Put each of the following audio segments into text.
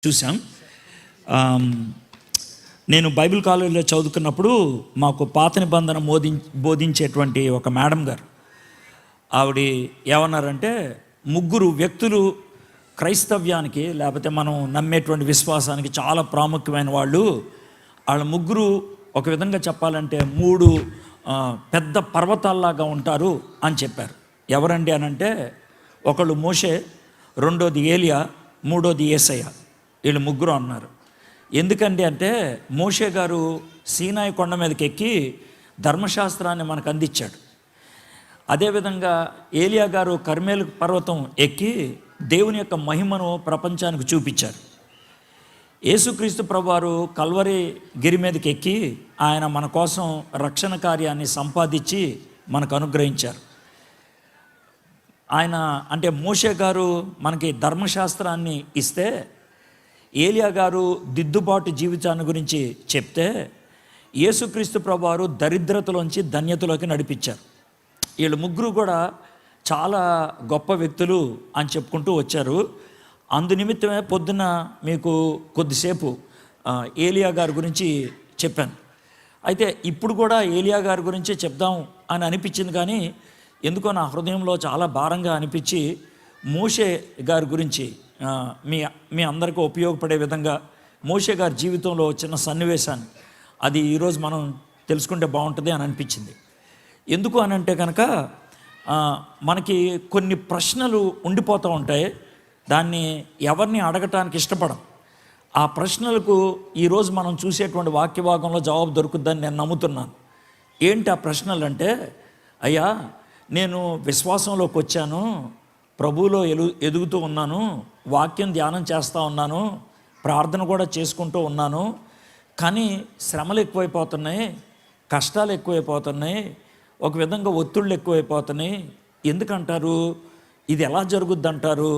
చూసాం. నేను బైబిల్ కాలేజీలో చదువుకున్నప్పుడు మాకు పాత నిబంధన బోధించేటువంటి ఒక మేడం గారు, ఆవిడ ఏమన్నారంటే, ముగ్గురు వ్యక్తులు క్రైస్తవ్యానికి లేకపోతే మనం నమ్మేటువంటి విశ్వాసానికి చాలా ప్రాముఖ్యమైన వాళ్ళు. వాళ్ళ ముగ్గురు ఒక విధంగా చెప్పాలంటే మూడు పెద్ద పర్వతాల్లాగా ఉంటారు అని చెప్పారు. ఎవరండి అనంటే, ఒకళ్ళు మోషే, రెండోది ఏలియా, మూడోది యేసయ్య. వీళ్ళు ముగ్గురు అన్నారు. ఎందుకండి అంటే, మోషే గారు సీనాయి కొండ మీదకి ఎక్కి ధర్మశాస్త్రాన్ని మనకు అందించాడు. అదేవిధంగా ఏలియా గారు కర్మేలు పర్వతం ఎక్కి దేవుని యొక్క మహిమను ప్రపంచానికి చూపించారు. యేసుక్రీస్తు ప్రభువారు కల్వరి గిరి మీదకి ఎక్కి ఆయన మన కోసం రక్షణ కార్యాన్ని సంపాదించి మనకు అనుగ్రహించారు. ఆయన అంటే మోషే గారు మనకి ధర్మశాస్త్రాన్ని ఇస్తే, ఏలియా గారు దిద్దుబాటు జీవితాన్ని గురించి చెప్తే, యేసుక్రీస్తు ప్రభువారు దరిద్రతలోంచి ధన్యతలోకి నడిపించారు. వీళ్ళు ముగ్గురు కూడా చాలా గొప్ప వ్యక్తులు అని చెప్పుకుంటూ వచ్చారు. అందునిమిత్తమే పొద్దున్న మీకు కొద్దిసేపు ఏలియా గారి గురించి చెప్పాను. అయితే ఇప్పుడు కూడా ఏలియా గారి గురించి చెప్దాం అని అనిపించింది, కానీ ఎందుకో నా హృదయంలో చాలా భారంగా అనిపించి మోషే గారి గురించి మీ అందరికీ ఉపయోగపడే విధంగా మోషే గారి జీవితంలో చిన్న సన్నివేశాన్ని అది ఈరోజు మనం తెలుసుకుంటే బాగుంటుంది అని అనిపించింది. ఎందుకు అని అంటే కనుక, మనకి కొన్ని ప్రశ్నలు ఉండిపోతూ ఉంటాయి. దాన్ని ఎవరిని అడగటానికి ఇష్టపడం. ఆ ప్రశ్నలకు ఈరోజు మనం చూసేటువంటి వాక్య భాగంలో జవాబు దొరుకుద్దని నేను నమ్ముతున్నాను. ఏంటి ఆ ప్రశ్నలు అంటే, అయ్యా నేను విశ్వాసంలోకి వచ్చాను, ప్రభువులో ఎదుగుతూ ఉన్నాను, వాక్యం ధ్యానం చేస్తూ ఉన్నాను, ప్రార్థన కూడా చేసుకుంటూ ఉన్నాను, కానీ శ్రమలు ఎక్కువైపోతున్నాయి, కష్టాలు ఎక్కువైపోతున్నాయి, ఒక విధంగా ఒత్తిళ్ళు ఎక్కువైపోతున్నాయి. ఎందుకంటారు? ఇది ఎలా జరుగుద్ది అంటారు?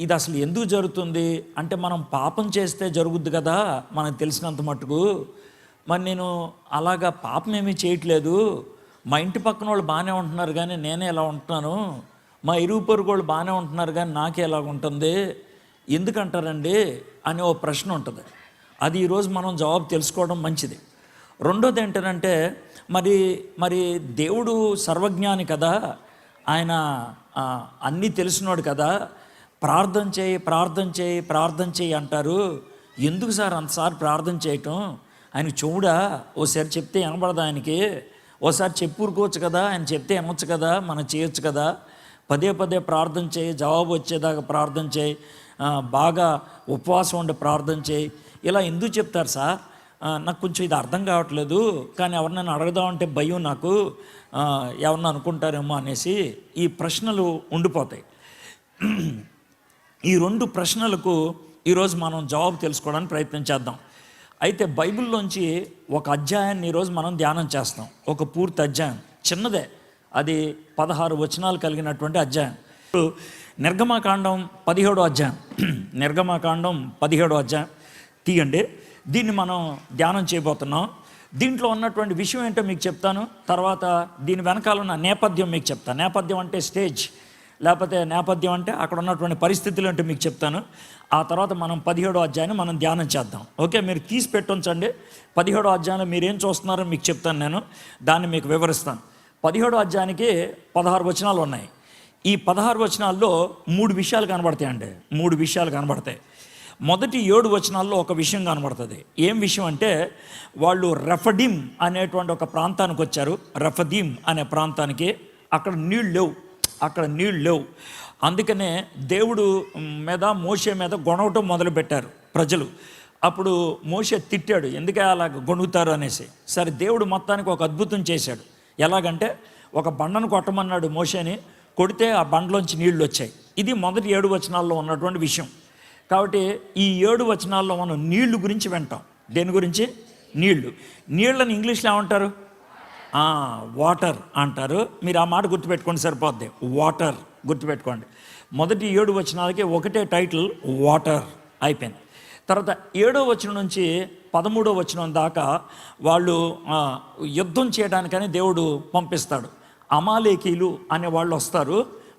ఇది అసలు ఎందుకు జరుగుతుంది అంటే, మనం పాపం చేస్తే జరుగుద్ది కదా మనకు తెలిసినంత మట్టుకు. మరి నేను అలాగా పాపం ఏమీ చేయట్లేదు, మా ఇంటి పక్కన వాళ్ళు బాగానే ఉంటున్నారు కానీ నేనే ఎలా ఉంటున్నాను, మా ఇరుగు పొరుగు వాళ్ళు బాగానే ఉంటున్నారు కానీ నాకే ఎలాగ ఉంటుంది, ఎందుకంటారండి అని ఓ ప్రశ్న ఉంటుంది. అది ఈరోజు మనం జవాబు తెలుసుకోవడం మంచిది. రెండోది ఏంటంటే, మరి దేవుడు సర్వజ్ఞాని కదా, ఆయన అన్నీ తెలిసినోడు కదా, ప్రార్థన చేయి ప్రార్థన చేయి ప్రార్థన చేయి అంటారు. ఎందుకు సార్ అంతసారి ప్రార్థన చేయటం? ఆయనకి చూడా, ఓసారి చెప్తే వినబడదా ఆయనకి? ఓసారి చెప్పుకోవచ్చు కదా, ఆయన చెప్తే వినొచ్చు కదా, మనం చేయొచ్చు కదా. పదే పదే ప్రార్థన చేయి, జవాబు వచ్చేదాకా ప్రార్థన చేయి, బాగా ఉపవాసం ఉండి ప్రార్థన చేయి, ఇలా ఎందుకు చెప్తారు సార్? నాకు కొంచెం ఇది అర్థం కావట్లేదు, కానీ ఎవరినైనా అడగదామంటే భయం నాకు, ఎవరన్నా అనుకుంటారేమో అనేసి ఈ ప్రశ్నలు ఉండిపోతాయి. ఈ రెండు ప్రశ్నలకు ఈరోజు మనం జవాబు తెలుసుకోవడానికి ప్రయత్నం చేద్దాం. అయితే బైబిల్లోంచి ఒక అధ్యాయాన్ని ఈరోజు మనం ధ్యానం చేస్తాం. ఒక పూర్తి అధ్యాయం, చిన్నదే, అది 16 వచనాలు కలిగినటువంటి అధ్యాయం. నిర్గమకాండం 17వ అధ్యాయం. నిర్గమకాండం 17వ అధ్యాయం తీయండి. దీన్ని మనం ధ్యానం చేయబోతున్నాం. దీంట్లో ఉన్నటువంటి విషయం ఏంటో మీకు చెప్తాను, తర్వాత దీని వెనకాల ఉన్న నేపథ్యం మీకు చెప్తాను. నేపథ్యం అంటే స్టేజ్, లేకపోతే నేపథ్యం అంటే అక్కడ ఉన్నటువంటి పరిస్థితులు అంటే మీకు చెప్తాను. ఆ తర్వాత మనం 17వ అధ్యాయాన్ని మనం ధ్యానం చేద్దాం. ఓకే, మీరు తీసి పెట్టొంచండి. 17వ అధ్యాయంలో మీరు ఏం చూస్తున్నారో మీకు చెప్తాను, నేను దాన్ని మీకు వివరిస్తాను. 17వ అధ్యాయానికి 16 వచనాలు ఉన్నాయి. ఈ 16 వచనాల్లో 3 విషయాలు కనబడతాయండి. 3 విషయాలు కనబడతాయి. మొదటి 7 వచనాల్లో ఒక విషయం కనబడుతుంది. ఏం విషయం అంటే, వాళ్ళు రెఫదీం అనేటువంటి ఒక ప్రాంతానికి వచ్చారు. రెఫదీం అనే ప్రాంతానికి, అక్కడ నీళ్ళు లేవు. అందుకనే దేవుడు మీద, మోషే మీద గొణవటం మొదలుపెట్టారు ప్రజలు. అప్పుడు మోషే తిట్టాడు, ఎందుకే అలా గొణుగుతారు అనేసి. సరే, దేవుడు మొత్తానికి ఒక అద్భుతం చేశాడు. ఎలాగంటే, ఒక బండను కొట్టమన్నాడు మోషేని, కొడితే ఆ బండలోంచి నీళ్లు వచ్చాయి. ఇది మొదటి 7 వచనాల్లో ఉన్నటువంటి విషయం. కాబట్టి ఈ 7 వచనాల్లో మనం నీళ్లు గురించి వింటాం. దేని గురించి? నీళ్ళని ఇంగ్లీష్లో ఏమంటారు? వాటర్ అంటారు. మీరు ఆ మాట గుర్తుపెట్టుకోండి, సరిపోద్ది. వాటర్ గుర్తుపెట్టుకోండి. మొదటి 7 వచనాలకి ఒకటే టైటిల్, వాటర్ అయిపోయింది. తర్వాత 7వ వచనం నుంచి 13వ వచనం దాకా వాళ్ళు యుద్ధం చేయడానికని దేవుడు పంపిస్తాడు. అమాలేకీలు అనే వాళ్ళు వస్తారు.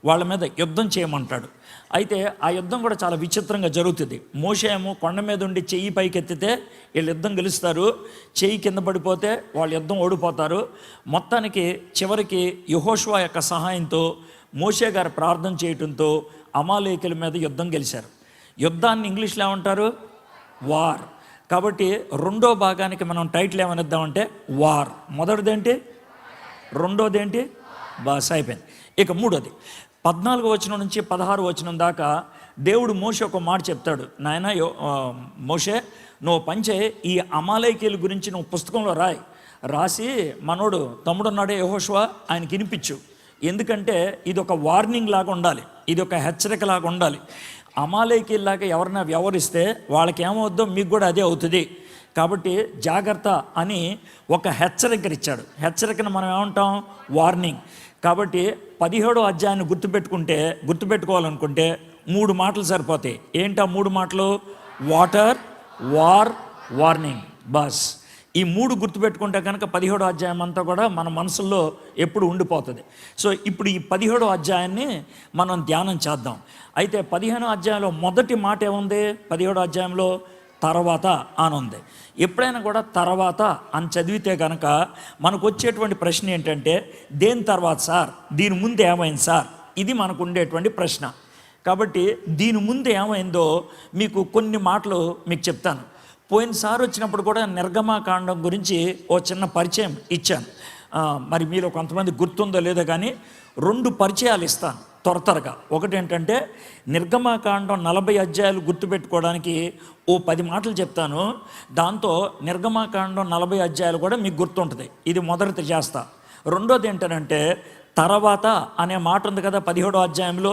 వాళ్ళ మీద యుద్ధం చేయమంటాడు. అయితే ఆ యుద్ధం కూడా చాలా విచిత్రంగా జరుగుతుంది. మోషే ఏమో కొండ మీద ఉండి చెయ్యి పైకి ఎత్తితే వీళ్ళు యుద్ధం గెలుస్తారు, చెయ్యి కింద పడిపోతే వాళ్ళు యుద్ధం ఓడిపోతారు. మొత్తానికి చివరికి యెహోషువ యొక్క సహాయంతో, మోషే గారు ప్రార్థన చేయటంతో అమాలేకుల మీద యుద్ధం గెలిచారు. యుద్ధాన్ని ఇంగ్లీష్లో ఏమంటారు? వార్. కాబట్టి రెండో భాగానికి మనం టైటిల్ ఏమనిద్దామంటే వార్. మొదటిదేంటి, రెండోదేంటి, బాస్ అయిపోయింది. ఇక మూడోది 14వ వచనం నుంచి 16వ వచనం దాకా దేవుడు మోషే ఒక మాట చెప్తాడు. నాయన మోషే, నువ్వు పంచే ఈ అమాలేకీయుల గురించి నువ్వు పుస్తకంలో రాసి మనోడు తమ్ముడున్నాడే యెహోషువ, ఆయనకి వినిపించు. ఎందుకంటే ఇది ఒక వార్నింగ్ లాగా ఉండాలి, ఇది ఒక హెచ్చరిక లాగా ఉండాలి. అమాలేకీయుల్లాగా ఎవరైనా వ్యవహరిస్తే వాళ్ళకి ఏమవుద్దో మీకు కూడా అదే అవుతుంది, కాబట్టి జాగ్రత్త అని ఒక హెచ్చరికనిచ్చాడు. హెచ్చరికను మనం ఏమంటాం? వార్నింగ్. కాబట్టి 17వ అధ్యాయాన్ని గుర్తుపెట్టుకోవాలనుకుంటే 3 మాటలు సరిపోతాయి. ఏంటా 3 మాటలు? Water, war, warning. బస్ ఈ 3 గుర్తుపెట్టుకుంటే కనుక 17వ అధ్యాయం అంతా కూడా మన మనసుల్లో ఎప్పుడు ఉండిపోతుంది. సో ఇప్పుడు ఈ 17వ అధ్యాయాన్ని మనం ధ్యానం చేద్దాం. అయితే 15వ అధ్యాయంలో మొదటి మాట ఏముంది? 17వ అధ్యాయంలో తర్వాత అని ఉంది. ఎప్పుడైనా కూడా తర్వాత అని చదివితే కనుక మనకు వచ్చేటువంటి ప్రశ్న ఏంటంటే, దేని తర్వాత సార్, దీని ముందు ఏమైంది సార్? ఇది మనకు ఉండేటువంటి ప్రశ్న. కాబట్టి దీని ముందు ఏమైందో మీకు కొన్ని మాటలు మీకు చెప్తాను. పోయినసారి వచ్చినప్పుడు కూడా నిర్గమాకాండం గురించి ఓ చిన్న పరిచయం ఇచ్చాను. మరి మీరు కొంతమంది గుర్తుందో లేదో కానీ 2 పరిచయాలు ఇస్తాను త్వరగా. ఒకటి ఏంటంటే నిర్గమాకాండం 40 అధ్యాయాలు గుర్తుపెట్టుకోవడానికి ఓ 10 మాటలు చెప్తాను. దాంతో నిర్గమాకాండం 40 అధ్యాయాలు కూడా మీకు గుర్తుంటుంది. ఇది మొదటిది చేస్తా. రెండోది ఏంటంటే తర్వాత అనే మాట ఉంది కదా 17వ అధ్యాయంలో.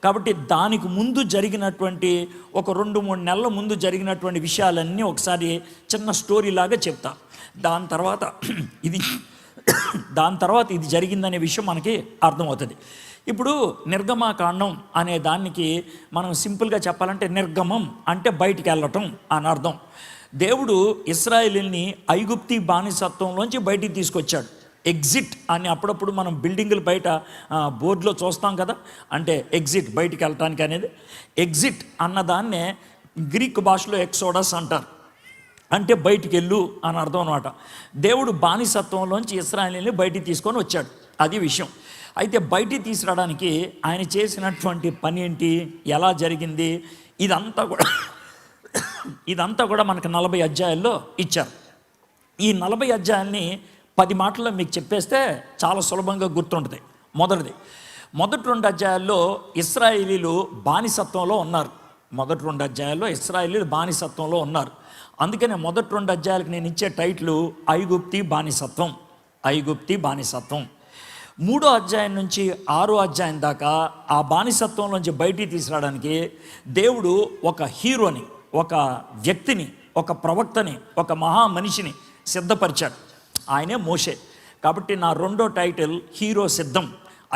కాబట్టి దానికి ముందు జరిగినటువంటి ఒక 2-3 నెలల ముందు జరిగినటువంటి విషయాలన్నీ ఒకసారి చిన్న స్టోరీ లాగా చెప్తా. దాని తర్వాత ఇది జరిగిందనే విషయం మనకి అర్థమవుతుంది. ఇప్పుడు నిర్గమాకాండం అనే దానికి మనం సింపుల్గా చెప్పాలంటే నిర్గమం అంటే బయటికి వెళ్ళటం అని అర్థం. దేవుడు ఇశ్రాయేలుని ఐగుప్తీ బానిసత్వంలోంచి బయటికి తీసుకొచ్చాడు. ఎగ్జిట్ అని అప్పుడప్పుడు మనం బిల్డింగుల బయట బోర్డులో చూస్తాం కదా, అంటే ఎగ్జిట్, బయటికి వెళ్ళటానికి అనేది. ఎగ్జిట్ అన్నదాన్నే గ్రీక్ భాషలో ఎక్సోడస్ అంటారు, అంటే బయటికి వెళ్ళు అని అర్థం అనమాట. దేవుడు బానిసత్వంలోంచి ఇశ్రాయేలుని బయటికి తీసుకొని వచ్చాడు, అది విషయం. అయితే బయటికి తీసుకురావడానికి ఆయన చేసినటువంటి పని ఏంటి, ఎలా జరిగింది, ఇదంతా కూడా మనకు 40 అధ్యాయాల్లో ఇచ్చారు. ఈ 40 అధ్యాయాల్ని 10 మాటల్లో మీకు చెప్పేస్తే చాలా సులభంగా గుర్తుంటుంది. మొదటి 2 అధ్యాయాల్లో ఇశ్రాయేలీలు బానిసత్వంలో ఉన్నారు. మొదటి 2 అధ్యాయాల్లో ఇశ్రాయేలీలు బానిసత్వంలో ఉన్నారు. అందుకనే మొదటి 2 అధ్యాయాలకు నేను ఇచ్చే టైటిల్ ఐగుప్తీ బానిసత్వం. 3వ అధ్యాయం నుంచి 6వ అధ్యాయం దాకా ఆ బానిసత్వంలోంచి బయటికి తీసుకురావడానికి దేవుడు ఒక హీరోని, ఒక వ్యక్తిని, ఒక ప్రవక్తని, ఒక మహా మనిషిని సిద్ధపరిచాడు. ఆయనే మోషే. కాబట్టి నా 2వ టైటిల్ హీరో సిద్ధం.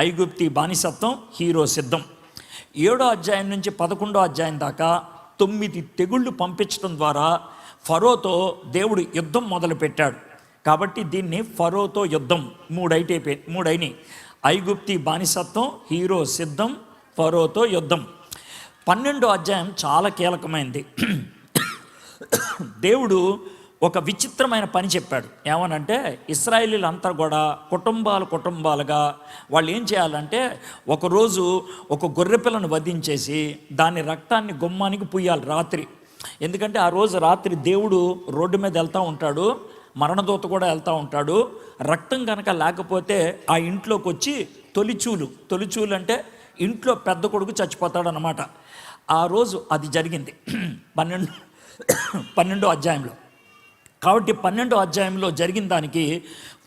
ఐగుప్తీ బానిసత్వం, హీరో సిద్ధం. 7వ అధ్యాయం నుంచి 11వ అధ్యాయం దాకా 9 తెగుళ్ళు పంపించడం ద్వారా ఫరోతో దేవుడు యుద్ధం మొదలుపెట్టాడు. కాబట్టి దీన్ని ఫరోతో యుద్ధం 3 అయినాయి. ఐగుప్తీ బానిసత్వం, హీరో సిద్ధం, ఫరోతో యుద్ధం. 12వ అధ్యాయం చాలా కీలకమైనది. దేవుడు ఒక విచిత్రమైన పని చెప్పాడు. ఏమనంటే ఇశ్రాయేలీలంతా కూడా కుటుంబాలుగా వాళ్ళు ఏం చేయాలంటే ఒకరోజు ఒక గొర్రెపిల్లను వధించేసి దాని రక్తాన్ని గుమ్మానికి పుయ్యాలి రాత్రి. ఎందుకంటే ఆ రోజు రాత్రి దేవుడు రోడ్డు మీద వెళ్తూ ఉంటాడు, మరణదూత కూడా వెళ్తూ ఉంటాడు. రక్తం కనుక లేకపోతే ఆ ఇంట్లోకి వచ్చి తొలిచూలు అంటే ఇంట్లో పెద్ద కొడుకు చచ్చిపోతాడు అన్నమాట. ఆ రోజు అది జరిగింది 12వ అధ్యాయంలో. కాబట్టి 12వ అధ్యాయంలో జరిగిన దానికి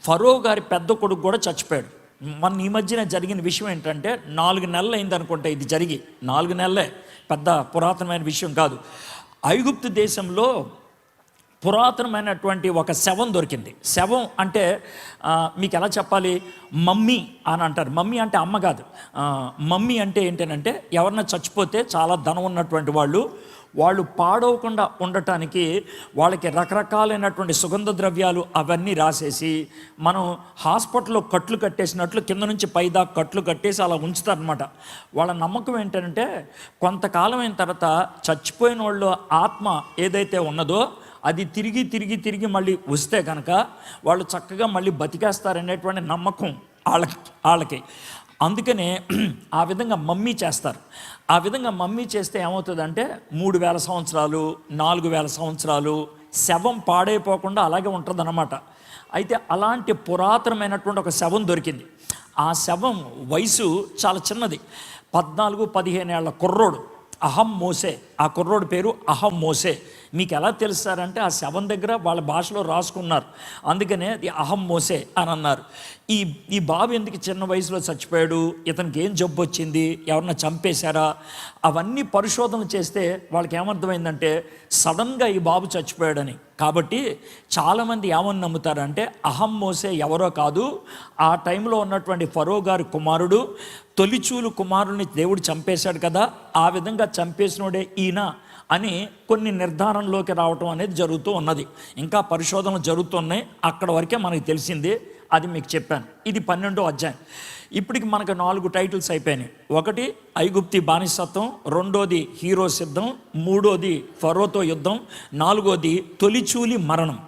ఫరో గారి పెద్ద కొడుకు కూడా చచ్చిపోయాడు. ఈ మధ్యన జరిగిన విషయం ఏంటంటే 4 నెలలు అయింది అనుకుంటా ఇది జరిగి. 4 నెలలే, పెద్ద పురాతనమైన విషయం కాదు. ఐగుప్తు దేశంలో పురాతనమైనటువంటి ఒక శవం దొరికింది. శవం అంటే మీకు ఎలా చెప్పాలి, మమ్మీ అని అంటారు. మమ్మీ అంటే అమ్మ కాదు. మమ్మీ అంటే ఏంటంటే ఎవరన్నా చచ్చిపోతే చాలా ధనం ఉన్నటువంటి వాళ్ళు వాళ్ళు పాడవకుండా ఉండటానికి వాళ్ళకి రకరకాలైనటువంటి సుగంధ ద్రవ్యాలు అవన్నీ రాసేసి, మనం హాస్పిటల్లో కట్లు కట్టేసినట్లు కింద నుంచి పైదాకా కట్లు కట్టేసి అలా ఉంచుతారనమాట. వాళ్ళ నమ్మకం ఏంటంటే కొంతకాలం అయిన తర్వాత చచ్చిపోయిన వాళ్ళు ఆత్మ ఏదైతే ఉన్నదో అది తిరిగి తిరిగి తిరిగి మళ్ళీ వస్తే కనుక వాళ్ళు చక్కగా మళ్ళీ బతికేస్తారనేటువంటి నమ్మకం వాళ్ళకి. అందుకనే ఆ విధంగా మమ్మీ చేస్తారు. ఆ విధంగా మమ్మీ చేస్తే ఏమవుతుందంటే 3000 సంవత్సరాలు 4000 సంవత్సరాలు శవం పాడైపోకుండా అలాగే ఉంటుందన్నమాట. అయితే అలాంటి పురాతనమైనటువంటి ఒక శవం దొరికింది. ఆ శవం వయసు చాలా చిన్నది, 14-15 ఏళ్ల కుర్రోడు అహం మోసే. ఆ కుర్రోడు పేరు అహం మోసే. మీకు ఎలా తెలుస్తారంటే ఆ శవం దగ్గర వాళ్ళ భాషలో రాసుకున్నారు, అందుకనే అది అహం మోసే అని అన్నారు. ఈ బాబు ఎందుకు చిన్న వయసులో చచ్చిపోయాడు, ఇతనికి ఏం జబ్బు వచ్చింది, ఎవరన్నా చంపేశారా, అవన్నీ పరిశోధన చేస్తే వాళ్ళకి ఏమర్థమైందంటే సడన్గా ఈ బాబు చచ్చిపోయాడని. కాబట్టి చాలామంది ఏమని నమ్ముతారంటే అహం మోసే ఎవరో కాదు, ఆ టైంలో ఉన్నటువంటి ఫరో గారి కుమారుడు, తొలిచూలు కుమారుడిని దేవుడు చంపేశాడు కదా, ఆ విధంగా చంపేసినోడే ఈయన అని కొన్ని నిర్ధారణలోకి రావటం అనేది జరుగుతూ ఉన్నది. ఇంకా పరిశోధనలు జరుగుతున్నాయి, అక్కడ వరకే మనకు తెలిసింది, అది మీకు చెప్పాను. ఇది 12వ అధ్యాయం. ఇప్పటికి మనకు 4 టైటిల్స్ అయిపోయినాయి. ఒకటి ఐగుప్తి బానిసత్వం, రెండోది హీరో సిద్ధం, మూడోది ఫరోతో యుద్ధం, నాలుగోది తొలిచూలి మరణం.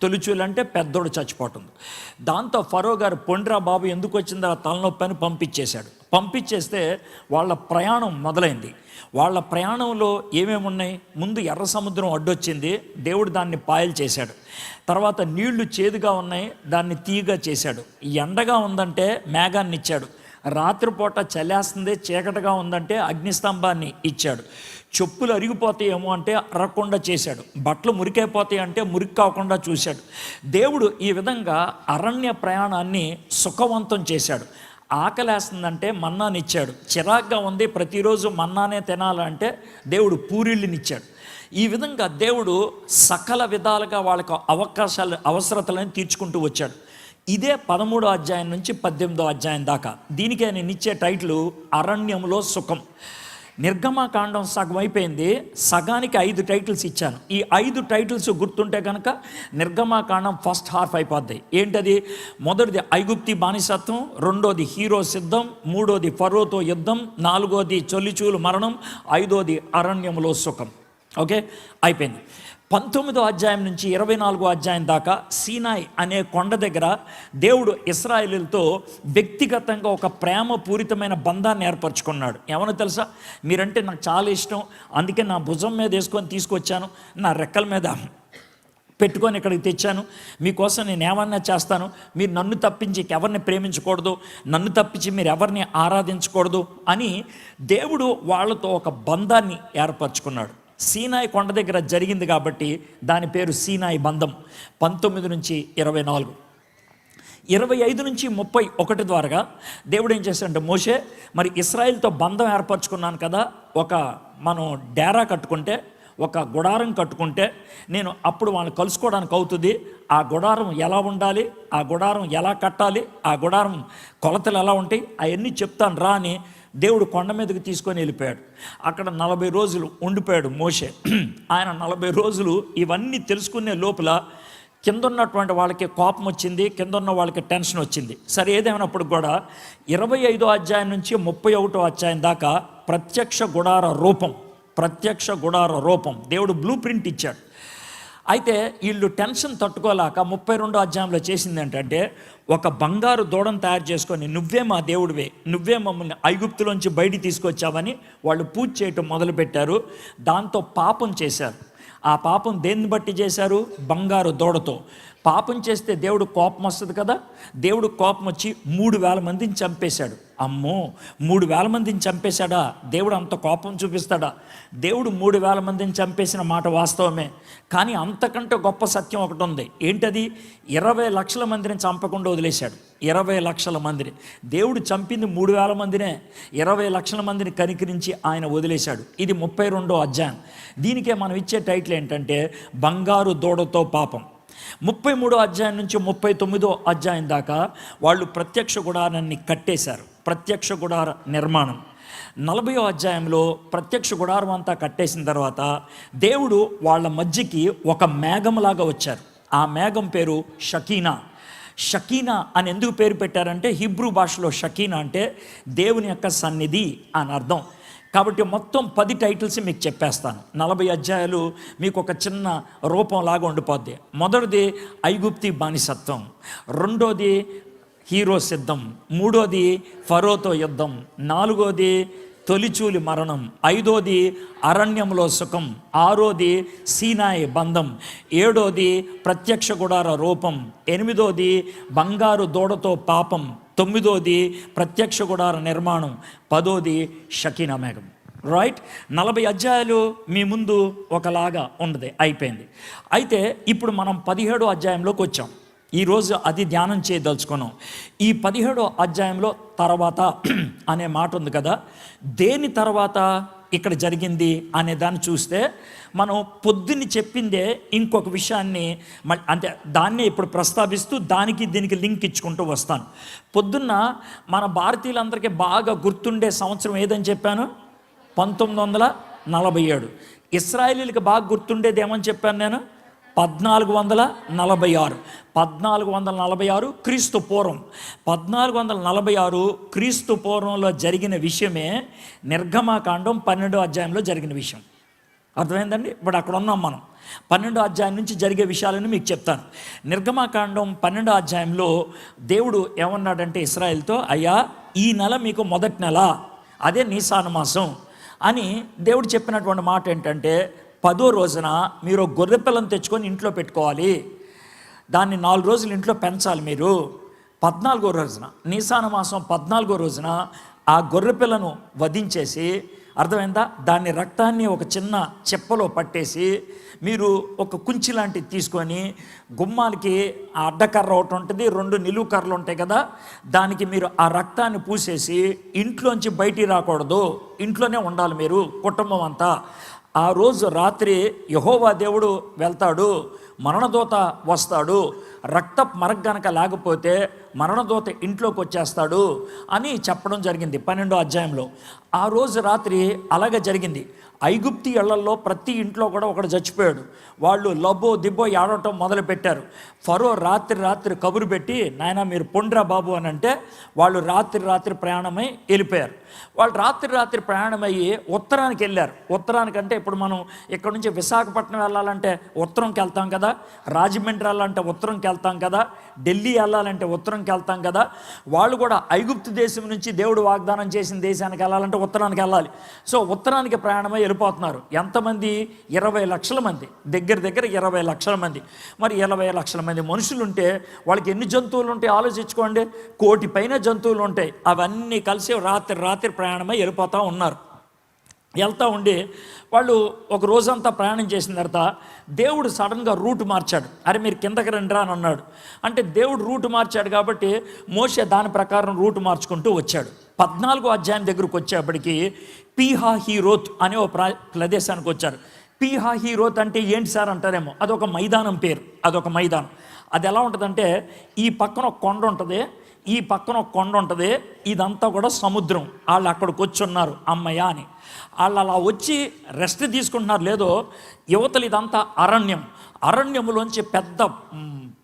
తొలిచూలు అంటే పెద్దోడు చచ్చిపోవటం. దాంతో ఫరో గారు పొండ్రా బాబు ఎందుకు వచ్చిందో తలనొప్పి అని పంపించేస్తే వాళ్ళ ప్రయాణం మొదలైంది. వాళ్ళ ప్రయాణంలో ఏమేమి ఉన్నాయి, ముందు ఎర్ర సముద్రం అడ్డొచ్చింది, దేవుడు దాన్ని పాయలు చేశాడు. తర్వాత నీళ్లు చేదుగా ఉన్నాయి, దాన్ని తీయగా చేశాడు. ఎండగా ఉందంటే మేఘాన్ని ఇచ్చాడు, రాత్రిపూట చలేస్తుంది చీకటిగా ఉందంటే అగ్నిస్తంభాన్ని ఇచ్చాడు. చెప్పులు అరిగిపోతాయేమో అంటే అరగకుండా చేశాడు, బట్టలు మురికైపోతాయి అంటే మురికి కాకుండా చూశాడు. దేవుడు ఈ విధంగా అరణ్య ప్రయాణాన్ని సుఖవంతం చేశాడు. ఆకలేస్తుందంటే మన్నానిచ్చాడు, చిరాగ్గా ఉంది ప్రతిరోజు మన్నానే తినాలంటే దేవుడు పూరీళ్ళనిచ్చాడు. ఈ విధంగా దేవుడు సకల విధాలుగా వాళ్ళకు అవసరతలను తీర్చుకుంటూ వచ్చాడు. ఇదే 13వ అధ్యాయం నుంచి 18వ అధ్యాయం దాకా. దీనికే నేను ఇచ్చే టైటిల్ అరణ్యంలో సుఖం. నిర్గమకాండం సగం అయిపోయింది, సగానికి 5 టైటిల్స్ ఇచ్చాను. ఈ 5 టైటిల్స్ గుర్తుంటే కనుక నిర్గమకాండం ఫస్ట్ హాఫ్ అయిపోద్ది. ఏంటది? మొదటిది ఐగుప్తి బానిసత్వం, రెండోది హీరో సిద్ధం, మూడోది ఫరోతో యుద్ధం, నాలుగోది చొల్లిచూలు మరణం, ఐదోది అరణ్యంలో సుఖం. ఓకే, అయిపోయింది. 19వ అధ్యాయం నుంచి 24వ అధ్యాయం దాకా సీనాయి అనే కొండ దగ్గర దేవుడు ఇశ్రాయేలీయులతో వ్యక్తిగతంగా ఒక ప్రేమపూరితమైన బంధాన్ని ఏర్పరచుకున్నాడు. ఏమన్నా తెలుసా, మీరంటే నాకు చాలా ఇష్టం, అందుకే నా భుజం మీద వేసుకొని తీసుకొచ్చాను, నా రెక్కల మీద పెట్టుకొని ఇక్కడికి తెచ్చాను, మీకోసం నేను ఏమన్నా చేస్తాను, మీరు నన్ను తప్పించి ఎవరిని ప్రేమించకూడదు, నన్ను తప్పించి మీరు ఎవరిని ఆరాధించకూడదు అని దేవుడు వాళ్ళతో ఒక బంధాన్ని ఏర్పరచుకున్నాడు. సీనాయి కొండ దగ్గర జరిగింది కాబట్టి దాని పేరు సీనాయి బంధం. 19 నుంచి 24, 25 నుంచి 31 ద్వారా దేవుడు ఏం చేశాడంటే, మోషే మరి ఇశ్రాయేల్తో బంధం ఏర్పరచుకున్నాను కదా, మనం డేరా కట్టుకుంటే, ఒక గుడారం కట్టుకుంటే నేను అప్పుడు వాళ్ళని కలుసుకోవడానికి అవుతుంది. ఆ గుడారం ఎలా ఉండాలి, ఆ గుడారం ఎలా కట్టాలి, ఆ గుడారం కొలతలు ఎలా ఉంటాయి, అవన్నీ చెప్తాను రా అని దేవుడు కొండ మీదకి తీసుకొని వెళ్ళిపోయాడు. అక్కడ 40 రోజులు ఉండిపోయాడు మోషే. ఆయన 40 రోజులు ఇవన్నీ తెలుసుకునే లోపల కింద ఉన్నటువంటి వాళ్ళకి కోపం వచ్చింది, కింద ఉన్న వాళ్ళకి టెన్షన్ వచ్చింది. సరే, ఏదేమైనప్పుడు కూడా 25వ అధ్యాయం నుంచి 31వ అధ్యాయం దాకా ప్రత్యక్ష గుడార రూపం దేవుడు బ్లూ ప్రింట్ ఇచ్చాడు. అయితే వీళ్ళు టెన్షన్ తట్టుకోలేక 32వ అధ్యాయంలో చేసింది ఏంటంటే, ఒక బంగారు దూడను తయారు చేసుకొని, నువ్వే మా దేవుడివే, నువ్వే మమ్మల్ని ఐగుప్తులోంచి బయటికి తీసుకొచ్చావని వాళ్ళు పూజ చేయటం మొదలుపెట్టారు. దాంతో పాపం చేశారు. ఆ పాపం దేన్ని బట్టి చేశారు? బంగారు దూడతో. పాపం చేస్తే దేవుడు కోపం వస్తుంది కదా, దేవుడు కోపం వచ్చి 3000 మందిని చంపేశాడు. అమ్మో, 3000 మందిని చంపేశాడా? దేవుడు అంత కోపం చూపిస్తాడా? దేవుడు 3000 మందిని చంపేసిన మాట వాస్తవమే, కానీ అంతకంటే గొప్ప సత్యం ఒకటి ఉంది. ఏంటది? 20 లక్షల మందిని చంపకుండా వదిలేశాడు. 20 లక్షల మందిని దేవుడు చంపింది 3000 మందినే, 20 లక్షల మందిని కనికరించి ఆయన వదిలేశాడు. ఇది 32వ అధ్యాయం. దీనికే మనం ఇచ్చే టైటిల్ ఏంటంటే బంగారు దూడతో పాపం. 33వ అధ్యాయం నుంచి 39వ అధ్యాయం దాకా వాళ్ళు ప్రత్యక్ష గుడారాన్ని కట్టేశారు. ప్రత్యక్ష గుడార నిర్మాణం 40వ అధ్యాయంలో ప్రత్యక్ష గుడారం అంతా కట్టేసిన తర్వాత దేవుడు వాళ్ళ మధ్యకి ఒక మేఘంలాగా వచ్చారు. ఆ మేఘం పేరు షకీనా. షకీనా అని ఎందుకు పేరు పెట్టారంటే హీబ్రూ భాషలో షకీనా అంటే దేవుని యొక్క సన్నిధి అని అర్థం. కాబట్టి మొత్తం 10 టైటిల్స్ మీకు చెప్పేస్తాను. 40 అధ్యాయాలు మీకు ఒక చిన్న రూపంలాగా ఉండిపోద్ది. మొదటిది ఐగుప్తి బానిసత్వం, రెండోది హీరో సిద్ధం, మూడోది ఫరోతో యుద్ధం, నాలుగోది తొలిచూలి మరణం, ఐదోది అరణ్యంలో సుఖం, ఆరోది సీనాయి బంధం, ఏడోది ప్రత్యక్ష గుడార రూపం, ఎనిమిదోది బంగారు దూడతో పాపం, తొమ్మిదోది ప్రత్యక్ష గుడార నిర్మాణం, 10ఓది షకీనా మేఘం. రైట్, 40 అధ్యాయాలు మీ ముందు ఒకలాగా ఉండదు, అయిపోయింది. అయితే ఇప్పుడు మనం 17వ అధ్యాయంలోకి వచ్చాం. ఈరోజు అది ధ్యానం చేయదలుచుకున్నాం. ఈ 17వ అధ్యాయంలో తర్వాత అనే మాట ఉంది కదా, దేని తర్వాత ఇక్కడ జరిగింది అనే దాన్ని చూస్తే మనం పొద్దున్న చెప్పిందే ఇంకొక విషయాన్ని అంటే దాన్ని ఇప్పుడు ప్రస్తావిస్తూ దానికి దీనికి లింక్ ఇచ్చుకుంటూ వస్తాను. పొద్దున్న మన భారతీయులందరికీ బాగా గుర్తుండే సంవత్సరం ఏదని చెప్పాను, 1947. ఇశ్రాయేలీలకు బాగా గుర్తుండేది ఏమని చెప్పాను నేను, 1446. 1446 క్రీస్తు పూర్వం. 1446 క్రీస్తు పూర్వంలో జరిగిన విషయమే నిర్గమాకాండం 12వ అధ్యాయంలో జరిగిన విషయం. అర్థమైందండి? ఇప్పుడు అక్కడ ఉన్నాం మనం. 12వ అధ్యాయం నుంచి జరిగే విషయాలను మీకు చెప్తాను. నిర్గమాకాండం 12వ అధ్యాయంలో దేవుడు ఏమన్నాడంటే ఇశ్రాయేలుతో, అయ్యా ఈ నెల మీకు మొదటి నెల, అదే నీసాను మాసం అని దేవుడు చెప్పినటువంటి మాట ఏంటంటే, 10వ రోజున మీరు గొర్రె పిల్లను తెచ్చుకొని ఇంట్లో పెట్టుకోవాలి, దాన్ని 4 రోజులు ఇంట్లో పెంచాలి మీరు. 14వ రోజున నీసాన మాసం 14వ రోజున ఆ గొర్రె పిల్లను వధించేసి, అర్థమైందా, దాని రక్తాన్ని ఒక చిన్న చెప్పలో పట్టేసి మీరు ఒక కుంచి లాంటిది తీసుకొని గుమ్మాలకి ఆ అడ్డకర్ర ఒకటి ఉంటుంది, 2 నిలువు కర్రలు ఉంటాయి కదా, దానికి మీరు ఆ రక్తాన్ని పూసేసి ఇంట్లోంచి బయటికి రాకూడదు, ఇంట్లోనే ఉండాలి మీరు కుటుంబం అంతా. ఆ రోజు రాత్రి యెహోవా దేవుడు వెళ్తాడు, మరణదూత వస్తాడు, రక్త మరగ గనక లేకపోతే మరణదూత ఇంట్లోకి వచ్చేస్తాడు అని చెప్పడం జరిగింది 12వ అధ్యాయంలో. ఆ రోజు రాత్రి అలాగే జరిగింది. ఐగుప్తి ఇళ్లల్లో ప్రతి ఇంట్లో కూడా ఒకడు చచ్చిపోయాడు. వాళ్ళు లబ్బో దిబ్బో ఏడవటం మొదలు పెట్టారు. ఫరో రాత్రి కబురు పెట్టి, నాయన మీరు పొండ్రా బాబు అని అంటే వాళ్ళు రాత్రి ప్రయాణమై వెళ్ళిపోయారు. వాళ్ళు రాత్రి ప్రయాణమయ్యి ఉత్తరానికి వెళ్ళారు. ఉత్తరానికంటే ఇప్పుడు మనం ఇక్కడ నుంచి విశాఖపట్నం వెళ్ళాలంటే ఉత్తరంకి వెళ్తాం కదా, రాజమండ్రి వెళ్ళాలంటే ఉత్తరంకి వెళ్తాం కదా, ఢిల్లీ వెళ్ళాలంటే ఉత్తరంకి వెళ్తాం కదా. వాళ్ళు కూడా ఐగుప్తు దేశం నుంచి దేవుడు వాగ్దానం చేసిన దేశానికి వెళ్ళాలంటే ఉత్తరానికి వెళ్ళాలి. సో ఉత్తరానికి ప్రయాణమై వెళ్ళిపోతున్నారు. ఎంతమంది? 20 లక్షల మంది, దగ్గర 20 లక్షల మంది. మరి 20 లక్షల మంది మనుషులు ఉంటే వాళ్ళకి ఎన్ని జంతువులు ఉంటాయి ఆలోచించుకోండి. 1 కోటి పైన జంతువులు ఉంటాయి. అవన్నీ కలిసి రాత్రి ప్రయాణమై వెళ్ళిపోతూ ఉన్నారు. వెళ్తూ ఉండి వాళ్ళు ఒక రోజంతా ప్రయాణం చేసిన తర్వాత దేవుడు సడన్గా రూట్ మార్చాడు. అరే మీరు కిందకి రండిరా అని అన్నాడు. అంటే దేవుడు రూట్ మార్చాడు కాబట్టి మోషే దాని ప్రకారం రూట్ మార్చుకుంటూ వచ్చాడు. 14వ అధ్యాయం దగ్గరకు వచ్చేప్పటికి పీహహీరోత్ అనే ఒక ప్రదేశానికి వచ్చారు. పీహహీరోత్ అంటే ఏంటి సార్ అంటారేమో, అదొక మైదానం పేరు. అదొక మైదానం. అది ఎలా ఉంటుందంటే, ఈ పక్కన ఒక కొండ ఉంటుంది, ఈ పక్కన ఒక కొండ ఉంటుంది, ఇదంతా కూడా సముద్రం. వాళ్ళు అక్కడికి వచ్చి ఉన్నారు అమ్మయ్య అని. వాళ్ళు అలా వచ్చి రెస్ట్ తీసుకుంటున్నారు. లేదో యువతలు ఇదంతా అరణ్యం. అరణ్యములోంచి పెద్ద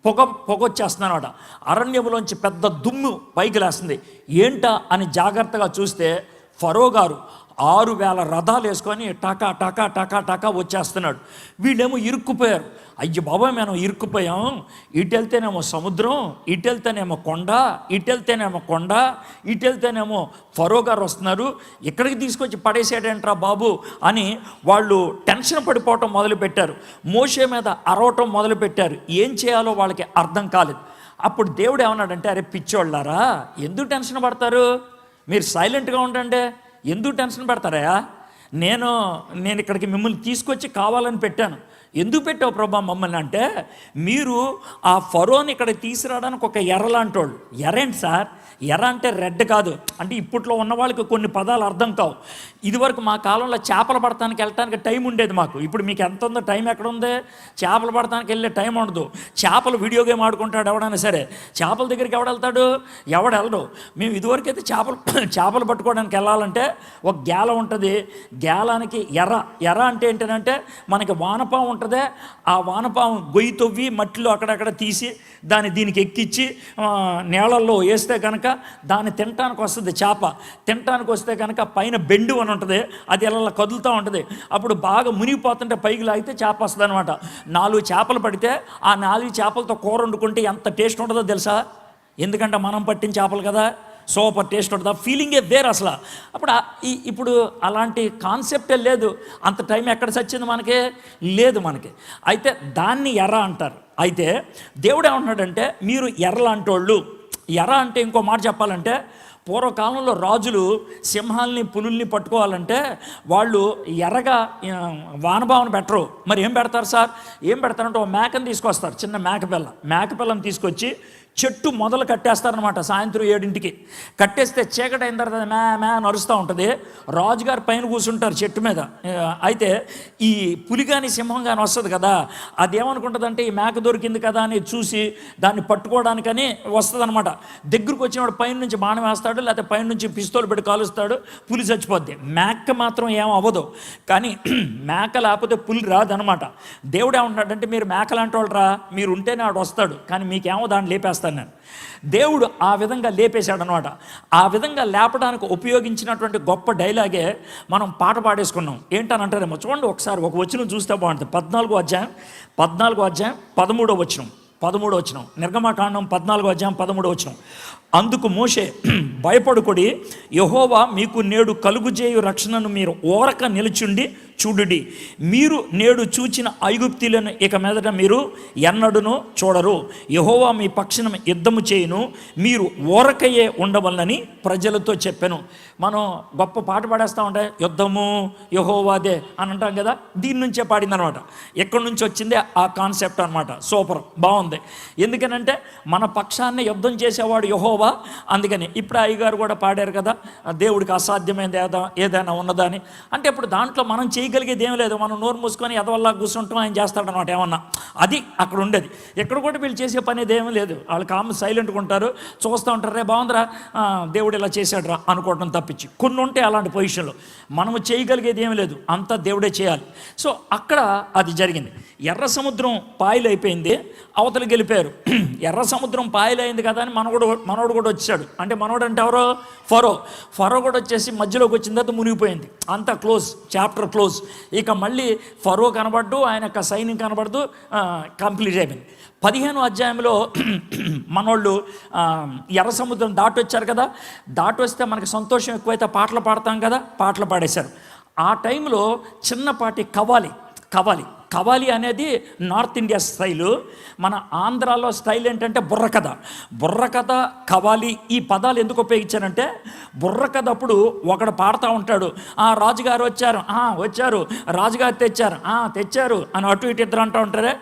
పొగ వచ్చేస్తున్నాడు. అరణ్యములోంచి పెద్ద దుమ్ము పైకి లేస్తుంది. ఏంటా అని జాగ్రత్తగా చూస్తే ఫరో గారు 6000 రథాలు వేసుకొని టకా వచ్చేస్తున్నాడు. వీళ్ళేమో ఇరుక్కుపోయారు. అయ్య బాబాయ్ మనం ఇరుక్కుపోయాం, ఇటు వెళ్తేనేమో సముద్రం, ఇటు వెళ్తేనేమో కొండ, ఇటు వెళ్తేనేమో ఫరో గారు వస్తున్నారు, ఇక్కడికి తీసుకొచ్చి పడేసేటంట్రా బాబు అని వాళ్ళు టెన్షన్ పడిపోవటం మొదలుపెట్టారు. మోషే మీద అరవటం మొదలుపెట్టారు. ఏం చేయాలో వాళ్ళకి అర్థం కాలేదు. అప్పుడు దేవుడు ఏమన్నాడంటే, అరే పిచ్చోళ్ళారా, ఎందుకు టెన్షన్ పడతారు, మీరు సైలెంట్గా ఉండండి, ఎందుకు టెన్షన్ పడతారా, నేను ఇక్కడికి మిమ్మల్ని తీసుకొచ్చి కావాలని పెట్టాను, ఎందుకు పెట్టావు ప్రభా మమ్మల్ని అంటే, మీరు ఆ ఫరోని ఇక్కడ తీసుకురావడానికి ఒక ఎర్ర లాంటి వాళ్ళు. ఎర్రేంటి సార్? ఎర్ర అంటే రెడ్ కాదు. అంటే ఇప్పట్లో ఉన్న వాళ్ళకి కొన్ని పదాలు అర్థం కావు. ఇదివరకు మా కాలంలో చేపలు పడటానికి వెళ్ళటానికి టైం ఉండేది మాకు. ఇప్పుడు మీకు ఎంత ఉందో టైం ఎక్కడ ఉంది? చేపలు పడటానికి వెళ్ళే టైం ఉండదు. చేపలు వీడియో గేమ్ ఆడుకుంటాడు ఎవడైనా సరే. చేపల దగ్గరికి ఎవడెళ్తాడు? ఎవడెళ్ళడు. మేము ఇదివరకు అయితే చేపలు పట్టుకోవడానికి వెళ్ళాలంటే ఒక గేల ఉంటుంది. గేలానికి ఎర్ర అంటే ఏంటంటే మనకి వానపాము ఉంటుంది. ఆ వానపాము గొయ్యి తవ్వి మట్టిలో అక్కడక్కడ తీసి దీనికి ఎక్కించి నేలల్లో వేస్తే కనుక దాన్ని తినటానికి వస్తుంది. చేప తినటానికి వస్తే కనుక పైన బెండు అని ఉంటుంది, అది ఇలా కదులుతూ ఉంటుంది. అప్పుడు బాగా మునిగిపోతుంటే పైకి లాగితే చేప వస్తుంది అనమాట. 4 చేపలు పడితే ఆ 4 చేపలతో కూర వండుకుంటే ఎంత టేస్ట్ ఉంటుందో తెలుసా? ఎందుకంటే మనం పట్టిన చేపలు కదా, సూపర్ టేస్ట్ ఉంటుంది. ఆ ఫీలింగే వేరు అసలు. అప్పుడు ఇప్పుడు అలాంటి కాన్సెప్టే లేదు. అంత టైం ఎక్కడ సచ్చింది మనకి? లేదు మనకి. అయితే దాన్ని ఎర్ర అంటారు. అయితే దేవుడు ఏమంటున్నాడంటే, మీరు ఎర్రలాంటోళ్ళు. ఎర్ర అంటే ఇంకో మాట చెప్పాలంటే, పూర్వకాలంలో రాజులు సింహాల్ని పులుల్ని పట్టుకోవాలంటే వాళ్ళు ఎర్రగా వానభావన పెట్టరు. మరి ఏం పెడతారు సార్? ఏం పెడతారంటే ఒక మేకను తీసుకొస్తారు, చిన్న మేకపిల్లని తీసుకొచ్చి చెట్టు మొదలు కట్టేస్తారనమాట. సాయంత్రం 7ంటికి కట్టేస్తే చీకటి అయిన తర్వాత మే నరుస్తూ ఉంటుంది. రాజుగారు పైన కూర్చుంటారు చెట్టు మీద. అయితే ఈ పులి కానీ సింహం కానీ వస్తుంది కదా, అదేమనుకుంటుందంటే ఈ మేక దొరికింది కదా అని చూసి దాన్ని పట్టుకోవడానికని వస్తుంది అనమాట. దగ్గరకు వచ్చినవాడు పైన నుంచి బాణం వేస్తాడు, లేకపోతే పైన నుంచి పిస్తోలు పెట్టి కాలుస్తాడు, పులి చచ్చిపోద్ది. మేక మాత్రం ఏం అవ్వదు. కానీ మేక లేకపోతే పులి రాదనమాట. దేవుడు ఏమంటున్నాడంటే, మీరు మేకలాంటి వాళ్ళు రా, మీరు ఉంటేనే వాడు వస్తాడు, కానీ మీకేమో దాన్ని లేపేస్తాను నేను. దేవుడు ఆ విధంగా లేపేశాడు అనమాట. ఆ విధంగా లేపడానికి ఉపయోగించినటువంటి గొప్ప డైలాగే మనం పాట పాడేసుకున్నాం. ఏంటనంటారేమో చూడండి, ఒకసారి ఒక వచనం చూస్తే బాగుంటుంది. 14వ అధ్యాయం 13వ వచనం, నిర్గమకాండం 14వ అధ్యాయం 13వ వచనం. అందుకు మోషే, భయపడుకొడి, యెహోవా మీకు నేడు కలుగుజేయు రక్షణను మీరు ఓరక నిలుచుండి చూడుడి. మీరు నేడు చూచిన ఐగుప్తీలను ఇక మీదట మీరు ఎన్నడూను చూడరు. యెహోవా మీ పక్షం యుద్ధము చేయును, మీరు ఓరకయే ఉండవలనని ప్రజలతో చెప్పాను. మనం గొప్ప పాట పాడేస్తూ ఉంటే యుద్ధము యెహోవాదే అని అంటాం కదా, దీని నుంచే పాడింది అనమాట. ఎక్కడి నుంచి వచ్చిందే ఆ కాన్సెప్ట్ అనమాట. సూపర్, బాగుంది. ఎందుకనంటే మన పక్షాన్ని యుద్ధం చేసేవాడు యెహోవా. అందుకని ఇప్పుడు అయ్యగారు కూడా పాడారు కదా, దేవుడికి అసాధ్యమైనది ఏదైనా ఉన్నదా అని. అంటే ఇప్పుడు దాంట్లో మనం చేయగలిగేది ఏం లేదు. మనం నోరు మూసుకొని ఎదవల్లా కూర్చుంటాం, ఆయన చేస్తాడనమాట ఏమన్నా. అది అక్కడ ఉండేది. ఎక్కడ కూడా వీళ్ళు చేసే పని ఏమీ లేదు. వాళ్ళు సైలెంట్గా ఉంటారు, చూస్తూ ఉంటారు, రే బాగుందిరా దేవుడు ఇలా చేశాడు రా అనుకోవడం తప్పించి. కొన్ని ఉంటే అలాంటి పొజిషన్లో మనము చేయగలిగేది ఏమీ లేదు, అంతా దేవుడే చేయాలి. సో అక్కడ అది జరిగింది. ఎర్ర సముద్రం పాయలైపోయింది, అవతలికి వెళ్ళిపోయారు. ఎర్ర సముద్రం పాయలైంది కదా అని మనోడు కూడా వచ్చాడు. అంటే మనోడు అంటే ఎవరో? ఫరో కూడా వచ్చేసి మధ్యలోకి వచ్చిన తర్వాత మునిగిపోయింది. అంతా క్లోజ్, చాప్టర్ క్లోజ్. ఇక మళ్ళీ ఫరో కనబడ్డు, ఆయన యొక్క సైన్యం కనబడుతూ కంప్లీట్ అయిపోయింది. 15వ అధ్యాయంలో మనోళ్ళు ఎర్ర సముద్రం దాటి వచ్చారు కదా. దాటి వస్తే మనకి సంతోషం ఎక్కువైతే పాటలు పాడతాం కదా, పాటలు పాడేశారు. ఆ టైంలో చిన్నపాటి కవాలి అనేది నార్త్ ఇండియా స్టైలు. మన ఆంధ్రాలో స్టైల్ ఏంటంటే బుర్రకథ, కవాలి. ఈ పదాలు ఎందుకు ఉపయోగించారంటే, బుర్రకథ అప్పుడు ఒకడు పాడుతూ ఉంటాడు, రాజుగారు వచ్చారు, రాజుగారు తెచ్చారు అని అటు ఇటు ఇద్దరు అంటూ ఉంటారే,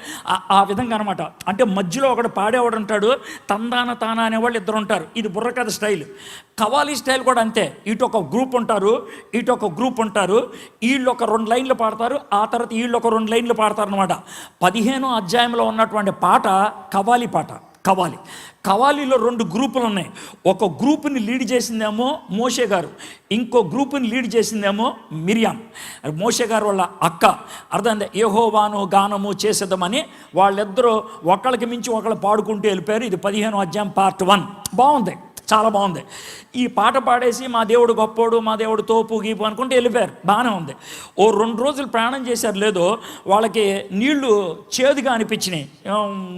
ఆ విధంగా అనమాట. అంటే మధ్యలో ఒకడు పాడేవాడు ఉంటాడు, తానా అనేవాళ్ళు ఇద్దరు ఉంటారు. ఇది బుర్రకథ స్టైల్. కవాలి స్టైల్ కూడా అంతే. ఇటు ఒక గ్రూప్ ఉంటారు, వీళ్ళు ఒక 2 లైన్లు పాడతారు, ఆ తర్వాత వీళ్ళు ఒక 2 లైన్లు పాడతారు అనమాట. 15వ అధ్యాయంలో ఉన్నటువంటి పాట కవాలి పాట. కవాలీలో 2 గ్రూపులు ఉన్నాయి. ఒక గ్రూపుని లీడ్ చేసిందేమో మోషే గారు, ఇంకో గ్రూపుని లీడ్ చేసిందేమో మిరియాం, మోషే గారు వాళ్ళ అక్క. అర్థమైంది? యెహోవాను గానము చేసేద్దామని వాళ్ళిద్దరూ ఒకళ్ళకి మించి ఒకళ్ళు పాడుకుంటూ వెళ్ళిపోయారు. ఇది 15వ అధ్యాయం పార్ట్ 1. బాగుంది, చాలా బాగుంది. ఈ పాట పాడేసి మా దేవుడు గొప్పోడు, మా దేవుడు తోపు గీపు అనుకుంటే వెళ్ళిపోయారు. బాగానే ఉంది. ఓ 2 రోజులు ప్రయాణం చేశారు, లేదో వాళ్ళకి నీళ్లు చేదుగా అనిపించినాయి.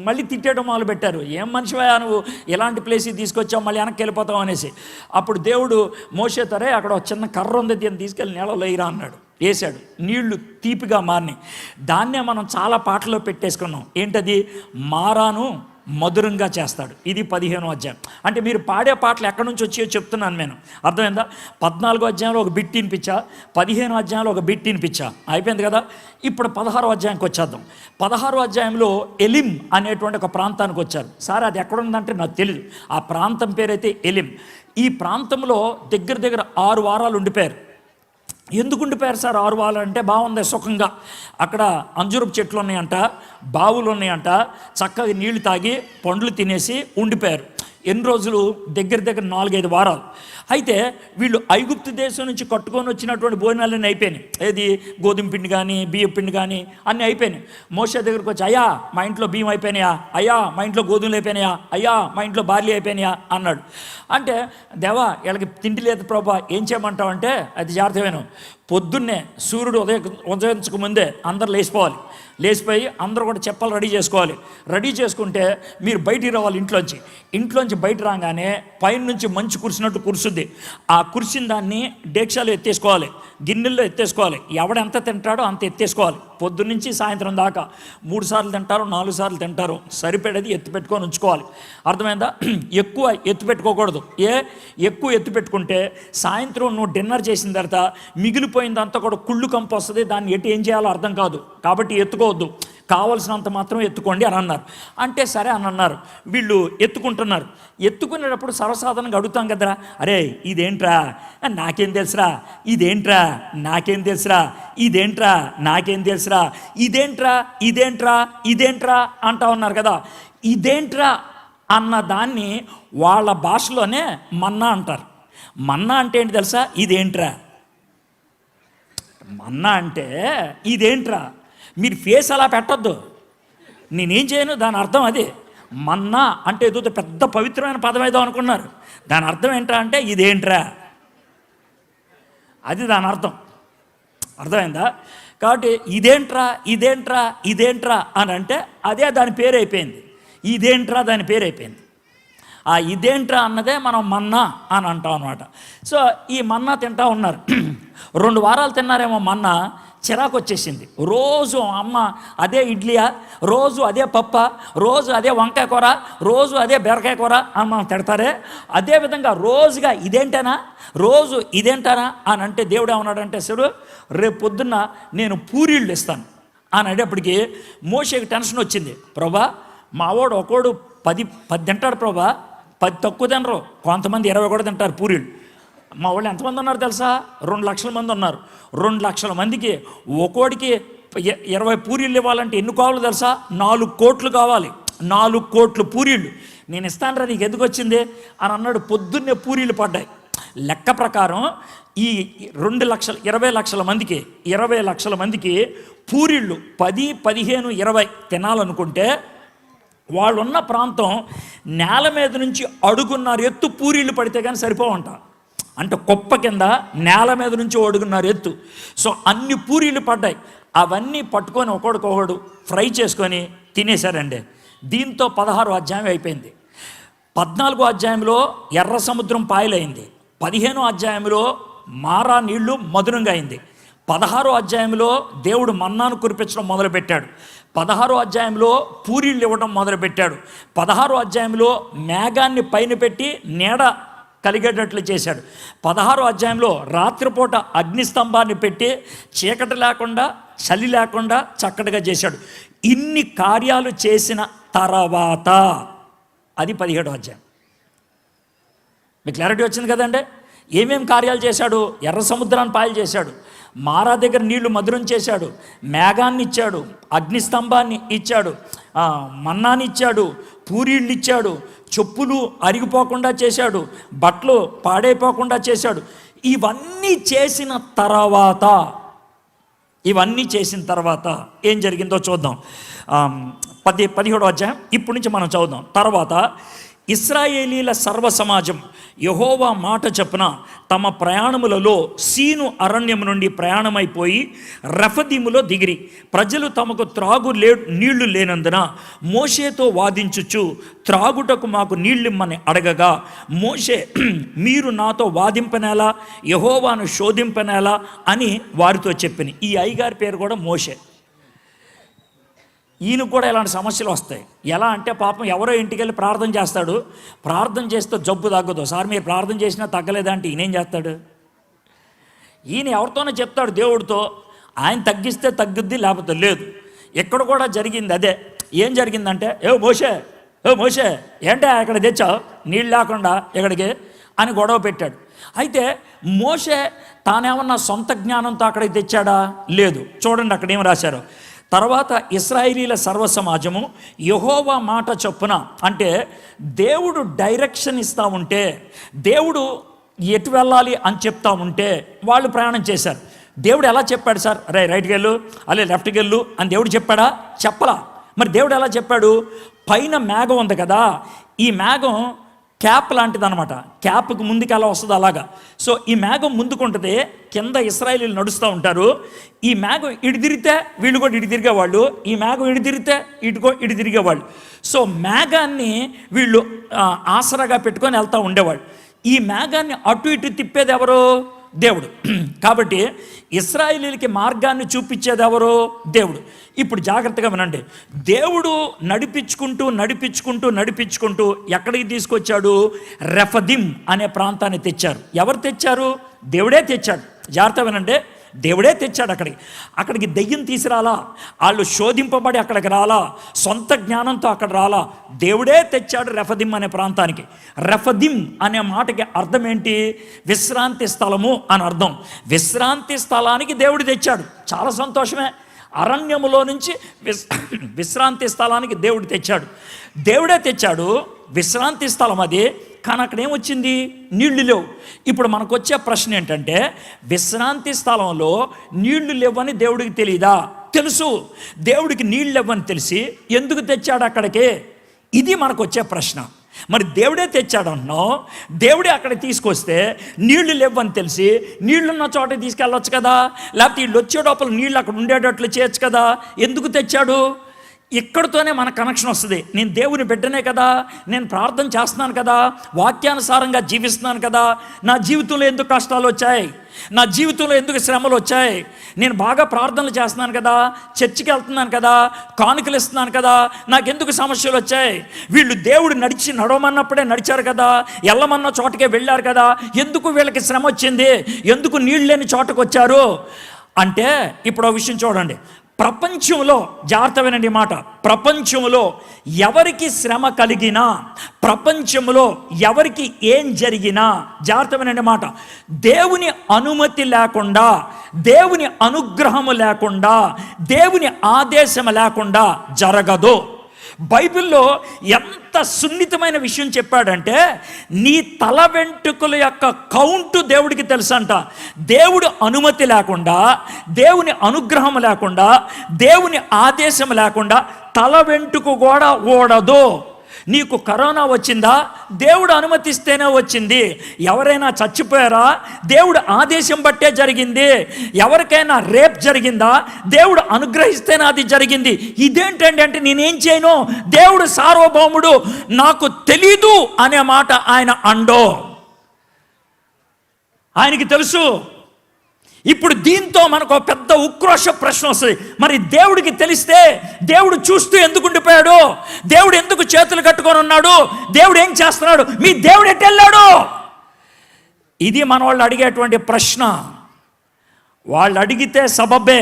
మళ్ళీ తిట్టేయడం మొదలు పెట్టారు. ఏం మనిషివా నువ్వు, ఎలాంటి ప్లేస్కి తీసుకొచ్చావు, మళ్ళీ వెనక్కి వెళ్ళిపోతావు అనేసి. అప్పుడు దేవుడు మోషేతోరే, అక్కడ ఒక చిన్న కర్ర ఉంది, దీన్ని తీసుకెళ్ళి నీళ్ళలో వేయరా అన్నాడు. వేశాడు, నీళ్లు తీపిగా మారినాయి. దాన్నే మనం చాలా పాటల్లో పెట్టేసుకున్నాం. ఏంటది? మారాను మధురంగా చేస్తాడు. ఇది 15వ అధ్యాయం. అంటే మీరు పాడే పాటలు ఎక్కడి నుంచి వచ్చాయో చెప్తున్నాను నేను, అర్థమైందా? 14వ అధ్యాయంలో ఒక బిట్ వినిపించా, 15వ అధ్యాయంలో ఒక బిట్ వినిపించా, అయిపోయింది కదా. ఇప్పుడు 16వ అధ్యాయానికి వచ్చేద్దాం. 16వ అధ్యాయంలో ఎలిం అనేటువంటి ఒక ప్రాంతానికి వచ్చారు. సార్ అది ఎక్కడ ఉందంటే నాకు తెలియదు. ఆ ప్రాంతం పేరైతే ఎలిం. ఈ ప్రాంతంలో దగ్గర దగ్గర 6 వారాలు ఉండిపోయారు. ఎందుకు ఉండిపోయారు సార్ 6 వారాలు అంటే? బాగుంది, సుఖంగా అక్కడ అంజూరపు చెట్లు ఉన్నాయంట, బావులు ఉన్నాయంట, చక్కగా నీళ్లు తాగి పండ్లు తినేసి ఉండిపోయారు. ఎన్ని రోజులు? దగ్గర దగ్గర 4-5 వారాలు. అయితే వీళ్ళు ఐగుప్తు దేశం నుంచి కట్టుకొని వచ్చినటువంటి భోజనాలన్నీ అయిపోయినాయి. ఏది గోధుమ పిండి కానీ బియ్యం పిండి కానీ అన్నీ అయిపోయినాయి. మోషే దగ్గరికి వచ్చి, అయ్యా మా ఇంట్లో బియ్యం అయిపోయినాయా, అయ్యా మా ఇంట్లో గోధుమలు అయిపోయినాయా, అయ్యా మా ఇంట్లో బార్లీ అయిపోయినాయా అన్నాడు. అంటే దేవా వీళ్ళకి తిండి లేదు ప్రభా, ఏం చేయమంటావు అంటే, అది జాగ్రత్తమైన పొద్దున్నే సూర్యుడు ఉదయించక ముందే అందరు లేచిపోవాలి. లేచిపోయి అందరూ కూడా చెప్పలు రెడీ చేసుకోవాలి. రెడీ చేసుకుంటే మీరు బయటికి రావాలి. ఇంట్లోంచి బయట రాగానే పైన నుంచి మంచు కురిసినట్టు కురుస్తుంది. ఆ కురిసిన దాన్ని డేక్షాలు ఎత్తేసుకోవాలి, గిన్నెల్లో ఎత్తేసుకోవాలి. ఎవడెంత తింటాడో అంత ఎత్తేసుకోవాలి. పొద్దున్నుంచి సాయంత్రం దాకా 3 సార్లు తింటారు, 4 సార్లు తింటారు. సరిపడేది ఎత్తి పెట్టుకొని ఉంచుకోవాలి. అర్థమైందా? ఎక్కువ ఎత్తి పెట్టుకోకూడదు. ఎక్కువ ఎత్తి పెట్టుకుంటే సాయంత్రం నువ్వు డిన్నర్ చేసిన తర్వాత మిగిలిపోయిందంతా కూడా కుళ్ళు కంపు వస్తుంది. దాన్ని ఏం చేయాలో అర్థం కాదు. కాబట్టి ఎత్తుకోవద్దు, కావలసినంత మాత్రం ఎత్తుకోండి అని అన్నారు. అంటే సరే అని అన్నారు. వీళ్ళు ఎత్తుకుంటున్నారు. ఎత్తుకునేటప్పుడు సర్వసాధారణంగా అడుగుతాం కదరా, అరే ఇదేంట్రా, నాకేం తెలుసురా, ఇదేంట్రా, నాకేం తెలుసురా, ఇదేంట్రా, నాకేం తెలుసురా, ఇదేంట్రా, ఇదేంట్రా, ఇదేంట్రా అంటా ఉన్నారు కదా. ఇదేంట్రా అన్న దాన్ని వాళ్ళ భాషలోనే మన్నా అంటారు. మన్నా అంటే ఏంటి తెలుసా? ఇదేంట్రా. మన్నా అంటే ఇదేంట్రా. మీరు ఫేస్ అలా పెట్టొద్దు, నేనేం చేయను. దాని అర్థం అది. మన్నా అంటే ఏదో పెద్ద పవిత్రమైన పదం ఏదో అనుకున్నారు. దాని అర్థం ఏంట్రా అంటే ఇదేంట్రా, అది దాని అర్థం. అర్థమైందా? కాబట్టి ఇదేంట్రా, ఇదేంట్రా, ఇదేంట్రా అని అంటే అదే దాని పేరు అయిపోయింది. ఇదేంట్రా దాని పేరు అయిపోయింది. ఆ ఇదేంట్రా అన్నదే మనం మన్నా అని అంటాం అనమాట. సో ఈ మన్నా తింటా ఉన్నారు. 2 వారాలు తిన్నారేమో మన్నా, చిరాకు వచ్చేసింది. రోజు అమ్మ అదే ఇడ్లీయా, రోజు అదే పప్ప, రోజు అదే వంకాయ కూర, రోజు అదే బీరకాయ కూర అని మనం తిడతారే, అదేవిధంగా రోజుగా ఇదేంటనా, రోజు ఇదేంటనా అని అంటే దేవుడు ఏమన్నాడంటే, సరు రేపు పొద్దున్న నేను పూరీళ్ళు ఇస్తాను అని అనేటప్పటికి మోషేకి టెన్షన్ వచ్చింది. ప్రభా మావాడు ఒకడు 10 తింటాడు ప్రభా, 10 తక్కువ తినరు, కొంతమంది 20 కూడా తింటారు పూరీళ్ళు. మా వాళ్ళు ఎంతమంది ఉన్నారు తెలుసా? 2 లక్షల మంది ఉన్నారు. 2 లక్షల మందికి ఒక్కోడికి 20 పూరీళ్ళు ఇవ్వాలంటే ఎన్ని కావాలో తెలుసా? 4 కోట్లు కావాలి. 4 కోట్లు పూరీళ్ళు నేను ఇస్తాను రా, నీకు ఎందుకు వచ్చింది అని అన్నాడు. పొద్దున్నే పూరీలు పడ్డాయి. లెక్క ప్రకారం ఈ 20 లక్షల మందికి పూరీళ్ళు 10, 15, 20 తినాలనుకుంటే వాళ్ళున్న ప్రాంతం నేల మీద నుంచి అడుగున్నారు ఎత్తు పూరీళ్ళు పడితే కానీ సరిపోవంట. అంటే కుప్ప కింద నేల మీద నుంచి అడుగున్నారు ఎత్తు. సో అన్ని పూరీలు పడ్డాయి. అవన్నీ పట్టుకొని ఒకడికొకడు ఫ్రై చేసుకొని తినేశారండి. దీంతో 16వ అధ్యాయం అయిపోయింది. 14వ అధ్యాయంలో ఎర్ర సముద్రం పాయలైంది. 15వ అధ్యాయంలో మారా నీళ్లు మధురంగా అయింది. 16వ అధ్యాయంలో దేవుడు మన్నాను కురిపించడం మొదలుపెట్టాడు. 16వ అధ్యాయంలో పూరీళ్ళు ఇవ్వడం మొదలుపెట్టాడు. 16వ అధ్యాయంలో మేఘాన్ని పైన పెట్టి నీడ కలిగేటట్లు చేశాడు. 16వ అధ్యాయంలో రాత్రిపూట అగ్నిస్తంభాన్ని పెట్టి చీకటి లేకుండా చలి లేకుండా చక్కటిగా చేశాడు. ఇన్ని కార్యాలు చేసిన తర్వాత అది 17వ అధ్యాయం. మీకు క్లారిటీ వచ్చింది కదండి? ఏమేం కార్యాలు చేశాడు? ఎర్ర సముద్రాన్ని పాయలు చేశాడు, మారా దగ్గర నీళ్లు మధురం చేశాడు, మేఘాన్ని ఇచ్చాడు, అగ్నిస్తంభాన్ని ఇచ్చాడు, మన్నాని ఇచ్చాడు, పూరీళ్ళు ఇచ్చాడు, చెప్పులు అరిగిపోకుండా చేశాడు, బట్టలు పాడైపోకుండా చేశాడు. ఇవన్నీ చేసిన తర్వాత ఏం జరిగిందో చూద్దాం. 17వ అధ్యాయం ఇప్పుడు నుంచి మనం చదువుదాం. తర్వాత ఇశ్రాయేలీల సర్వ సమాజం యెహోవా మాట చొప్పున తమ ప్రయాణములలో సీను అరణ్యం నుండి ప్రయాణమైపోయి రఫదీములో దిగిరి. ప్రజలు తమకు నీళ్లు లేనందున మోషేతో వాదించుచు త్రాగుటకు మాకు నీళ్ళిమ్మని అడగగా, మోషే మీరు నాతో వాదింపనేలా, యెహోవాను శోధింపనేలా అని వారితో చెప్పిన. ఈ అయ్యగారి పేరు కూడా మోషే. ఈయన కూడా ఇలాంటి సమస్యలు వస్తాయి. ఎలా అంటే పాపం ఎవరో ఇంటికి వెళ్ళి ప్రార్థన చేస్తాడు, ప్రార్థన చేస్తే జబ్బు తగ్గదు. సార్ మీరు ప్రార్థన చేసినా తగ్గలేదంటే ఈయనేం చేస్తాడు? ఈయన ఎవరితోనే చెప్తాడు దేవుడితో, ఆయన తగ్గిస్తే తగ్గుద్ది, లేకపోతే లేదు. ఎక్కడ కూడా జరిగింది అదే. ఏం జరిగిందంటే, ఏ మోషే ఏంటే అక్కడ తెచ్చావు నీళ్ళు లేకుండా ఇక్కడికి అని గొడవ పెట్టాడు. అయితే మోషే తానేమన్నా సొంత జ్ఞానంతో అక్కడికి తెచ్చాడా? లేదు. చూడండి అక్కడ ఏం రాశారు. తర్వాత ఇశ్రాయేలీల సర్వ సమాజము యెహోవా మాట చొప్పున, అంటే దేవుడు డైరెక్షన్ ఇస్తూ ఉంటే, దేవుడు ఎటు వెళ్ళాలి అని చెప్తా ఉంటే వాళ్ళు ప్రయాణం చేశారు. దేవుడు ఎలా చెప్పాడు సార్? రైట్కి వెళ్ళు, అలే లెఫ్ట్కి వెళ్ళు అని దేవుడు చెప్పాడా? చెప్పలా. మరి దేవుడు ఎలా చెప్పాడు? పైన మేఘం ఉంది కదా, ఈ మేఘం క్యాప్ లాంటిది అనమాట. క్యాప్కి ముందుకు ఎలా వస్తుంది అలాగా. సో ఈ మేఘం ముందుకుంటుంది, కింద ఇశ్రాయేలీలు నడుస్తూ ఉంటారు. ఈ మేఘం ఇటు తిరిగితే వీళ్ళు కూడా ఇటు తిరిగేవాళ్ళు, ఈ మేఘం ఇటు తిరిగితే ఇటు తిరిగేవాళ్ళు. సో మేఘాన్ని వీళ్ళు ఆసరాగా పెట్టుకొని వెళ్తూ ఉండేవాళ్ళు. ఈ మేఘాన్ని అటు ఇటు తిప్పేది ఎవరు? దేవుడు. కాబట్టి ఇశ్రాయేలీలకి మార్గాన్ని చూపించేది ఎవరు? దేవుడు. ఇప్పుడు జాగ్రత్తగా వినండి. దేవుడు నడిపించుకుంటూ ఎక్కడికి తీసుకొచ్చాడు? రెఫదీం అనే ప్రాంతాన్ని తెచ్చారు. ఎవరు తెచ్చారు? దేవుడే తెచ్చాడు. జాగ్రత్త వినండి. దేవుడే తెచ్చాడు. అక్కడికి దెయ్యం తీసుకురాలా, వాళ్ళు శోధింపబడి అక్కడికి రాలా, సొంత జ్ఞానంతో అక్కడ రాలా. దేవుడే తెచ్చాడు రెఫదీం అనే ప్రాంతానికి. రెఫదీం అనే మాటకి అర్థం ఏంటి? విశ్రాంతి స్థలము అని అర్థం. విశ్రాంతి స్థలానికి దేవుడు తెచ్చాడు. చాలా సంతోషమే. అరణ్యములో నుంచి విశ్రాంతి స్థలానికి దేవుడు తెచ్చాడు. దేవుడే తెచ్చాడు, విశ్రాంతి స్థలం అది. కానీ అక్కడ ఏమొచ్చింది? నీళ్లు లేవు. ఇప్పుడు మనకు వచ్చే ప్రశ్న ఏంటంటే, విశ్రాంతి స్థలంలో నీళ్లు లేవని దేవుడికి తెలియదా? తెలుసు. దేవుడికి నీళ్ళు లేవని తెలిసి ఎందుకు తెచ్చాడు అక్కడికి? ఇది మనకు వచ్చే ప్రశ్న. మరి దేవుడే తెచ్చాడు అంటున్నావు, దేవుడే అక్కడికి తీసుకొస్తే నీళ్లు లేవని తెలిసి నీళ్లున్న చోట తీసుకెళ్ళొచ్చు కదా, లేకపోతే వీళ్ళు వచ్చేటప్పుడు నీళ్ళు అక్కడ ఉండేటట్లు చేయొచ్చు కదా. ఎందుకు తెచ్చాడు? ఇక్కడితోనే మన కనెక్షన్ వస్తుంది. నేను దేవుని బిడ్డనే కదా, నేను ప్రార్థన చేస్తున్నాను కదా, వాక్యానుసారంగా జీవిస్తున్నాను కదా, నా జీవితంలో ఎందుకు కష్టాలు వచ్చాయి, నా జీవితంలో ఎందుకు శ్రమలు వచ్చాయి, నేను బాగా ప్రార్థనలు చేస్తున్నాను కదా, చర్చికి వెళ్తున్నాను కదా, కానుకలు ఇస్తున్నాను కదా, నాకెందుకు సమస్యలు వచ్చాయి? వీళ్ళు దేవుడు నడవమన్నప్పుడే నడిచారు కదా, వెళ్ళమన్న చోటకే వెళ్ళారు కదా, ఎందుకు వీళ్ళకి శ్రమ వచ్చింది, ఎందుకు నీళ్ళు లేని చోటకు వచ్చారు అంటే, ఇప్పుడు ఆ విషయం చూడండి. ప్రపంచంలో, జాగ్రత్త వినండి మాట, ప్రపంచంలో ఎవరికి శ్రమ కలిగినా, ప్రపంచంలో ఎవరికి ఏం జరిగినా, జాగ్రత్త వినండి మాట, దేవుని అనుమతి లేకుండా, దేవుని అనుగ్రహము లేకుండా, దేవుని ఆదేశం లేకుండా జరగదు. బైబిల్లో ఎంత సున్నితమైన విషయం చెప్పాడంటే, నీ తల వెంట్రుకల యొక్క కౌంటు దేవుడికి తెలుసంట. దేవుడు అనుమతి లేకుండా, దేవుని అనుగ్రహం లేకుండా, దేవుని ఆదేశం లేకుండా తల వెంట్రుక కూడా ఓడదు. నీకు కరోనా వచ్చిందా? దేవుడు అనుమతిస్తేనే వచ్చింది. ఎవరైనా చచ్చిపోయారా? దేవుడు ఆదేశం బట్టే జరిగింది. ఎవరికైనా రేప్ జరిగిందా? దేవుడు అనుగ్రహిస్తేనే అది జరిగింది. ఇదేంటండి అంటే, నేనేం చేయను, దేవుడు సార్వభౌముడు, నాకు తెలీదు అనే మాట ఆయన అండో, ఆయనకి తెలుసు. ఇప్పుడు దీంతో మనకు పెద్ద ఉక్రోష ప్రశ్న వస్తుంది. మరి దేవుడికి తెలిస్తే దేవుడు చూస్తూ ఎందుకు ఉండిపోయాడు? దేవుడు ఎందుకు చేతులు కట్టుకొని ఉన్నాడు? దేవుడు ఏం చేస్తున్నాడు? మీ దేవుడు ఎటు వెళ్ళాడు? ఇది మన వాళ్ళు అడిగేటువంటి ప్రశ్న. వాళ్ళు అడిగితే సబబే.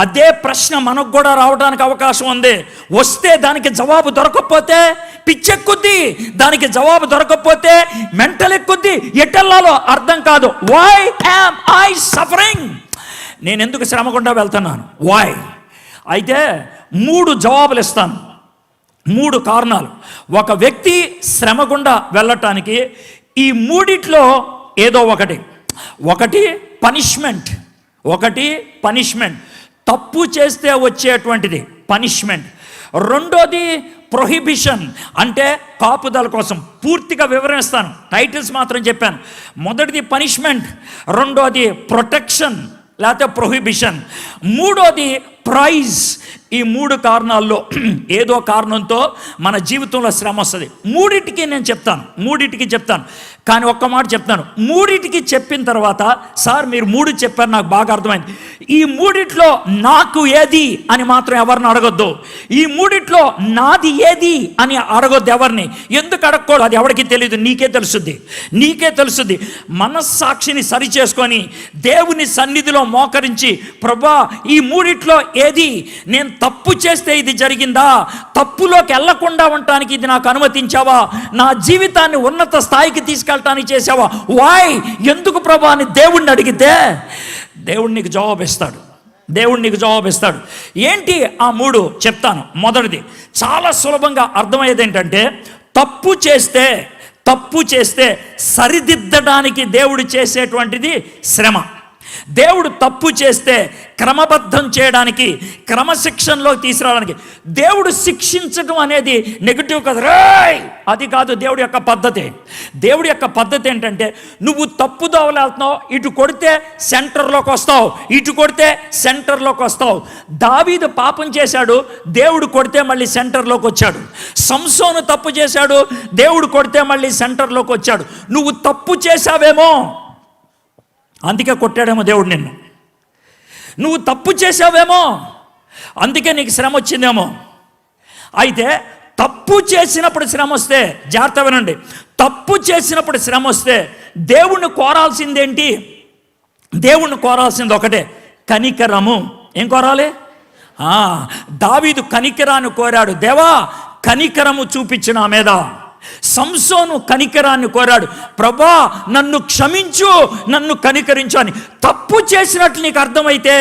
అదే ప్రశ్న మనకు కూడా రావడానికి అవకాశం ఉంది. వస్తే దానికి జవాబు దొరకకపోతే పిచ్చెక్కుద్ది, దానికి జవాబు దొరకకపోతే మెంటల్ ఎక్కుద్ది, ఎటెల్లాలో అర్థం కాదు. Why am I suffering? నేను ఎందుకు శ్రమ గుండా వెళ్తున్నాను? వై? అయితే 3 జవాబులు ఇస్తాను, 3 కారణాలు. ఒక వ్యక్తి శ్రమ గుండా వెళ్ళటానికి ఈ 3 ఏదో ఒకటి పనిష్మెంట్, తప్పు చేస్తే వచ్చేటువంటిది పనిష్మెంట్. రెండోది ప్రొహిబిషన్, అంటే కాపుదల కోసం. పూర్తిగా వివరిస్తాను, టైటిల్స్ మాత్రం చెప్పాను. మొదటిది పనిష్మెంట్, రెండోది ప్రొటెక్షన్ లేకపోతే ప్రొహిబిషన్, మూడోది ప్రైజ్. ఈ 3 కారణాల్లో ఏదో కారణంతో మన జీవితంలో శ్రమ వస్తుంది. మూడింటికి చెప్తాను. కానీ ఒక్క మాట చెప్తాను, మూడిటికి చెప్పిన తర్వాత సార్ మీరు మూడు చెప్పారు నాకు బాగా అర్థమైంది, ఈ మూడిట్లో నాకు ఏది అని మాత్రం ఎవరిని అడగొద్దు, ఈ మూడిట్లో నాది ఏది అని అడగొద్దు ఎవరిని. ఎందుకు అడగకూడదు? అది ఎవరికి తెలియదు, నీకే తెలుస్తుంది. మనస్సాక్షిని సరి చేసుకొని దేవుని సన్నిధిలో మోకరించి, ప్రభా ఈ మూడిట్లో ఏది, నేను తప్పు చేస్తే ఇది జరిగిందా, తప్పులోకి వెళ్లకుండా ఉండటానికి ఇది నాకు అనుమతించావా, నా జీవితాన్ని ఉన్నత స్థాయికి తీసుకెళ్ళటానికి చేసావా, వాయ్ ఎందుకు ప్రభా అని దేవుణ్ణి అడిగితే దేవుడు నీకు జవాబిస్తాడు. ఏంటి ఆ మూడు చెప్తాను. మొదటిది చాలా సులభంగా అర్థమయ్యేది ఏంటంటే, తప్పు చేస్తే సరిదిద్దడానికి దేవుడు చేసేటువంటిది శ్రమ. దేవుడు తప్పు చేస్తే క్రమబద్ధం చేయడానికి, క్రమశిక్షణలోకి తీసుకురావడానికి. దేవుడు శిక్షించడం అనేది నెగిటివ్ కదా, అది కాదు దేవుడి యొక్క పద్ధతి. దేవుడి యొక్క పద్ధతి ఏంటంటే, నువ్వు తప్పు దోవలు వెళ్తున్నావు, ఇటు కొడితే సెంటర్లోకి వస్తావు, ఇటు కొడితే సెంటర్లోకి వస్తావు. దావీదు పాపం చేశాడు, దేవుడు కొడితే మళ్ళీ సెంటర్లోకి వచ్చాడు. సంసోను తప్పు చేశాడు, దేవుడు కొడితే మళ్ళీ సెంటర్లోకి వచ్చాడు. నువ్వు తప్పు చేశావేమో అందుకే కొట్టాడేమో దేవుడు నిన్ను, నువ్వు తప్పు చేసావేమో అందుకే నీకు శ్రమ వచ్చిందేమో. అయితే తప్పు చేసినప్పుడు శ్రమ వస్తే, జాగ్రత్త వినండి, తప్పు చేసినప్పుడు శ్రమ వస్తే దేవుణ్ణి కోరాల్సిందేంటి? దేవుణ్ణి కోరాల్సింది ఒకటే, కనికరము. ఏం కోరాలి? దావీదు కనికరాన్ని కోరాడు, దేవా కనికరము చూపించు నా మీద. సంసోను కనికరాన్ని కోరాడు, ప్రభా నన్ను క్షమించు, నన్ను కనికరించు అని. తప్పు చేసినట్లు నీకు అర్థమైతే,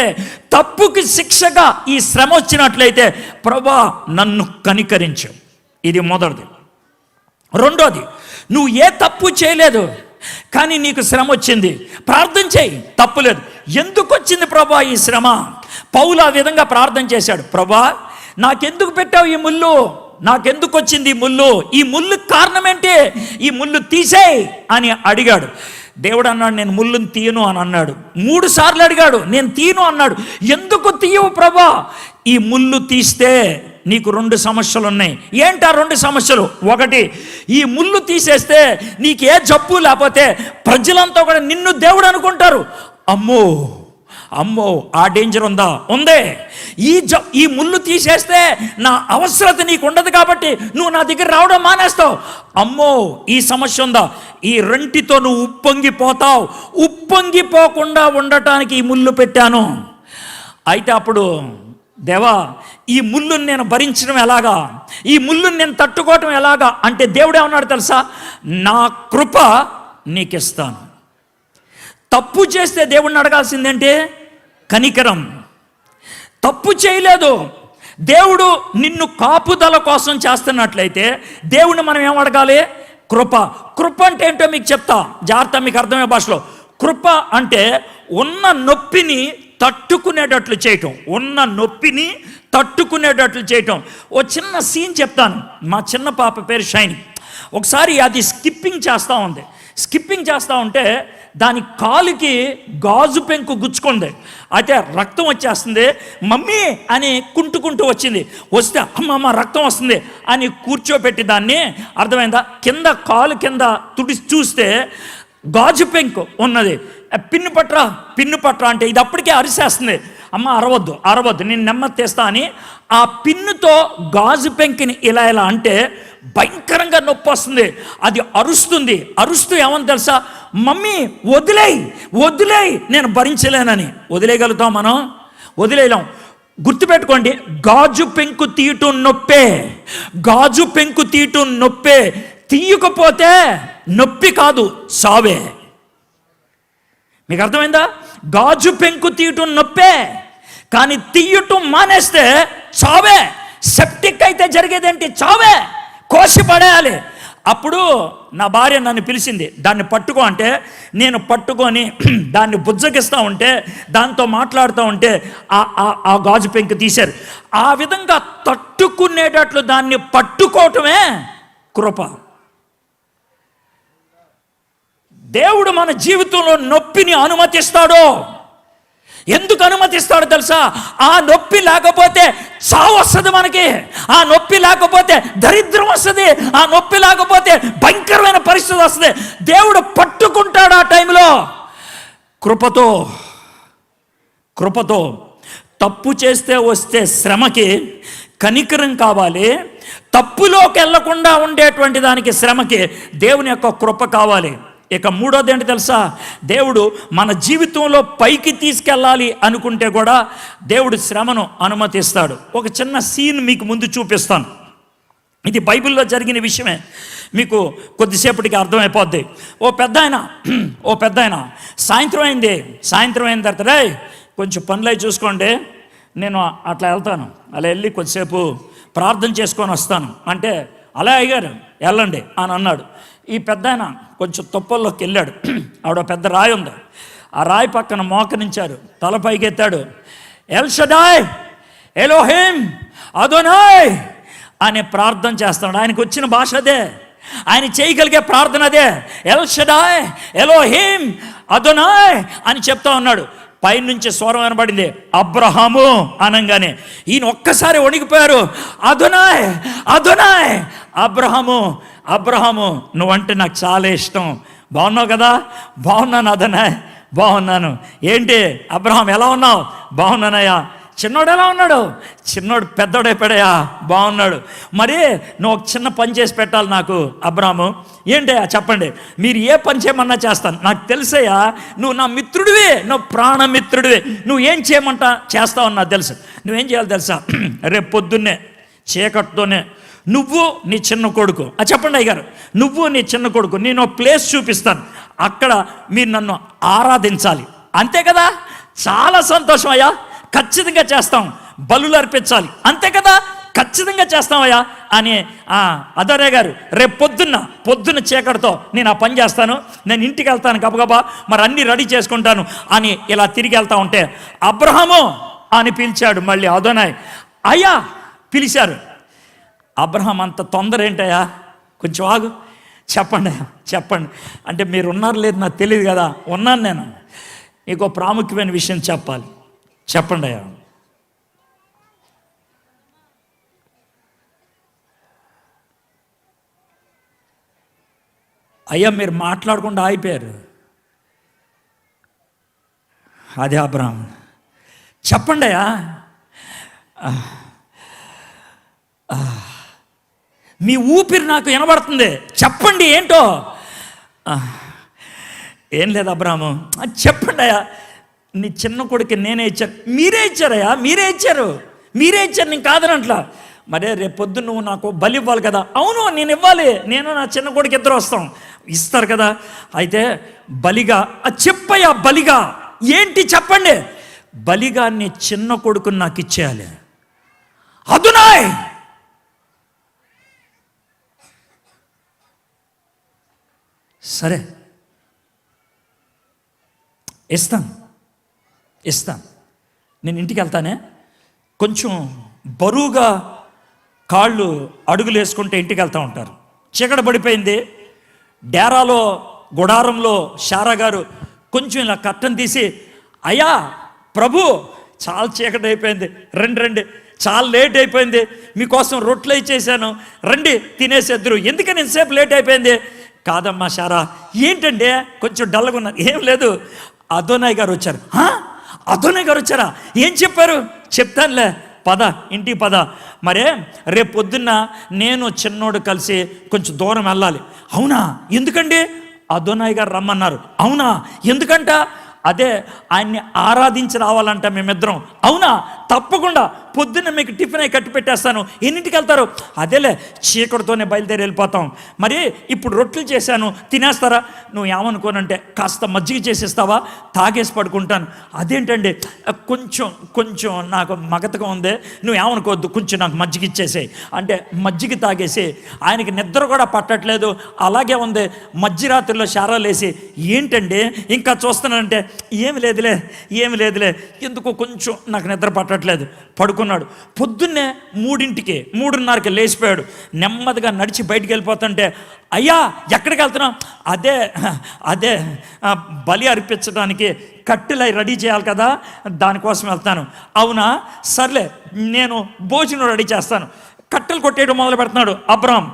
తప్పుకి శిక్షగా ఈ శ్రమ వచ్చినట్లయితే, ప్రభా నన్ను కనికరించు. ఇది మొదటిది. రెండోది, నువ్వు ఏ తప్పు చేయలేదు కానీ నీకు శ్రమ వచ్చింది, ప్రార్థన చేయి, తప్పులేదు. ఎందుకు వచ్చింది ప్రభా ఈ శ్రమ? పౌలు ఆ విధంగా ప్రార్థన చేశాడు, ప్రభా నాకెందుకు పెట్టావు ఈ ముళ్ళు, నాకెందుకు వచ్చింది ఈ ముళ్ళు కారణం ఏంటి, ఈ ముళ్ళు తీసేయి అని అడిగాడు. దేవుడు అన్నాడు, నేను ముళ్ళుని తీయను అని అన్నాడు. 3 సార్లు అడిగాడు, నేను తీయను అన్నాడు. ఎందుకు తీయవు ప్రభా? ఈ ముళ్ళు తీస్తే నీకు 2 సమస్యలు ఉన్నాయి. ఏంటి ఆ 2 సమస్యలు? ఒకటి, ఈ ముళ్ళు తీసేస్తే నీకు ఏ జబ్బు లేకపోతే ప్రజలంతా కూడా నిన్ను దేవుడు అనుకుంటారు. అమ్మో ఆ డేంజర్ ఉందే. ఈ ముళ్ళు తీసేస్తే నా అవసరత నీకు ఉండదు కాబట్టి నువ్వు నా దగ్గర రావడం మానేస్తావు. అమ్మో ఈ సమస్య ఉందా? ఈ రెంటితో నువ్వు ఉప్పొంగిపోతావు. ఉప్పొంగిపోకుండా ఉండటానికి ఈ ముళ్ళు పెట్టాను. అయితే అప్పుడు దేవా ఈ ముళ్ళుని నేను భరించడం ఎలాగా, ఈ ముళ్ళుని నేను తట్టుకోవటం ఎలాగా అంటే, దేవుడు ఏమన్నాడు తెలుసా? నా కృప నీకు ఇస్తాను. తప్పు చేస్తే దేవుడిని అడగాల్సిందేంటి? కనికరం. తప్పు చేయలేదు, దేవుడు నిన్ను కాపుదల కోసం చేస్తున్నట్లయితే దేవుడిని మనం ఏం అడగాలి? కృప. కృప అంటే ఏంటో మీకు చెప్తా, జాగ్రత్త, మీకు అర్థమయ్యే భాషలో. కృప అంటే ఉన్న నొప్పిని తట్టుకునేటట్లు చేయటం, చేయటం. ఓ చిన్న సీన్ చెప్తాను. మా చిన్న పాప పేరు షైని. ఒకసారి అది స్కిప్పింగ్ చేస్తూ ఉంటే దాని కాలుకి గాజు పెంకు గుచ్చుకుంది. అయితే రక్తం వచ్చేస్తుంది. మమ్మీ అని కుంటుకుంటూ వస్తే అమ్మమ్మ రక్తం వస్తుంది అని కూర్చోబెట్టి దాన్ని, అర్థమైందా, కాలు కింద తుడిచి చూస్తే గాజు పెంకు ఉన్నది. పిన్ను పట్రా అంటే ఇది అప్పటికే అరిసేస్తుంది. అమ్మ అరవద్దు నేను నెమ్మది తెస్తా అని ఆ పిన్నుతో గాజు పెంకిని ఇలా అంటే భయంకరంగా నొప్పి వస్తుంది. అది అరుస్తూ ఏమని తెలుసా? మమ్మీ వదిలేయ్ నేను భరించలేనని. వదిలేయగలుగుతాం మనం? వదిలేయలేం. గుర్తుపెట్టుకోండి, గాజు పెంకు తీయటం నొప్పే. తీయకపోతే నొప్పి కాదు, సావే. మీకు అర్థమైందా? గాజు పెంకు తీయటం నొప్పే, కానీ తీయటం మానేస్తే చావే. సెప్టిక్ అయితే జరిగేదేంటి? చావే. కోసి పడేయాలి. అప్పుడు నా భార్య నన్ను పిలిచింది, దాన్ని పట్టుకో అంటే నేను పట్టుకొని దాన్ని బుజ్జగిస్తూ ఉంటే, దాంతో మాట్లాడుతూ ఉంటే ఆ గాజు పెంకు తీశారు. ఆ విధంగా తట్టుకునేటట్లు దాన్ని పట్టుకోవటమే కృప. దేవుడు మన జీవితంలో నొప్పిని అనుమతిస్తాడో, ఎందుకు అనుమతిస్తాడో తెలుసా? ఆ నొప్పి లేకపోతే చావు వస్తుంది మనకి, ఆ నొప్పి లేకపోతే దరిద్రం వస్తుంది, ఆ నొప్పి లేకపోతే భయంకరమైన పరిస్థితి వస్తుంది. దేవుడు పట్టుకుంటాడు ఆ టైంలో కృపతో. తప్పు చేస్తే వస్తే శ్రమకి కనికరం కావాలి, తప్పులోకి వెళ్లకుండా ఉండేటువంటి దానికి శ్రమకి దేవుని యొక్క కృప కావాలి. ఇక మూడోది ఏంటి తెలుసా? దేవుడు మన జీవితంలో పైకి తీసుకెళ్ళాలి అనుకుంటే కూడా దేవుడు శ్రమను అనుమతిస్తాడు. ఒక చిన్న సీన్ మీకు ముందు చూపిస్తాను. ఇది బైబిల్లో జరిగిన విషయమే, మీకు కొద్దిసేపటికి అర్థమైపోద్ది. ఓ పెద్ద ఆయన సాయంత్రం అయిన తర్వాత రే కొంచెం పనులు అవి చూసుకోండి, నేను అట్లా వెళ్తాను, అలా వెళ్ళి కొద్దిసేపు ప్రార్థన చేసుకొని వస్తాను అంటే, అలా అయ్యారు వెళ్ళండి అని అన్నాడు. ఈ పెద్ద ఆయన కొంచెం తుప్పల్లోకి వెళ్ళాడు. ఆవిడ పెద్ద రాయి ఉంది, ఆ రాయి పక్కన మోకరించారు, తల పైకెత్తాడు. ఎల్ షడాయ్ ఎలోహిం అదోనాయ్ అనే ప్రార్థన చేస్తున్నాడు. ఆయనకు వచ్చిన భాష అదే, ఆయన చేయగలిగే ప్రార్థన అదే. ఎల్ షడాయ్ ఎలోహిం అదోనాయ్ అని చెప్తా ఉన్నాడు. పైనుంచి స్వరం వినబడింది, అబ్రహాము అనగానే ఈయన ఒక్కసారి వణికిపోయారు. అదోనాయ్ అబ్రహాము నువ్వంటే నాకు చాలా ఇష్టం. బాగున్నావు కదా? బాగున్నాను అదోనాయ్, బాగున్నాను. ఏంటి అబ్రహాం ఎలా ఉన్నావు? బాగున్నానయ్యా. చిన్నోడు ఎలా ఉన్నాడు? చిన్నోడు పెద్దోడైపోయాడయా, బాగున్నాడు. మరి నువ్వు ఒక చిన్న పని చేసి పెట్టాలి నాకు అబ్రాహాము. ఏంటయ్యా చెప్పండి, మీరు ఏ పని చేయమన్నా చేస్తాను. నాకు తెలుసయ్యా, నువ్వు నా మిత్రుడివి, నువ్వు ప్రాణమిత్రుడివి, నువ్వు ఏం చేయమంటా చేస్తావు నాకు తెలుసు. నువ్వేం చేయాలి తెలుసా? రేపు పొద్దున్నే చీకటితోనే నువ్వు నీ చిన్న కొడుకు, చెప్పండి అయ్యగారు, నువ్వు నీ చిన్న కొడుకు, నేను ప్లేస్ చూపిస్తాను, అక్కడ మీరు నన్ను ఆరాధించాలి. అంతే కదా? చాలా సంతోషం అయ్యా, ఖచ్చితంగా చేస్తాం. బలులు అర్పించాలి, అంతే కదా? ఖచ్చితంగా చేస్తామయ్యా అని అదరే గారు రేపు పొద్దున్న చీకటితో నేను ఆ పని చేస్తాను, నేను ఇంటికి వెళ్తాను గబగబా, మరి అన్నీ రెడీ చేసుకుంటాను అని ఇలా తిరిగి వెళ్తా ఉంటే అబ్రహాము అని పిలిచాడు. మళ్ళీ అదోనాయ్ అయ్యా పిలిచారు. అబ్రహాం అంత తొందర ఏంటయ్యా, కొంచెం ఆగు, చెప్పండి అంటే మీరు ఉన్నారు లేదు నాకు తెలియదు కదా. ఉన్నాను నేను, నీకు ప్రాముఖ్యమైన విషయం చెప్పాలి, చెప్పండి అయ్యా. అయ్యా మీరు మాట్లాడకుండా ఆగిపోయారు. అదే అబ్రహాం, చెప్పండి అయ్యా. మీ ఊపిరి నాకు వినబడుతుంది, చెప్పండి ఏంటో. ఏం లేదు అబ్రహాము, చెప్పండి అయ్యా. నీ చిన్న కొడుకు నేనే ఇచ్చాను. మీరే ఇచ్చారయ్యా, మీరే ఇచ్చారు, నేను కాదనట్లా. మరే రేపు పొద్దున్న నువ్వు నాకు బలి ఇవ్వాలి కదా. అవును నేను ఇవ్వాలి, నేను నా చిన్న కొడుకు ఇద్దరు వస్తాం, ఇస్తారు కదా. అయితే బలిగా చెప్పయ్యా, బలిగా ఏంటి చెప్పండి. బలిగా నీ చిన్న కొడుకుని నాకు ఇచ్చేయాలి. అదునాయ్ సరే ఇస్తాను, నేను ఇంటికి వెళ్తానే. కొంచెం బరువుగా కాళ్ళు అడుగులు వేసుకుంటే ఇంటికి వెళ్తూ ఉంటారు. చీకటి పడిపోయింది. డేరాలో గుడారంలో శారా గారు కొంచెం ఇలా కట్టను తీసి, అయ్యా ప్రభు చాలా చీకటి అయిపోయింది, రండి చాలా లేట్ అయిపోయింది, మీకోసం రొట్టెలు ఇచ్చేసాను, రండి తినేసేద్దరు. ఎందుకని ఇంతసేపు లేట్ అయిపోయింది? కాదమ్మా శారా. ఏంటంటే కొంచెం డల్గా ఉన్నారు. ఏం లేదు, అదోనాయ్ గారు వచ్చారు. అదోనాయ్ గారు వచ్చారా? ఏం చెప్పారు? చెప్తానులే, పద ఇంటికి పద. మరే రేపు పొద్దున్న నేను చిన్నోడు కలిసి కొంచెం దూరం వెళ్ళాలి. అవునా, ఎందుకండి? అదోనాయ్ గారు రమ్మన్నారు. అవునా, ఎందుకంట? అదే ఆయన్ని ఆరాధించి రావాలంట మేమిద్దరం. అవునా, తప్పకుండా పొద్దున్న మీకు టిఫిన్ అయి కట్టి పెట్టేస్తాను. ఎన్నింటికి వెళ్తారు? అదేలే చీకటితోనే బయలుదేరి వెళ్ళిపోతాం. మరి ఇప్పుడు రొట్టెలు చేశాను, తినేస్తారా? నువ్వు ఏమనుకోనంటే కాస్త మజ్జిగ చేసేస్తావా, తాగేసి పడుకుంటాను. అదేంటండి, కొంచెం నాకు మగతగా ఉంది, నువ్వు ఏమనుకోవద్దు, కొంచెం నాకు మజ్జిగ ఇచ్చేసేయి అంటే మజ్జిగ తాగేసి, ఆయనకి నిద్ర కూడా పట్టట్లేదు, అలాగే ఉంది. మధ్యరాత్రిలో శారాలేసి, ఏంటండి ఇంకా చూస్తున్నానంటే, ఏమి లేదులే ఎందుకో కొంచెం నాకు నిద్ర పట్టట్లేదు కొట్టట్లేదు, పడుకున్నాడు. పొద్దున్నే 3:30కి లేచిపోయాడు. నెమ్మదిగా నడిచి బయటికి వెళ్ళిపోతుంటే, అయ్యా ఎక్కడికి వెళ్తున్నాం? అదే బలి అర్పించడానికి కట్టెలు రెడీ చేయాలి కదా, దానికోసం వెళ్తాను. అవునా, సర్లే నేను భోజనం రెడీ చేస్తాను. కట్టెలు కొట్టేయడం మొదలు పెడుతున్నాడు అబ్రాం.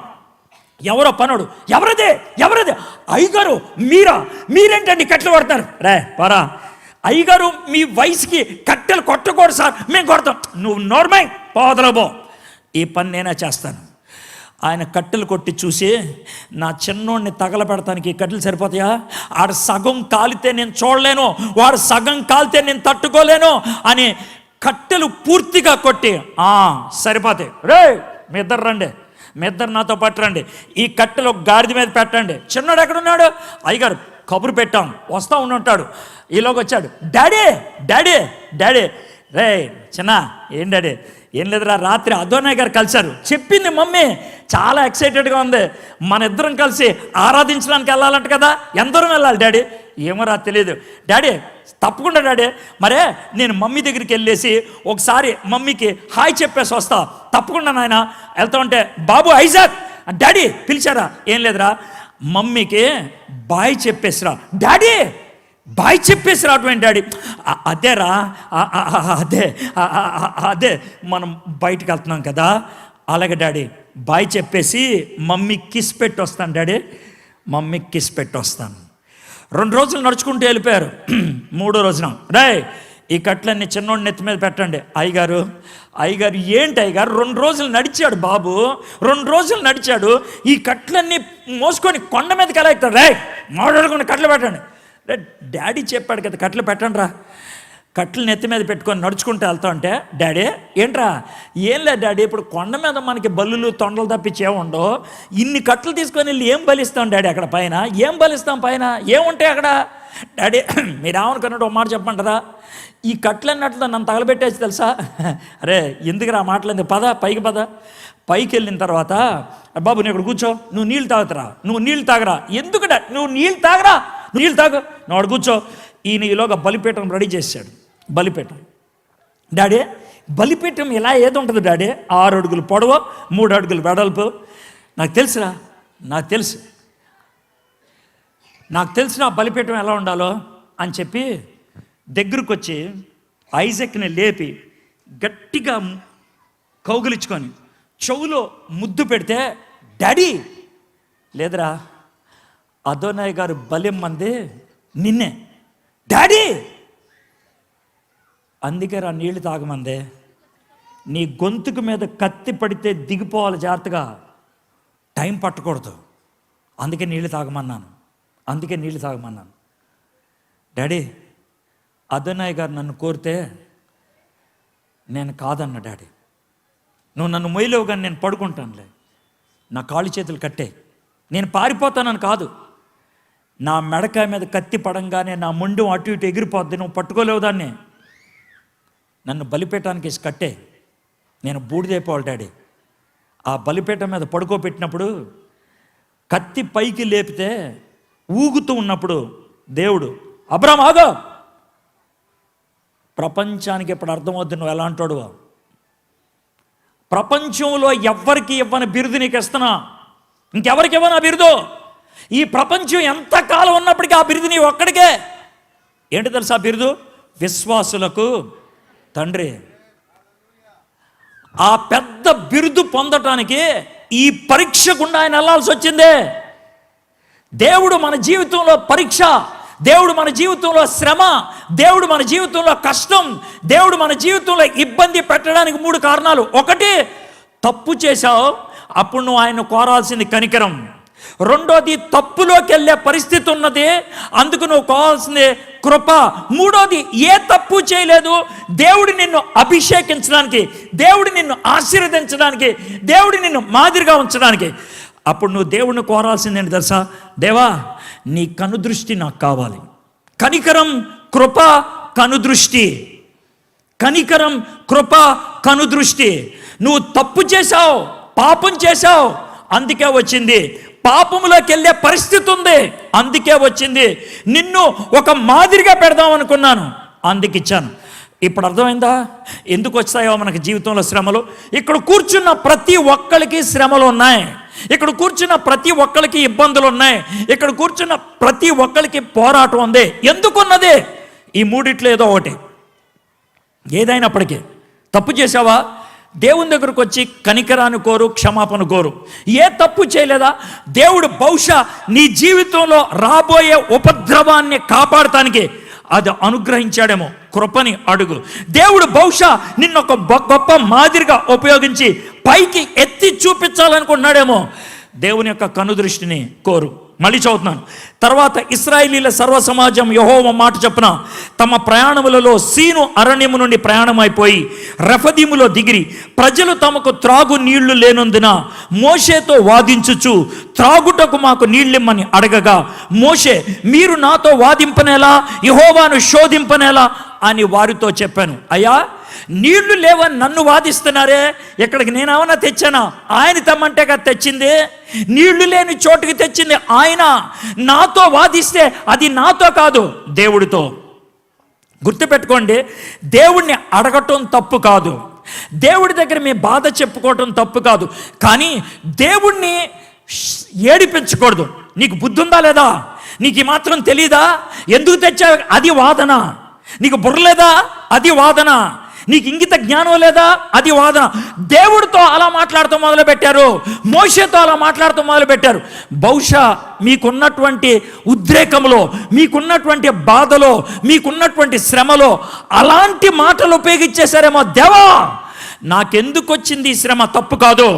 ఎవరో పనుడు, ఎవరదే? అయ్యగారు మీరేంటండి కట్టెలు కొడతారు? రే పరా, అయ్యగారు మీ వయసుకి కట్టెలు కొట్టకూడదు సార్, మేము కొడతాం. నువ్వు నోర్మై పోదలబో, ఈ పని నేనే చేస్తాను. ఆయన కట్టెలు కొట్టి చూసి, నా చిన్నోడిని తగలబెడతానికి కట్టెలు సరిపోతాయా? ఆడు సగం కాలితే నేను చూడలేను, వాడు సగం కాలితే నేను తట్టుకోలేను అని కట్టెలు పూర్తిగా కొట్టి, సరిపోతాయి, రే మీ ఇద్దరు రండి, మీ ఇద్దరు నాతో పాటు రండి, ఈ కట్టెలు గాడిద మీద పెట్టండి. చిన్నోడు ఎక్కడున్నాడు? అయ్యగారు కబురు పెట్టాం, వస్తూ ఉంటాడు. ఈలోకి వచ్చాడు. డాడీ రే చిన్న, ఏం డాడీ? ఏం లేదురా, రాత్రి అదోనయ్య గారు కలిశారు, చెప్పింది మమ్మీ, చాలా ఎక్సైటెడ్గా ఉంది, మన ఇద్దరం కలిసి ఆరాధించడానికి వెళ్ళాలంట కదా, ఎందరం వెళ్ళాలి డాడీ? ఏమోరా తెలియదు డాడీ. తప్పకుండా డాడీ, మరే నేను మమ్మీ దగ్గరికి వెళ్ళేసి ఒకసారి మమ్మీకి హాయ్ చెప్పేసి వస్తా. తప్పకుండా నాయన. వెళ్తా ఉంటే, బాబు ఐజాక్ డాడీ పిలిచారా? ఏం లేదురా, మమ్మీకి బాయ్ చెప్పేసిరా. డాడీ బాయ్ చెప్పేసి రావటం డాడీ? అదేరా, అదే మనం బయటకు వెళ్తున్నాం కదా. అలాగే డాడీ, బాయ్ చెప్పేసి మమ్మీ కిస్ పెట్టి వస్తాను డాడీ, మమ్మీ కిస్ పెట్టి వస్తాను. 2 రోజులు నడుచుకుంటూ వెళ్ళిపోయారు. 3వ రోజున, రే ఈ కట్లన్నీ చిన్నోడి నెత్తి మీద పెట్టండి. అయ్యగారు ఏంటి అయ్యగారు, 2 రోజులు నడిచాడు బాబు, 2 రోజులు నడిచాడు, ఈ కట్లన్నీ మోసుకొని కొండ మీదకి ఎలా ఎక్కుతాడు? రే మాట్లాడుకుని కట్లు పెట్టండి. రే డాడీ చెప్పాడు కదా కట్లు పెట్టండి రా. కట్లు నెత్తి మీద పెట్టుకొని నడుచుకుంటూ వెళ్తా ఉంటే, డాడీ ఏంట్రా? ఏం లేదు డాడీ, ఇప్పుడు కొండ మీద మనకి బల్లులు తొండలు తప్పించి ఏముండవు, ఇన్ని కట్లు తీసుకొని వెళ్ళి ఏం బలిస్తాం డాడీ? అక్కడ పైన ఏం బలిస్తాం? పైన ఏముంటాయి అక్కడ? డాడీ మీరేమనుకున్నాడు ఒక మాట చెప్పంటారా? ఈ కట్లన్నట్లు నన్ను తగలబెట్టేసి తెలుసా? అరే ఎందుకు రా మాటలేదు, పద పైకి పద. పైకి వెళ్ళిన తర్వాత, బాబు నువ్వు ఇక్కడ కూర్చో, నువ్వు నీళ్ళు తాగుతారా? నువ్వు నీళ్ళు తాగరా? ఎందుకు నువ్వు నీళ్ళు తాగరా? నీళ్ళు తాగు, నువ్వు అక్కడ కూర్చో. ఈయన ఈలోగా బలిపీఠం రెడీ చేశాడు. బలిపీఠం డాడీ, బలిపీఠం ఇలా ఏది ఉంటుంది డాడీ? 6 అడుగులు పొడవు, 3 అడుగులు వెడల్పు. నాకు తెలుసురా, నాకు తెలుసు నా బలిపీఠం ఎలా ఉండాలో అని చెప్పి దగ్గరకు వచ్చి ఐజాక్ని లేపి గట్టిగా కౌగిలించుకొని చెవులో ముద్దు పెడితే, డాడీ లేదురా, అదోనయ్య గారు బలిమ్మంది నిన్నే డాడీ, అందుకే రా నీళ్ళు తాగమందే. నీ గొంతుకు మీద కత్తి పడితే దిగిపోవాలి జాగ్రత్తగా, టైం పట్టకూడదు, అందుకే నీళ్ళు తాగమన్నాను. డాడీ అదోనయ్య గారు నన్ను కోరితే నేను కాదన్నా డాడీ, నువ్వు నన్ను మొయ్యలేవు కానీ నేను పడుకుంటానులే, నా కాళ్ళు చేతులు కట్టే, నేను పారిపోతానని కాదు, నా మెడకాయ మీద కత్తి పడంగానే నా ముందు అటు ఇటు ఎగిరిపోద్ది, నువ్వు పట్టుకోలేవు దాన్ని, నన్ను బలిపీఠానికి కట్టే, నేను బూడిదైపోవాలి డాడీ. ఆ బలిపీఠం మీద పడుకోబెట్టినప్పుడు కత్తి పైకి లేపితే ఊగుతూ ఉన్నప్పుడు దేవుడు, అబ్రాం ఆగో, ప్రపంచానికి ఇప్పుడు అర్థమవుద్ది నువ్వు ఎలా అంటాడు. ప్రపంచంలో ఎవ్వరికి ఇవ్వని బిరుదు నీకు ఇస్తున్నా, ఇంకెవరికి ఇవ్వను ఆ బిరుదు. ఈ ప్రపంచం ఎంతకాలం ఉన్నప్పటికీ ఆ బిరుదు నీ ఒక్కడికే. ఏంటి తెలుసా ఆ బిరుదు? విశ్వాసులకు తండ్రి. ఆ పెద్ద బిరుదు పొందటానికి ఈ పరీక్ష గుండా ఆయన వెళ్ళాల్సి వచ్చిందే. దేవుడు మన జీవితంలో పరీక్ష, దేవుడు మన జీవితంలో శ్రమ, దేవుడు మన జీవితంలో కష్టం, దేవుడు మన జీవితంలో ఇబ్బంది పెట్టడానికి 3 కారణాలు. 1, తప్పు చేశావు, అప్పుడు నువ్వు ఆయన కోరాల్సింది కనికరం. 2ది, తప్పులోకి వెళ్ళే పరిస్థితి ఉన్నది, అందుకు నువ్వు కోవాల్సింది కృప. 3ది, ఏ తప్పు చేయలేదు, దేవుడు నిన్ను అభిషేకించడానికి, దేవుడు నిన్ను ఆశీర్వదించడానికి, దేవుడు నిన్ను మాదిరిగా ఉంచడానికి. అప్పుడు నువ్వు దేవుడిని కోరాల్సింది ఏంటి తెలుసా? దేవా నీ కనుదృష్టి నాకు కావాలి. కనికరం, కృప, కనుదృష్టి. కనికరం, కృప, కనుదృష్టి. నువ్వు తప్పు చేశావు, పాపం చేశావు, అందుకే వచ్చింది. పాపములోకి వెళ్ళే పరిస్థితి ఉంది, అందుకే వచ్చింది. నిన్ను ఒక మాదిరిగా పెడదాం అనుకున్నాను, అందుకిచ్చాను. ఇప్పుడు అర్థమైందా ఎందుకు వచ్చాయో మనకి జీవితంలో శ్రమలు? ఇక్కడ కూర్చున్న ప్రతి ఒక్కరికి శ్రమలు ఉన్నాయి, ఇక్కడ కూర్చున్న ప్రతి ఒక్కరికి ఇబ్బందులు ఉన్నాయి, ఇక్కడ కూర్చున్న ప్రతి ఒక్కరికి పోరాటం ఉంది. ఎందుకున్నదే ఈ మూడిట్లో ఏదో ఒకటి. ఏదైనప్పటికీ తప్పు చేసావా, దేవుని దగ్గరకు వచ్చి కనికరాన్ని కోరు, క్షమాపణ కోరు. ఏ తప్పు చేయలేదా, దేవుడు బహుశా నీ జీవితంలో రాబోయే ఉపద్రవాన్ని కాపాడటానికి అది అనుగ్రహించాడేమో, కృపని అడుగు. దేవుడు బహుశా నిన్నొక గొప్ప మాదిరిగా ఉపయోగించి పైకి ఎత్తి చూపించాలనుకున్నాడేమో, దేవుని యొక్క కనుదృష్టిని కోరు. మళ్ళీ చదువుతున్నాను. తర్వాత ఇశ్రాయేలీల సర్వ సమాజం యెహోవా మాట చొప్పున తమ ప్రయాణములలో సీను అరణ్యము నుండి ప్రయాణమైపోయి రెఫదీములో దిగిరి. ప్రజలు తమకు త్రాగు నీళ్లు లేనందున మోషేతో వాదించుచు త్రాగుటకు మాకు నీళ్ళిమ్మని అడగగా, మోషే మీరు నాతో వాదింపనేలా, యెహోవాను శోధింపనేలా అని వారితో చెప్పాను. అయ్యా, నీళ్లు లేవని నన్ను వాదిస్తున్నారే, ఇక్కడికి నేనేమన్నా తెచ్చానా? ఆయన తెమ్మంటేగా తెచ్చింది. నీళ్లు లేని చోటుకి తెచ్చింది ఆయన. నాతో వాదిస్తే అది నాతో కాదు, దేవుడితో. గుర్తుపెట్టుకోండి, దేవుణ్ణి అడగటం తప్పు కాదు, దేవుడి దగ్గర మీ బాధ చెప్పుకోవటం తప్పు కాదు, కానీ దేవుణ్ణి ఏడిపించకూడదు. నీకు బుద్ధి ఉందా లేదా? నీకు ఈ మాత్రం తెలీదా? ఎందుకు తెచ్చావు? అది వాదన. నీకు బుర్రలేదా? అది వాదన. నీకు ఇంగిత జ్ఞానం లేదా? అది వాదన. దేవుడితో అలా మాట్లాడుతూ మొదలుపెట్టారు, మోషేతో అలా మాట్లాడుతూ మొదలుపెట్టారు. బహుశా మీకున్నటువంటి ఉద్రేకంలో, మీకున్నటువంటి బాధలో, మీకున్నటువంటి శ్రమలో అలాంటి మాటలు ఉపయోగించేశారేమో. దేవా, నాకెందుకు వచ్చింది ఈ శ్రమ? తప్పు కాదు.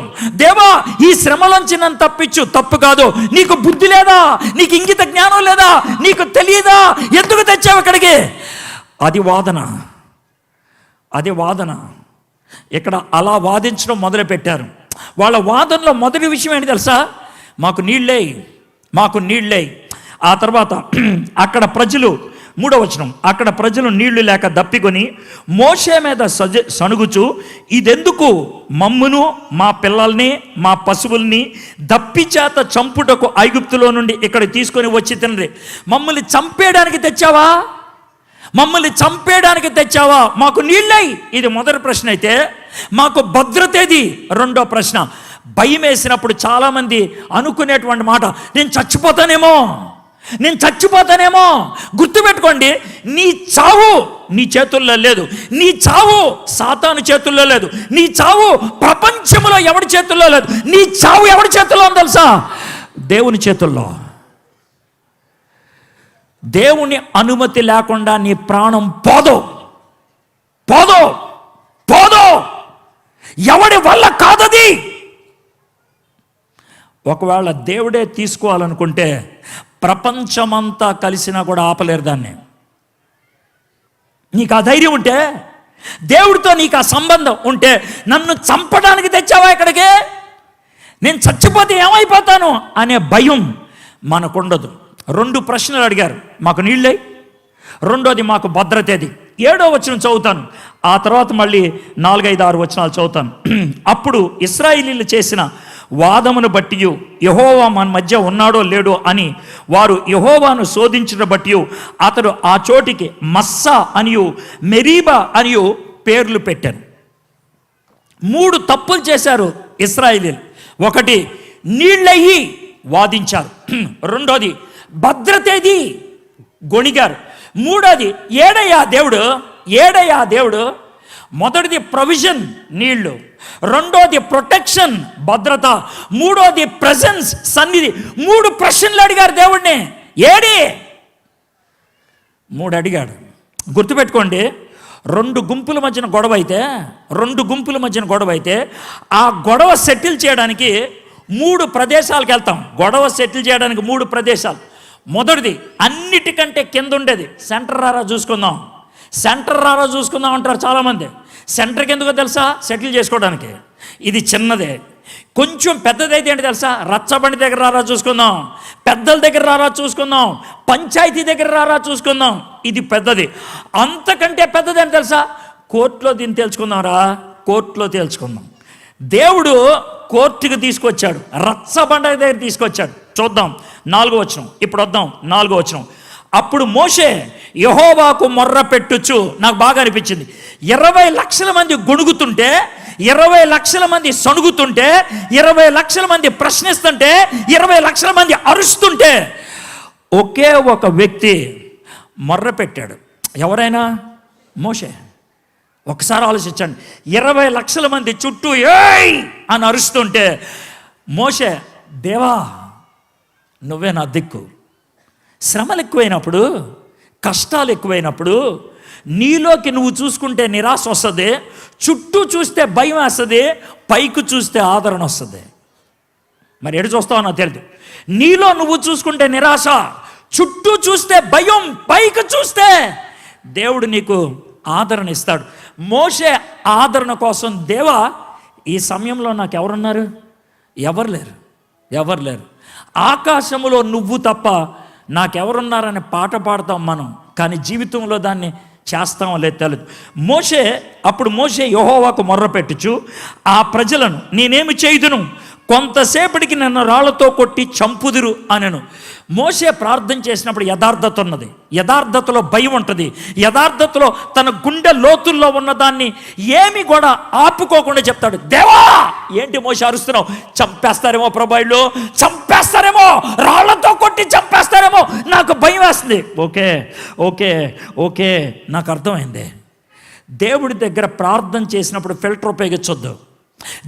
దేవా, ఈ శ్రమలోంచి నన్ను తప్పించు. తప్పు కాదు. నీకు బుద్ధి లేదా? నీకు ఇంగిత జ్ఞానం లేదా? నీకు తెలియదా? ఎందుకు తెచ్చావు ఇక్కడికి? అది వాదన, అది వాదన. ఇక్కడ అలా వాదించడం మొదలుపెట్టారు. వాళ్ళ వాదనలో మొదటి విషయం ఏంటి తెలుసా? మాకు నీళ్ళే, మాకు నీళ్ళే. ఆ తర్వాత అక్కడ ప్రజలు, 3వ వచనం, అక్కడ ప్రజలు నీళ్లు లేక దప్పికొని మోషే మీద సణుగుచు, ఇదెందుకు? మమ్మును, మా పిల్లల్ని, మా పశువుల్ని దప్పి చేత చంపుటకు ఐగుప్తులో నుండి ఇక్కడ తీసుకొని వచ్చి తినరే. మమ్మల్ని చంపేయడానికి తెచ్చావా? మమ్మల్ని చంపేయడానికి తెచ్చావా? మాకు నీళ్ళై, ఇది మొదటి ప్రశ్న. అయితే మాకు భద్రతేది? రెండో ప్రశ్న. భయం వేసినప్పుడు చాలామంది అనుకునేటువంటి మాట, నేను చచ్చిపోతానేమో, నేను చచ్చిపోతానేమో. గుర్తుపెట్టుకోండి, నీ చావు నీ చేతుల్లో లేదు, నీ చావు సాతాను చేతుల్లో లేదు, నీ చావు ప్రపంచంలో ఎవడి చేతుల్లో లేదు. నీ చావు ఎవడి చేతుల్లో ఉంది తెలుసా? దేవుని చేతుల్లో. దేవుని అనుమతి లేకుండా నీ ప్రాణం పోదు, పోదు, పోదు. ఎవడి వల్ల కాదది. ఒకవేళ దేవుడే తీసుకోవాలనుకుంటే ప్రపంచమంతా కలిసినా కూడా ఆపలేరు దాన్ని. నీకు ఆ ధైర్యం ఉంటే, దేవుడితో నీకు ఆ సంబంధం ఉంటే, నన్ను చంపడానికి తెచ్చావా ఇక్కడికి, నేను చచ్చిపోతే ఏమైపోతాను అనే భయం మనకుండదు. 2 ప్రశ్నలు అడిగారు. మాకు నీళ్ళే, రెండోది మాకు భద్రతేది. 7వ వచనం చదువుతాను, ఆ తర్వాత మళ్ళీ 4, 5, 6 వచనాలు చదువుతాను. అప్పుడు ఇశ్రాయేలీయులు చేసిన వాదమును బట్టి యెహోవా మన మధ్య ఉన్నాడో లేడో అని వారు యెహోవాను శోధించిన బట్టి అతడు ఆ చోటికి మస్సా అనియు మెరీబా అనియు పేర్లు పెట్టారు. 3 తప్పులు చేశారు ఇశ్రాయేలీయులు. ఒకటి, నీళ్ళయ్యి వాదించారు. రెండోది, భద్రతేది గొణిగారు. మూడోది, ఏడయ్యా దేవుడు, ఏడయ్యా దేవుడు. మొదటిది ప్రొవిజన్, నీళ్లు. రెండోది ప్రొటెక్షన్, భద్రత. మూడోది ప్రెజెన్స్, సన్నిధి. 3 ప్రశ్నలు అడిగారు దేవుడిని. ఏడి 3 అడిగాడు. గుర్తుపెట్టుకోండి, 2 గుంపుల మధ్యన గొడవ అయితే, 2 గుంపుల మధ్యన గొడవ అయితే ఆ గొడవ సెటిల్ చేయడానికి 3 ప్రదేశాలకు వెళ్తాం. గొడవ సెటిల్ చేయడానికి 3 ప్రదేశాలు. మొదటిది, అన్నిటికంటే కింద ఉండేది, సెంటర్ రారా చూసుకుందాం, సెంటర్ రారా చూసుకుందాం అంటారు చాలామంది. సెంటర్కి ఎందుకో తెలుసా? సెటిల్ చేసుకోవడానికి. ఇది చిన్నదే. కొంచెం పెద్దదైతే ఏంటి తెలుసా? రచ్చబండి దగ్గర రారా చూసుకుందాం, పెద్దల దగ్గర రారా చూసుకుందాం, పంచాయతీ దగ్గర రారా చూసుకుందాం. ఇది పెద్దది. అంతకంటే పెద్దది ఏంటి తెలుసా? కోర్టులో దీన్ని తేల్చుకుందాం రా, కోర్టులో తేల్చుకుందాం. దేవుడు కోర్టుకు తీసుకొచ్చాడు, రచ్చబండ దగ్గర తీసుకొచ్చాడు. చూద్దాం 4వ వచనం. ఇప్పుడు వద్దాం 4వ వచనం. అప్పుడు మోషే యెహోవాకు మొర్ర పెట్టుచు, నాకు బాగా అనిపించింది, 20 లక్షల మంది గొణుగుతుంటే, 20 లక్షల మంది సణుగుతుంటే, 20 లక్షల మంది ప్రశ్నిస్తుంటే, 20 లక్షల మంది అరుస్తుంటే ఒకే ఒక వ్యక్తి మొర్ర పెట్టాడు. ఎవరైనా? మోషే. ఒకసారి ఆలోచించండి, 20 లక్షల మంది చుట్టూ ఏయ్ అని అరుస్తుంటే మోషే, దేవా నువ్వే నా దిక్కు. శ్రమలు ఎక్కువైనప్పుడు, కష్టాలు ఎక్కువైనప్పుడు నీలోకి నువ్వు చూసుకుంటే నిరాశ వస్తుంది, చుట్టూ చూస్తే భయం వేస్తుంది, పైకి చూస్తే ఆదరణ వస్తుంది. మరి ఎటు చూస్తావు నాకు తెలియదు. నీలో నువ్వు చూసుకుంటే నిరాశ, చుట్టూ చూస్తే భయం, పైకి చూస్తే దేవుడు నీకు ఆదరణ ఇస్తాడు. మోషే ఆదరణ కోసం, దేవా ఈ సమయంలో నాకు ఎవరున్నారు? ఎవరు లేరు. ఆకాశములో నువ్వు తప్ప నాకెవరున్నారని పాట పాడతాం మనం, కానీ జీవితంలో దాన్ని చేస్తామో లేదు తెలియదు. అప్పుడు మోషే యెహోవాకు మొర్ర పెట్టుచు, ఆ ప్రజలను నేనేమి చేయుదును, కొంతసేపటికి నన్ను రాళ్లతో కొట్టి చంపుదురు అనెను. మోషే ప్రార్థన చేసినప్పుడు యథార్థత ఉన్నది, యథార్థతలో భయం ఉంటుంది, యథార్థతలో తన గుండె లోతుల్లో ఉన్నదాన్ని ఏమి కూడా ఆపుకోకుండా చెప్తాడు. దేవా ఏంటి మోషే అరుస్తున్నావు? చంపేస్తారేమో ప్రభాయిలు, చంపేస్తారేమో, రాళ్లతో కొట్టి చంపేస్తారేమో, నాకు భయం వేస్తుంది. ఓకే నాకు అర్థమైంది. దేవుడి దగ్గర ప్రార్థన చేసినప్పుడు ఫిల్టర్ ఉపయోగించొద్దు.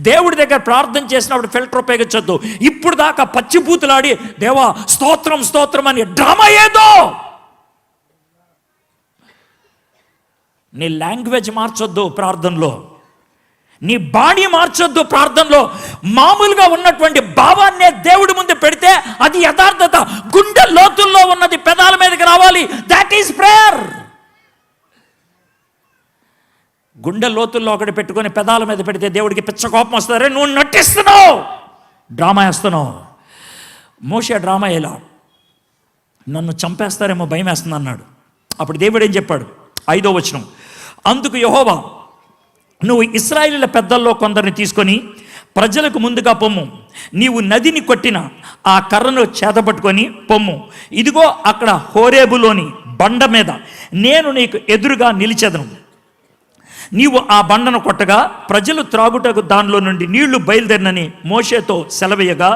దేవుడి దగ్గర ప్రార్థన చేసినప్పుడు ఫిల్టర్ ఉపయోగించొద్దు. ఇప్పుడు దాకా పచ్చిబూతులాడి దేవా స్తోత్రం అని డ్రామా ఏదో. నీ లాంగ్వేజ్ మార్చొద్దు ప్రార్థనలో, నీ బాడీ మార్చొద్దు ప్రార్థనలో. మామూలుగా ఉన్నటువంటి భావాన్నే దేవుడి ముందు పెడితే అది యథార్థత. గుండె లోతుల్లో ఉన్నది పెదాల మీదకి రావాలి. That is prayer. గుండె లోతుల్లో ఒకటి పెట్టుకొని పెదాల మీద పెడితే దేవుడికి పిచ్చ కోపం వస్తారే, నువ్వు నటిస్తున్నావు, డ్రామా వేస్తున్నావు. మోషే డ్రామా ఎలా, నన్ను చంపేస్తారేమో భయం వేస్తుంది అన్నాడు. అప్పుడు దేవుడు ఏం చెప్పాడు? 5వ వచనం, అందుకు యెహోవా, నువ్వు ఇశ్రాయేలీయుల పెద్దల్లో కొందరిని తీసుకొని ప్రజలకు ముందుగా పొమ్ము. నీవు నదిని కొట్టిన ఆ కర్రను చేతపట్టుకొని పొమ్ము. ఇదిగో అక్కడ హోరేబులోని బండ మీద నేను నీకు ఎదురుగా నిలిచెదను. నీవు ఆ బండను కొట్టగా ప్రజలు త్రాగుటకు దానిలో నుండి నీళ్లు బయలుదేరినని మోషేతో సెలవేయగా,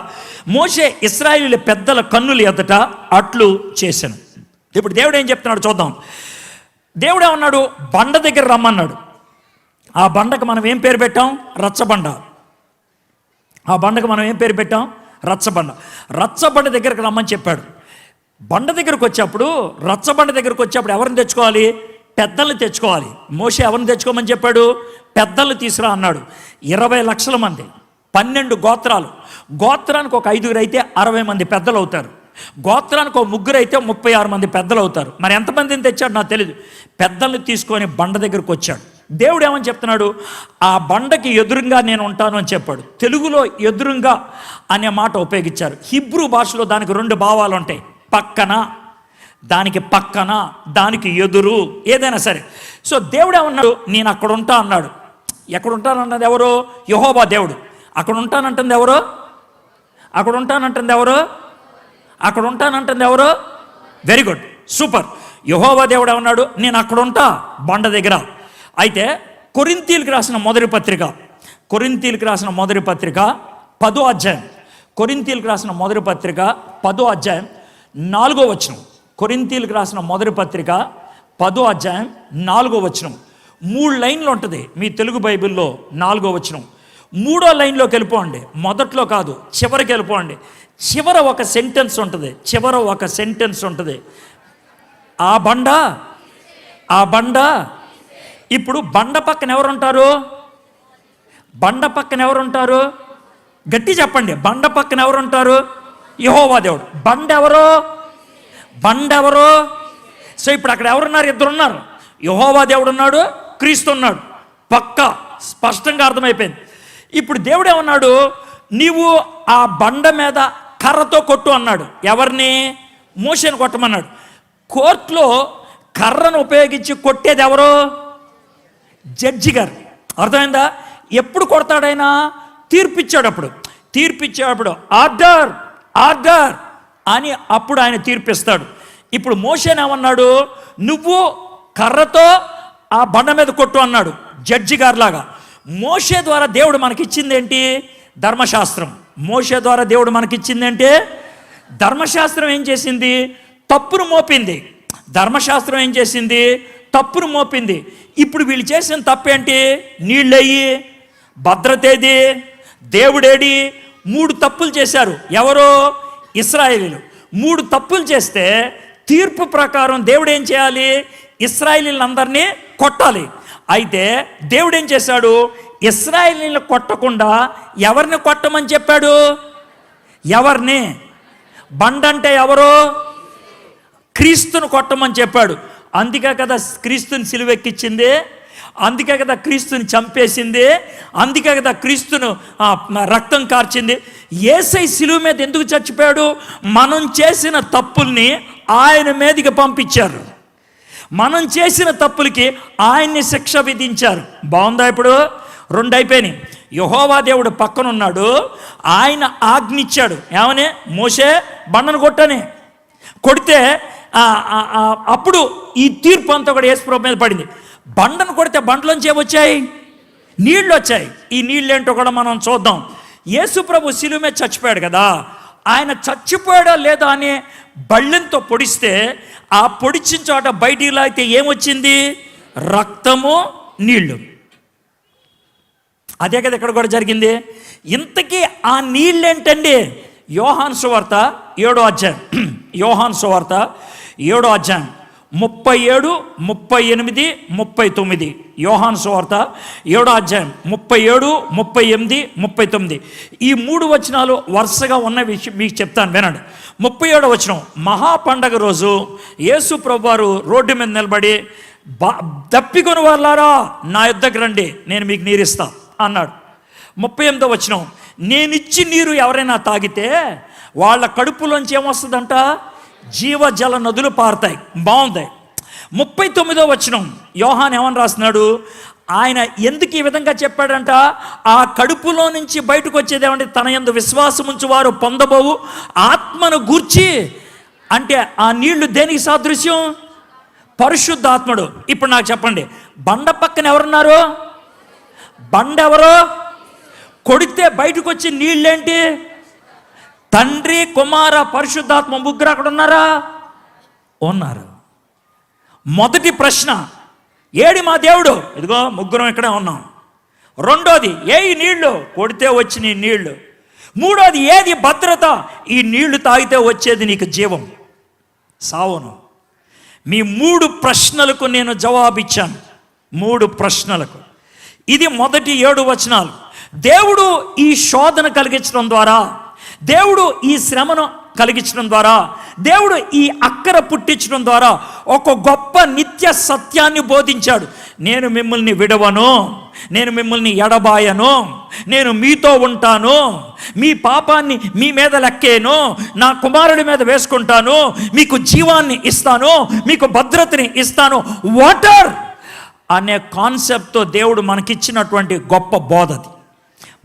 మోషే ఇశ్రాయేలీయుల పెద్దల కన్నులు ఎదుట అట్లు చేశాను. ఇప్పుడు దేవుడు ఏం చెప్తున్నాడు చూద్దాం. దేవుడు ఏమన్నాడు? బండ దగ్గర రమ్మన్నాడు. ఆ బండకు మనం ఏం పేరు పెట్టాం? రచ్చబండ. ఆ బండకు మనం ఏం పేరు పెట్టాం? రచ్చబండ. రచ్చబండ దగ్గరకు రమ్మని చెప్పాడు. బండ దగ్గరకు వచ్చేప్పుడు, రచ్చబండ దగ్గరకు వచ్చేప్పుడు ఎవరిని తెచ్చుకోవాలి? పెద్దల్ని తెచ్చుకోవాలి. మోషే ఎవరిని తెచ్చుకోమని చెప్పాడు? పెద్దల్ని తీసుకురా అన్నాడు. 20 లక్షల మంది, 12 గోత్రాలు. గోత్రానికి ఒక 5 అయితే 60 మంది పెద్దలు అవుతారు. గోత్రానికి ఒక 3 అయితే 36 మంది పెద్దలు అవుతారు. మరి ఎంతమందిని తెచ్చాడు నాకు తెలియదు. పెద్దల్ని తీసుకొని బండ దగ్గరకు వచ్చాడు. దేవుడు ఏమని చెప్తున్నాడు? ఆ బండకి ఎదురుగా నేను ఉంటాను అని చెప్పాడు. తెలుగులో ఎదురుగా అనే మాట ఉపయోగించారు. హిబ్రూ భాషలో దానికి 2 భావాలు ఉంటాయి. పక్కన, దానికి పక్కన, దానికి ఎదురు, ఏదైనా సరే. సో దేవుడు ఏమన్నాడు? నేను అక్కడ ఉంటా అన్నాడు. ఎక్కడ ఉంటానన్నది ఎవరు? యెహోవా దేవుడు. అక్కడ ఉంటానంటుంది ఎవరు? అక్కడ ఉంటానంటుంది ఎవరు? అక్కడ ఉంటానంటుంది ఎవరు? Very good, super. యెహోవా దేవుడు ఏమన్నాడు? నేను అక్కడ ఉంటా బండ దగ్గర. అయితే కొరింథీయులకు రాసిన మొదటి పత్రిక 10వ అధ్యాయం, కొరింథీయులకు రాసిన మొదటి పత్రిక 10వ అధ్యాయం 4వ వచనం. కొరింథీయులకు రాసిన మొదటి పత్రిక 10వ అధ్యాయం 4వ వచనం. 3 లైన్లు ఉంటుంది మీ తెలుగు బైబిల్లో. 4వ వచనం 3వ లైన్లోకి వెళ్ళిపోండి. మొదట్లో కాదు, చివరికి వెళ్ళిపోండి. చివర ఒక సెంటెన్స్ ఉంటుంది. ఆ బండ. ఇప్పుడు బండ పక్కన ఎవరుంటారు? గట్టి చెప్పండి. బండ పక్కన ఎవరుంటారు? యెహోవా దేవుడు. బండ ఎవరు? సో ఇప్పుడు అక్కడ ఎవరున్నారు? 2 ఉన్నారు. యెహోవా దేవుడు ఉన్నాడు, క్రీస్తు ఉన్నాడు. పక్కా స్పష్టంగా అర్థమైపోయింది. ఇప్పుడు దేవుడు ఏమన్నాడు? నీవు ఆ బండ మీద కర్రతో కొట్టు అన్నాడు. ఎవరిని? మోషేని కొట్టమన్నాడు. కోర్టులో కర్రను ఉపయోగించి కొట్టేది ఎవరు? జడ్జి గారు. అర్థమైందా? ఎప్పుడు కొడతాడైనా? తీర్పిచ్చేటప్పుడు ఆర్డర్ అని అప్పుడు ఆయన తీర్పిస్తాడు. ఇప్పుడు మోషేనేమన్నాడు, నువ్వు కర్రతో ఆ బండ మీద కొట్టు అన్నాడు జడ్జి గారిలాగా. మోషే ద్వారా దేవుడు మనకిచ్చింది ఏంటి? ధర్మశాస్త్రం. మోషే ద్వారా దేవుడు మనకిచ్చిందంటే ధర్మశాస్త్రం ఏం చేసింది? తప్పును మోపింది. ధర్మశాస్త్రం ఏం చేసింది? తప్పును మోపింది. ఇప్పుడు వీళ్ళు చేసిన తప్పేంటి? నీళ్ళయ్యి, భద్రతేది, దేవుడేడి? 3 తప్పులు చేశారు. ఎవరో? ఇశ్రాయేలీలు. 3 తప్పులు చేస్తే తీర్పు ప్రకారం దేవుడు ఏం చేయాలి? ఇశ్రాయేలీలందరినీ కొట్టాలి. అయితే దేవుడు ఏం చేశాడు? ఇశ్రాయేలీలను కొట్టకుండా ఎవరిని కొట్టమని చెప్పాడు? ఎవరిని? బండంటే ఎవరు? క్రీస్తును కొట్టమని చెప్పాడు. అందుకే కదా క్రీస్తుని సిలువెక్కించింది, అందుకే కదా క్రీస్తుని చంపేసింది, అందుకే కదా క్రీస్తును రక్తం కార్చింది. యేసై సిలువ మీద ఎందుకు చచ్చిపోయాడు? మనం చేసిన తప్పుల్ని ఆయన మీదకి పంపించారు. మనం చేసిన తప్పులకి ఆయన్ని శిక్ష విధించారు. బాగుందా? ఇప్పుడు 2 అయిపోయినాయి. యెహోవా దేవుడు పక్కన ఉన్నాడు, ఆయన ఆజ్ఞిచ్చాడు. ఏమని? మోషే బండను కొట్టని. కొడితే అప్పుడు ఈ తీర్పు అంతా కూడా యేసుప్రభు మీద పడింది. బండను కొడితే బండలోంచి ఏమొచ్చాయి? నీళ్ళు వచ్చాయి. ఈ నీళ్ళు ఏంటో కూడా మనం చూద్దాం. యేసుప్రభు శిలువ మీద చచ్చిపోయాడు కదా, ఆయన చచ్చిపోయాడా లేదా అని బళ్ళెంతో పొడిస్తే ఆ పొడిచిన చోట బయటికి లాగితే ఏమొచ్చింది? రక్తము, నీళ్ళు. అదే కదా ఇక్కడ కూడా జరిగింది. ఇంతకీ ఆ నీళ్ళేంటండి? యోహాను సువార్త 7వ అధ్యాయం, యోహాను సువార్త 7వ అధ్యాయం 37, 38, 39. యోహాను సువార్త 7వ అధ్యాయం 37, 38, 39. ఈ 3 వచనాలు వరుసగా ఉన్న విషయం మీకు చెప్తాను, వినండి. 37వ వచనం, మహాపండగ రోజు యేసు ప్రభువారు రోడ్డు మీద నిలబడి, దప్పికొని వాళ్ళారా నా యుద్ధకు రండి, నేను మీకు నీరిస్తా అన్నాడు. 38వ వచనం, నేనిచ్చి నీరు ఎవరైనా తాగితే వాళ్ళ కడుపులోంచి ఏమొస్తుందంట? జీవజల నదులు పారుతాయి. బాగుంది. 39వ వచనం యోహాను ఏమని రాస్తున్నాడు? ఆయన ఎందుకు ఈ విధంగా చెప్పాడంట? ఆ కడుపులో నుంచి బయటకు వచ్చేది ఏమంటే తన యందు విశ్వాసముంచు వారు పొందబోవు ఆత్మను గూర్చి. అంటే ఆ నీళ్లు దేనికి సాదృశ్యం? పరిశుద్ధాత్ముడు. ఇప్పుడు నాకు చెప్పండి, బండ పక్కన ఎవరున్నారు? బండ ఎవరు? కొడితే బయటకు వచ్చి నీళ్ళేంటి? తండ్రి, కుమార, పరిశుద్ధాత్మ ముగ్గురు అక్కడ ఉన్నారా? ఉన్నారు. మొదటి ప్రశ్న, ఏడి మా దేవుడు? ఇదిగో ముగ్గురం ఇక్కడే ఉన్నాం. రెండోది, ఏ నీళ్లు? కొడితే వచ్చిన నీళ్లు. మూడోది, ఏది భద్రత? ఈ నీళ్లు తాగితే వచ్చేది నీకు జీవం, సావును. మీ 3 ప్రశ్నలకు నేను జవాబిచ్చాను. 3 ప్రశ్నలకు. ఇది మొదటి 7 వచనాలు. దేవుడు ఈ శోధన కలిగించడం ద్వారా, దేవుడు ఈ శ్రమను కలిగించడం ద్వారా, దేవుడు ఈ అక్కర పుట్టించడం ద్వారా ఒక గొప్ప నిత్య సత్యాన్ని బోధించాడు. నేను మిమ్మల్ని విడవను, నేను మిమ్మల్ని ఎడబాయను, నేను మీతో ఉంటాను, మీ పాపాన్ని మీ మీద లెక్కేను, నా కుమారుడి మీద వేసుకుంటాను, మీకు జీవాన్ని ఇస్తాను, మీకు భద్రతని ఇస్తాను. వాటర్ అనే కాన్సెప్ట్తో దేవుడు మనకిచ్చినటువంటి గొప్ప బోధది.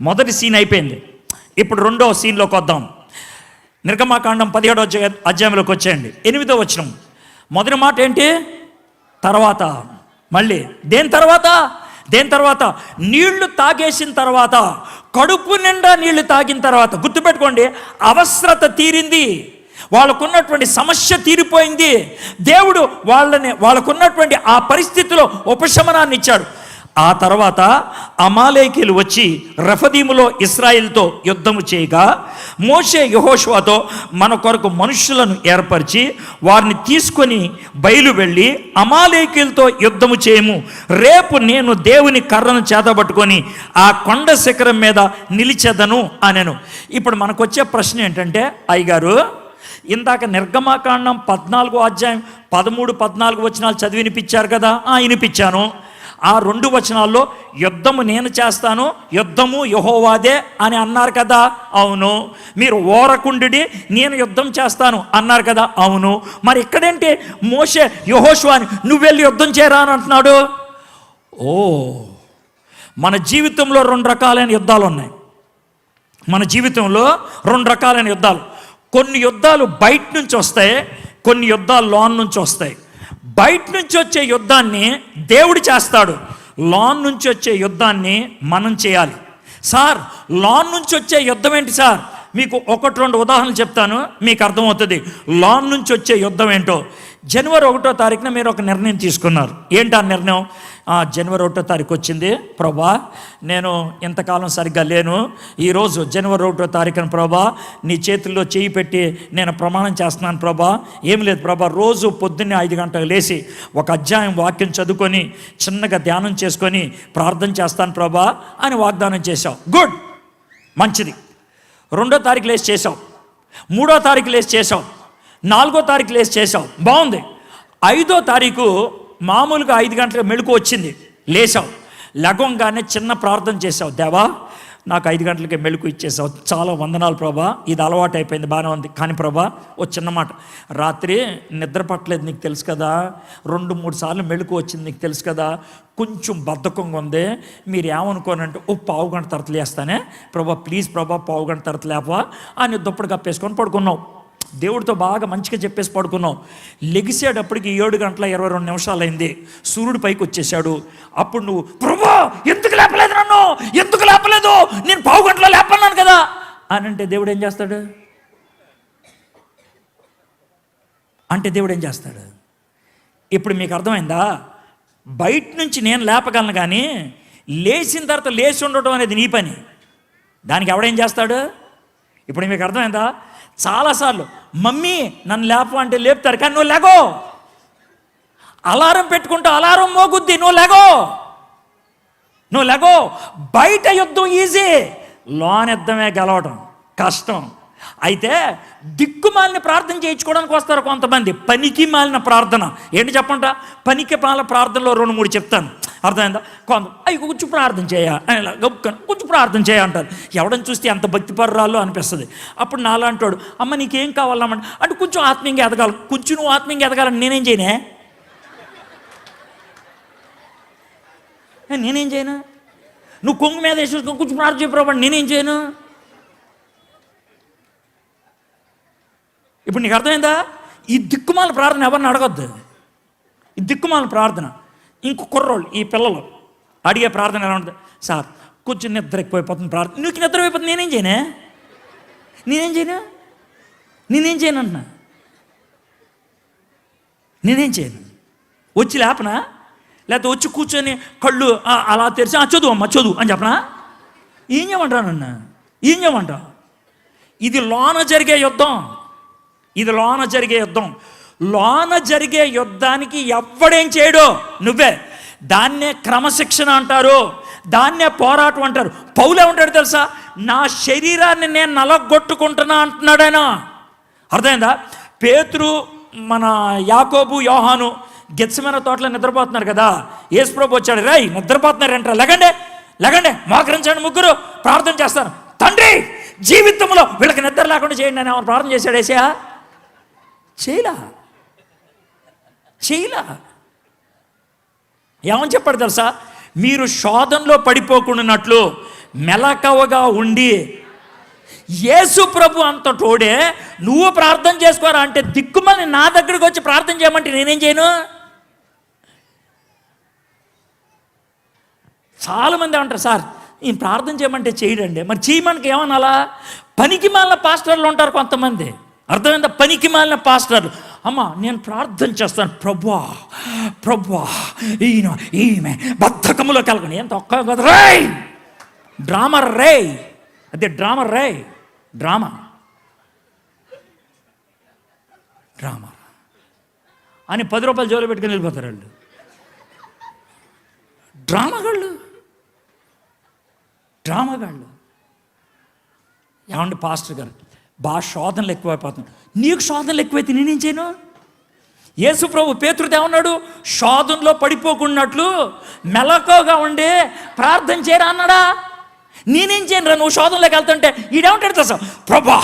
మొదటి సీన్ అయిపోయింది. ఇప్పుడు 2వ సీన్లోకి వద్దాం. నిర్గమాకాండం 17వ అధ్యాయంలోకి వచ్చేయండి. 8వ వచనం. మొదటి మాట ఏంటి? తర్వాత. మళ్ళీ దేని తర్వాత? దేని తర్వాత? నీళ్లు తాగేసిన తర్వాత, కడుపు నిండా నీళ్లు తాగిన తర్వాత. గుర్తుపెట్టుకోండి, అవసరత తీరింది, వాళ్ళకున్నటువంటి సమస్య తీరిపోయింది. దేవుడు వాళ్ళకున్నటువంటి ఆ పరిస్థితిలో ఉపశమనాన్ని ఇచ్చాడు. ఆ తర్వాత అమాలేకీలు వచ్చి రెఫదీములో ఇశ్రాయేలుతో యుద్ధము చేయగా మోషే యెహోషువతో మన కొరకు మనుషులను ఏర్పరిచి వారిని తీసుకొని బయలు వెళ్ళి అమాలేకీలతో యుద్ధము చేయము, రేపు నేను దేవుని కర్రను చేతబట్టుకొని ఆ కొండ శిఖరం మీద నిలిచెదను అనెను. ఇప్పుడు మనకు వచ్చే ప్రశ్న ఏంటంటే, అయ్యగారు ఇందాక నిర్గమాకాండం 14వ అధ్యాయం 13, 14 వచనాలు చదివి వినిపించారు కదా? వినిపించాను. ఆ 2 వచనాల్లో యుద్ధము నేను చేస్తాను, యుద్ధము యెహోవాదే అని అన్నారు కదా? అవును. మీరు ఓరకుండి నేను యుద్ధం చేస్తాను అన్నారు కదా? అవును. మరి ఇక్కడేంటి మోషే యెహోషువని నువ్వు వెళ్ళి యుద్ధం చేయరా అని అంటున్నాడు? మన జీవితంలో 2 రకాలైన యుద్ధాలు ఉన్నాయి. మన జీవితంలో 2 రకాలైన యుద్ధాలు. కొన్ని యుద్ధాలు బయట నుంచి వస్తాయి, కొన్ని యుద్ధాలు లోన్ నుంచి వస్తాయి. బయట నుంచి వచ్చే యుద్ధాన్ని దేవుడు చేస్తాడు, లోన్ నుంచి వచ్చే యుద్ధాన్ని మనం చేయాలి. సార్ లోన్ నుంచి వచ్చే యుద్ధం ఏంటి సార్? మీకు 1-2 ఉదాహరణలు చెప్తాను, మీకు అర్థమవుతుంది లోన్ నుంచి వచ్చే యుద్ధం ఏంటో. జనవరి 1వ తారీఖున మీరు ఒక నిర్ణయం తీసుకున్నారు. ఏంటి ఆ నిర్ణయం? జనవరి 1వ తారీఖు వచ్చింది, ప్రభా నేను ఇంతకాలం సరిగ్గా లేను, ఈరోజు జనవరి 1వ తారీఖున ప్రభా నీ చేతుల్లో చేయి పెట్టి నేను ప్రమాణం చేస్తున్నాను ప్రభా. ఏం లేదు ప్రభా, రోజు పొద్దున్నే 5 గంటలకు లేచి ఒక అధ్యాయం వాక్యం చదువుకొని చిన్నగా ధ్యానం చేసుకొని ప్రార్థన చేస్తాను ప్రభా అని వాగ్దానం చేశావు. గుడ్, మంచిది. 2వ తారీఖు లేచి చేసావు, 3వ తారీఖు లేచి చేసావు, 4వ తారీఖు లేచి చేసావు, బాగుంది. 5వ తారీఖు మామూలుగా 5 గంటలకు మెళుకు వచ్చింది, లేచావు. లగంగానే చిన్న ప్రార్థన చేసావు, దేవా నాకు 5 గంటలకే మెళుకు ఇచ్చేసావు, చాలా వందనాలు ప్రభా, ఇది అలవాటు అయిపోయింది, బాగానే ఉంది. కానీ ప్రభా ఓ చిన్న మాట, రాత్రి నిద్ర పట్టలేదు నీకు తెలుసు కదా, 2-3 సార్లు మెళుకు వచ్చింది నీకు తెలుసు కదా, కొంచెం బద్ధకంగా ఉంది, మీరు ఏమనుకోనంటే ఓ పావు గంట తర్వాత లేస్తానే ప్రభా, ప్లీజ్ ప్రభా పావు గంట తర్వాత లేవా అని దుప్పటి కప్పేసుకొని పడుకున్నావు. దేవుడితో బాగా మంచిగా చెప్పేసి పడుకున్నావు. లెగిసేటప్పటికి 7 గంటల 22 నిమిషాలు అయింది, సూర్యుడు పైకి వచ్చేసాడు. అప్పుడు నువ్వు ప్రభా ఎందుకు లేపలేదు, నన్ను ఎందుకు లేపలేదు, నేను పావు గంటలో లేపన్నాను కదా అని అంటే దేవుడు ఏం చేస్తాడు? ఇప్పుడు మీకు అర్థమైందా? బయట నుంచి నేను లేపగలను, కానీ లేచిన తర్వాత లేచి ఉండటం అనేది నీ పని, దానికి ఎవడేం చేస్తాడు? ఇప్పుడు మీకు అర్థమైందా? చాలాసార్లు మమ్మీ నన్ను లేపు అంటే లేపుతారు, కానీ నువ్వు లేగో. అలారం పెట్టుకుంటూ అలారం మోగుద్ది, నువ్వు లేగో. బయట యుద్ధం ఈజీ, లోన్ యుద్ధమే గెలవడం కష్టం. అయితే దిక్కుమాలిన ప్రార్థన చేయించుకోవడానికి వస్తారు కొంతమంది, పనికి మాలిన ప్రార్థన. ఏంటి చెప్పంట? పనికి మాలిన ప్రార్థనలో 2-3 చెప్తాను, అర్థమైందా? కొంచెం ప్రార్థన కొంచెం ప్రార్థన అంటారు. ఎవడని చూస్తే ఎంత భక్తిపరురాలో అనిపిస్తుంది. అప్పుడు నాలా అంటాడు, అమ్మ నీకేం కావాలమ్మ అంటే కొంచెం ఆత్మీయంగా ఎదగాలి. కొంచెం నువ్వు ఆత్మీయంగా ఎదగాలని నేనేం చేయను? నువ్వు కొంగు మీద వేసేసుకొని కొంచెం ప్రార్థన చెప్పరాబడి నేనేం చేయను? ఇప్పుడు నీకు అర్థమైందా? ఈ దిక్కుమాల ప్రార్థన ఎవరిని అడగొద్దు. ఈ దిక్కుమాల ప్రార్థన ఇంకో కుర్రోళ్ళు, ఈ పిల్లలు అడిగే ప్రార్థన ఎలా ఉంటుంది? సార్ కొంచెం నిద్ర ఎక్కువైపోతుంది ప్రార్థన. నీకు నిద్ర అయిపోతుంది, నేనేం చేయను? వచ్చి లేపనా? లేకపోతే వచ్చి కూర్చొని కళ్ళు అలా తెరిచి చదువు అమ్మ చదువు అని చెప్పనా? ఏం చేయమంటావు? ఇది లోన జరిగే యుద్ధం. లోన జరిగే యుద్ధానికి ఎవ్వడేం చేయడు, నువ్వే. దాన్నే క్రమశిక్షణ అంటారు, దాన్నే పోరాటం అంటారు. పౌలే ఉంటాడు తెలుసా, నా శరీరాన్ని నేను నలగొట్టుకుంటున్నా అంటున్నాడు ఆయన. అర్థమైందా? పేతురు, మన యాకోబు, యోహాను గెత్సెమనే తోటలో నిద్రపోతున్నారు కదా, యేసుప్రభు వచ్చాడు, రేయ్ నిద్రపోతున్నారంటారు, లెగండి మోకరించండి, ముగ్గురు ప్రార్థన చేస్తాను. తండ్రి జీవితంలో వీళ్ళకి నిద్ర లేకుండా చేయండి అని ఎవరు ప్రార్థన చేశాడు? ఏసయ్యా చేయలా. ఏమని చెప్పాడు తెలుసా? మీరు శోధనలో పడిపోకుండానట్లు మెలకువగా ఉండి. యేసు ప్రభు అంత తోడే నువ్వు ప్రార్థన చేసుకోరా అంటే దిక్కుమని నా దగ్గరికి వచ్చి ప్రార్థన చేయమంటే నేనేం చేయను? చాలామంది అంటారు, సార్ ఈ ప్రార్థన చేయమంటే చేయడండి. మరి చేయమనికి ఏమనాలా? పనికి మాలిన పాస్టర్లు ఉంటారు కొంతమంది, అర్థమైందా? పనికి మాలిన పాస్టర్లు. అమ్మ నేను ప్రార్థన చేస్తాను, ప్రభువా ఈమె బద్ధకములో కలగని ఎంత ఒక్క కదా డ్రామా అని 10 రూపాయలు జోలు పెట్టుకుని వెళ్ళిపోతారు వాళ్ళు. డ్రామాగాళ్ళు. ఏమండి పాస్టర్ గారు బాగా శోధనలు ఎక్కువైపోతుంది. నీకు శోధనలు ఎక్కువైతే నేనేం చేయను? యేసు ప్రభు పేతురుతో ఏమన్నాడు? శోధనలో పడిపోకున్నట్లు మెలకువగా ఉండి ప్రార్థన చేయరా అన్నాడా? నేనేం చేయను రా? నువ్వు శోధనలోకి వెళ్తుంటే ఈడేమంటాడు తెలుసా? ప్రభా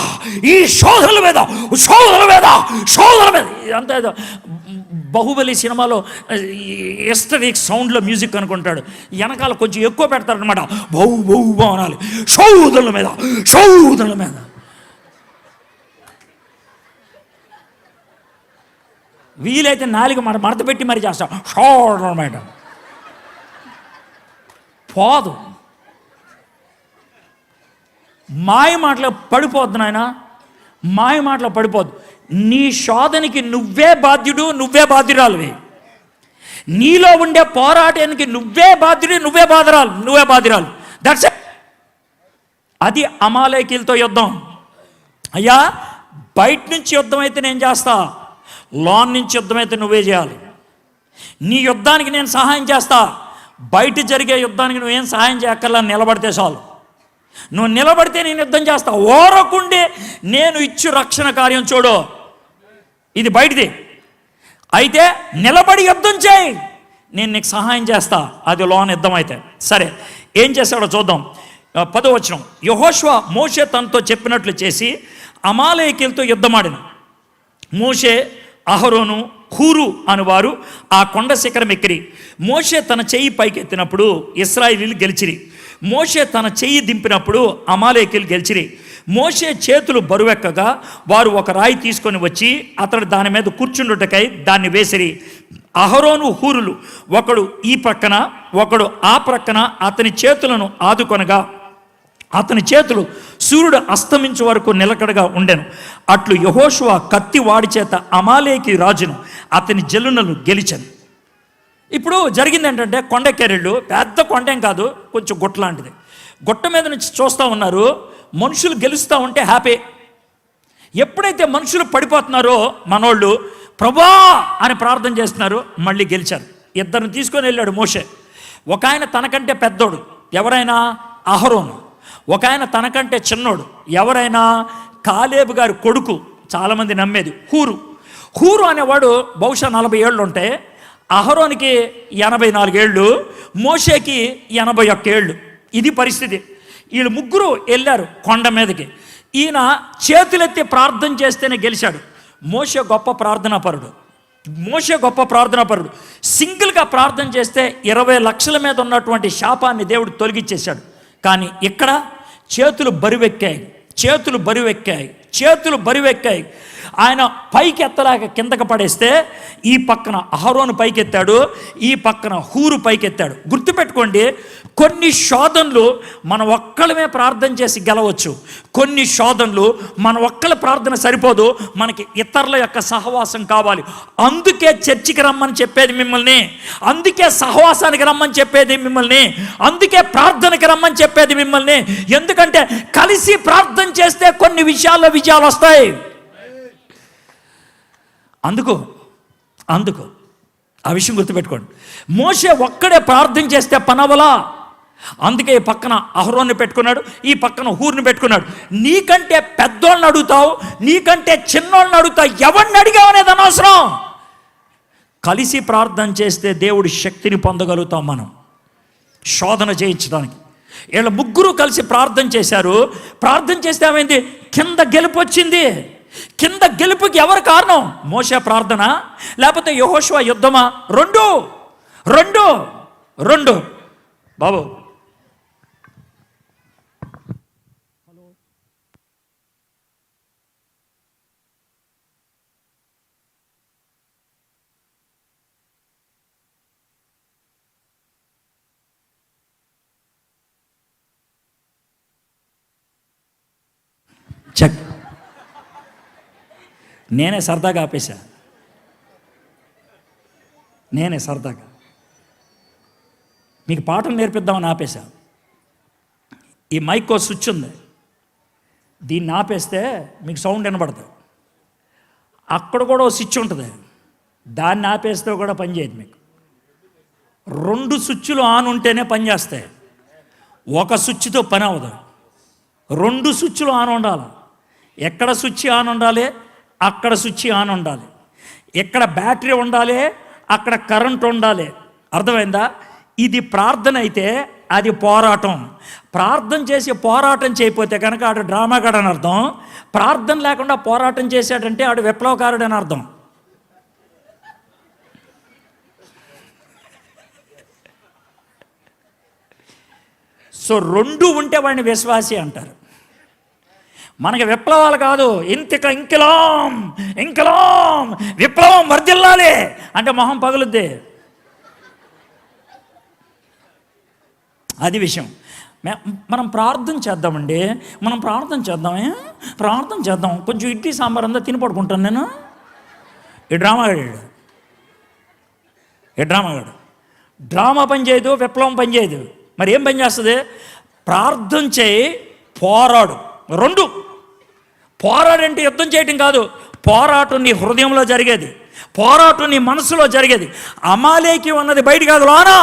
ఈ శోధనల మీద అంత బాహుబలి సినిమాలో ఎస్టరిక్ సౌండ్లో మ్యూజిక్ అనుకుంటాడు, వెనకాల కొంచెం ఎక్కువ పెడతారనమాట. బహు అనాలి, శోధనల మీద. వీలైతే నాలుగు మడత పెట్టి మరి చేస్తాం షోర్ అనమాట. పోదు, మాయ మాటలో పడిపోద్దు నాయన, మాయ మాటలో పడిపోద్దు. నీ శోధనకి నువ్వే బాధ్యుడు, నువ్వే బాధ్యురాలువి. నీలో ఉండే పోరాటానికి నువ్వే బాధ్యుడు, నువ్వే బాధ్యురాలు. That's it. అది అమాలేకీలతో యుద్ధం. అయ్యా, బయట నుంచి యుద్ధం అయితే నేను చేస్తా, లోన్ నుంచి యుద్ధం అయితే నువ్వే చేయాలి. నీ యుద్ధానికి నేను సహాయం చేస్తా, బయట జరిగే యుద్ధానికి నువ్వేం సహాయం చేయక్కర్లా, నిలబడితే చాలు. నువ్వు నిలబడితే నేను యుద్ధం చేస్తా. ఓరకుండి నేను ఇచ్చు రక్షణ కార్యం చూడు, ఇది బయటిది. అయితే నిలబడి యుద్ధం చేయి, నేను నీకు సహాయం చేస్తా, అది లోన్ యుద్ధం అయితే. సరే, ఏం చేశాడో చూద్దాం. 10వ వచనం. యెహోషువ మోషే తనతో చెప్పినట్లు చేసి అమాలేకీలతో యుద్ధమాడిన. మోషే, అహరోను, హూరు అనువారు ఆ కొండ శిఖరం ఎక్కిరి. మోషే తన చెయ్యి పైకెత్తినప్పుడు ఇశ్రాయేలీయులు గెలిచిరి. మోషే తన చెయ్యి దింపినప్పుడు అమాలేకీయులు గెలిచిరి. మోషే చేతులు బరువెక్కగా వారు ఒక రాయి తీసుకొని వచ్చి అతడు దాని మీద కూర్చుండుటకై దాన్ని వేసిరి. అహరోను, హూరులు ఒకడు ఈ ప్రక్కన ఒకడు ఆ ప్రక్కన అతని చేతులను ఆదుకొనగా అతని చేతులు సూర్యుడు అస్తమించే వరకు నిలకడగా ఉండెను. అట్లు యెహోషువ కత్తి వాడి చేత అమాలేకి రాజును అతని జల్లులను గెలిచెను. ఇప్పుడు జరిగింది ఏంటంటే, కొండెక్కేరెళ్ళు, పెద్ద కొండేం కాదు, కొంచెం గుట్ట లాంటిది. గుట్ట మీద నుంచి చూస్తూ ఉన్నారు. మనుషులు గెలుస్తూ ఉంటే హ్యాపీ. ఎప్పుడైతే మనుషులు పడిపోతున్నారో మనోళ్ళు ప్రభా అని ప్రార్థన చేస్తున్నారు, మళ్ళీ గెలిచారు. ఇద్దరిని తీసుకొని వెళ్ళాడు మోషే. ఒక ఆయన తనకంటే పెద్దోడు, ఎవరైనా అహరోను. ఒక ఆయన తనకంటే చిన్నోడు, ఎవరైనా కాలేబు గారి కొడుకు, చాలామంది నమ్మేది హూరు అనేవాడు బహుశా 40 ఏళ్ళు ఉంటే, అహరోనికి 84 ఏళ్ళు, మోషేకి 81 ఏళ్ళు. ఇది పరిస్థితి. వీళ్ళు ముగ్గురు వెళ్ళారు కొండ మీదకి. ఈయన చేతులెత్తి ప్రార్థన చేస్తేనే గెలిచాడు. మోషే గొప్ప ప్రార్థనాపరుడు. సింగిల్గా ప్రార్థన చేస్తే 20 లక్షల మీద ఉన్నటువంటి శాపాన్ని దేవుడు తొలగించేశాడు. కానీ ఇక్కడ చేతులు బరువెక్కాయి. ఆయన పైకి ఎత్తలేక కిందకి పడేస్తే ఈ పక్కన అహరోను పైకెత్తాడు, ఈ పక్కన హూరు పైకెత్తాడు. గుర్తుపెట్టుకోండి, కొన్ని శోధనలు మన ఒక్కళ్ళమే ప్రార్థన చేసి గెలవచ్చు. కొన్ని శోధనలు మన ఒక్కళ్ళ ప్రార్థన సరిపోదు, మనకి ఇతరుల యొక్క సహవాసం కావాలి. అందుకే చర్చికి రమ్మని చెప్పేది మిమ్మల్ని, అందుకే సహవాసానికి రమ్మని చెప్పేది మిమ్మల్ని, అందుకే ప్రార్థనకి రమ్మని చెప్పేది మిమ్మల్ని. ఎందుకంటే కలిసి ప్రార్థన చేస్తే కొన్ని విషయాల్లో విజయాలు వస్తాయి. అందుకు ఆ విషయం గుర్తుపెట్టుకోండి. మోషే ఒక్కడే ప్రార్థన చేస్తే పనవలా. అందుకే ఈ పక్కన అహరోన్ని పెట్టుకున్నాడు, ఈ పక్కన హూరుని పెట్టుకున్నాడు. నీకంటే పెద్దోళ్ళని అడుగుతావు, నీకంటే చిన్నోళ్ళని అడుగుతావు, ఎవరిని అడిగావు అనేది అనవసరం. కలిసి ప్రార్థన చేస్తే దేవుడి శక్తిని పొందగలుగుతాం మనం శోధన చేయించడానికి. వీళ్ళ ముగ్గురు కలిసి ప్రార్థన చేశారు. ప్రార్థన చేస్తే ఏమైంది? కింద గెలుపు వచ్చింది. కింద గెలుపుకి ఎవరు కారణం? మోషే ప్రార్థన, లేకపోతే యెహోషువ యుద్ధమా? రెండు. బాబు చెక్. నేనే సరదాగా ఆపేశా. మీకు పాఠం నేర్పిద్దామని ఆపేశా. ఈ మైకో స్విచ్ ఉంది, దీన్ని ఆపేస్తే మీకు సౌండ్ వినబడుతుంది. అక్కడ కూడా ఓ స్విచ్ ఉంటుంది, దాన్ని ఆపేస్తే కూడా పనిచేయదు. మీకు 2 స్విచ్లు ఆన్ ఉంటేనే పనిచేస్తాయి. ఒక స్విచ్తో పని అవ్వదు, 2 స్విచ్లు ఆన్ ఉండాలి. ఎక్కడ స్విచ్ ఆన్ ఉండాలి? అక్కడ స్విచ్ ఆన్ ఉండాలి. ఎక్కడ బ్యాటరీ ఉండాలి? అక్కడ కరెంట్ ఉండాలి. అర్థమైందా? ఇది ప్రార్థన అయితే అది పోరాటం. ప్రార్థన చేసి పోరాటం చేయకపోతే కనుక ఆడు డ్రామాగాడని అర్థం. ప్రార్థన లేకుండా పోరాటం చేశాడంటే ఆడు విప్లవకారుడని అర్థం. సో 2 ఉంటే వాడిని విశ్వాసి అంటారు. మనకి విప్లవాలు కాదు, ఇంకిలాం విప్లవం వర్ధిల్లాలి అంటే మొహం పగులుద్ది. అది విషయం. మనం ప్రార్థన చేద్దామండి, ప్రార్థన చేద్దాం. కొంచెం ఇడ్లీ సాంబార్ అంతా తిని పడుకుంటాను నేను. ఈ డ్రామాగాడు డ్రామా పని చేయదు, విప్లవం పని చేయదు. మరి ఏం పని చేస్తుంది? ప్రార్థన చేయి, పోరాడు. రెండు. పోరాడంటే యుద్ధం చేయటం కాదు, పోరాటం నీ హృదయంలో జరిగేది, పోరాటం నీ మనసులో జరిగేది. అమాలేకి ఉన్నది బయట కాదు, లోనా.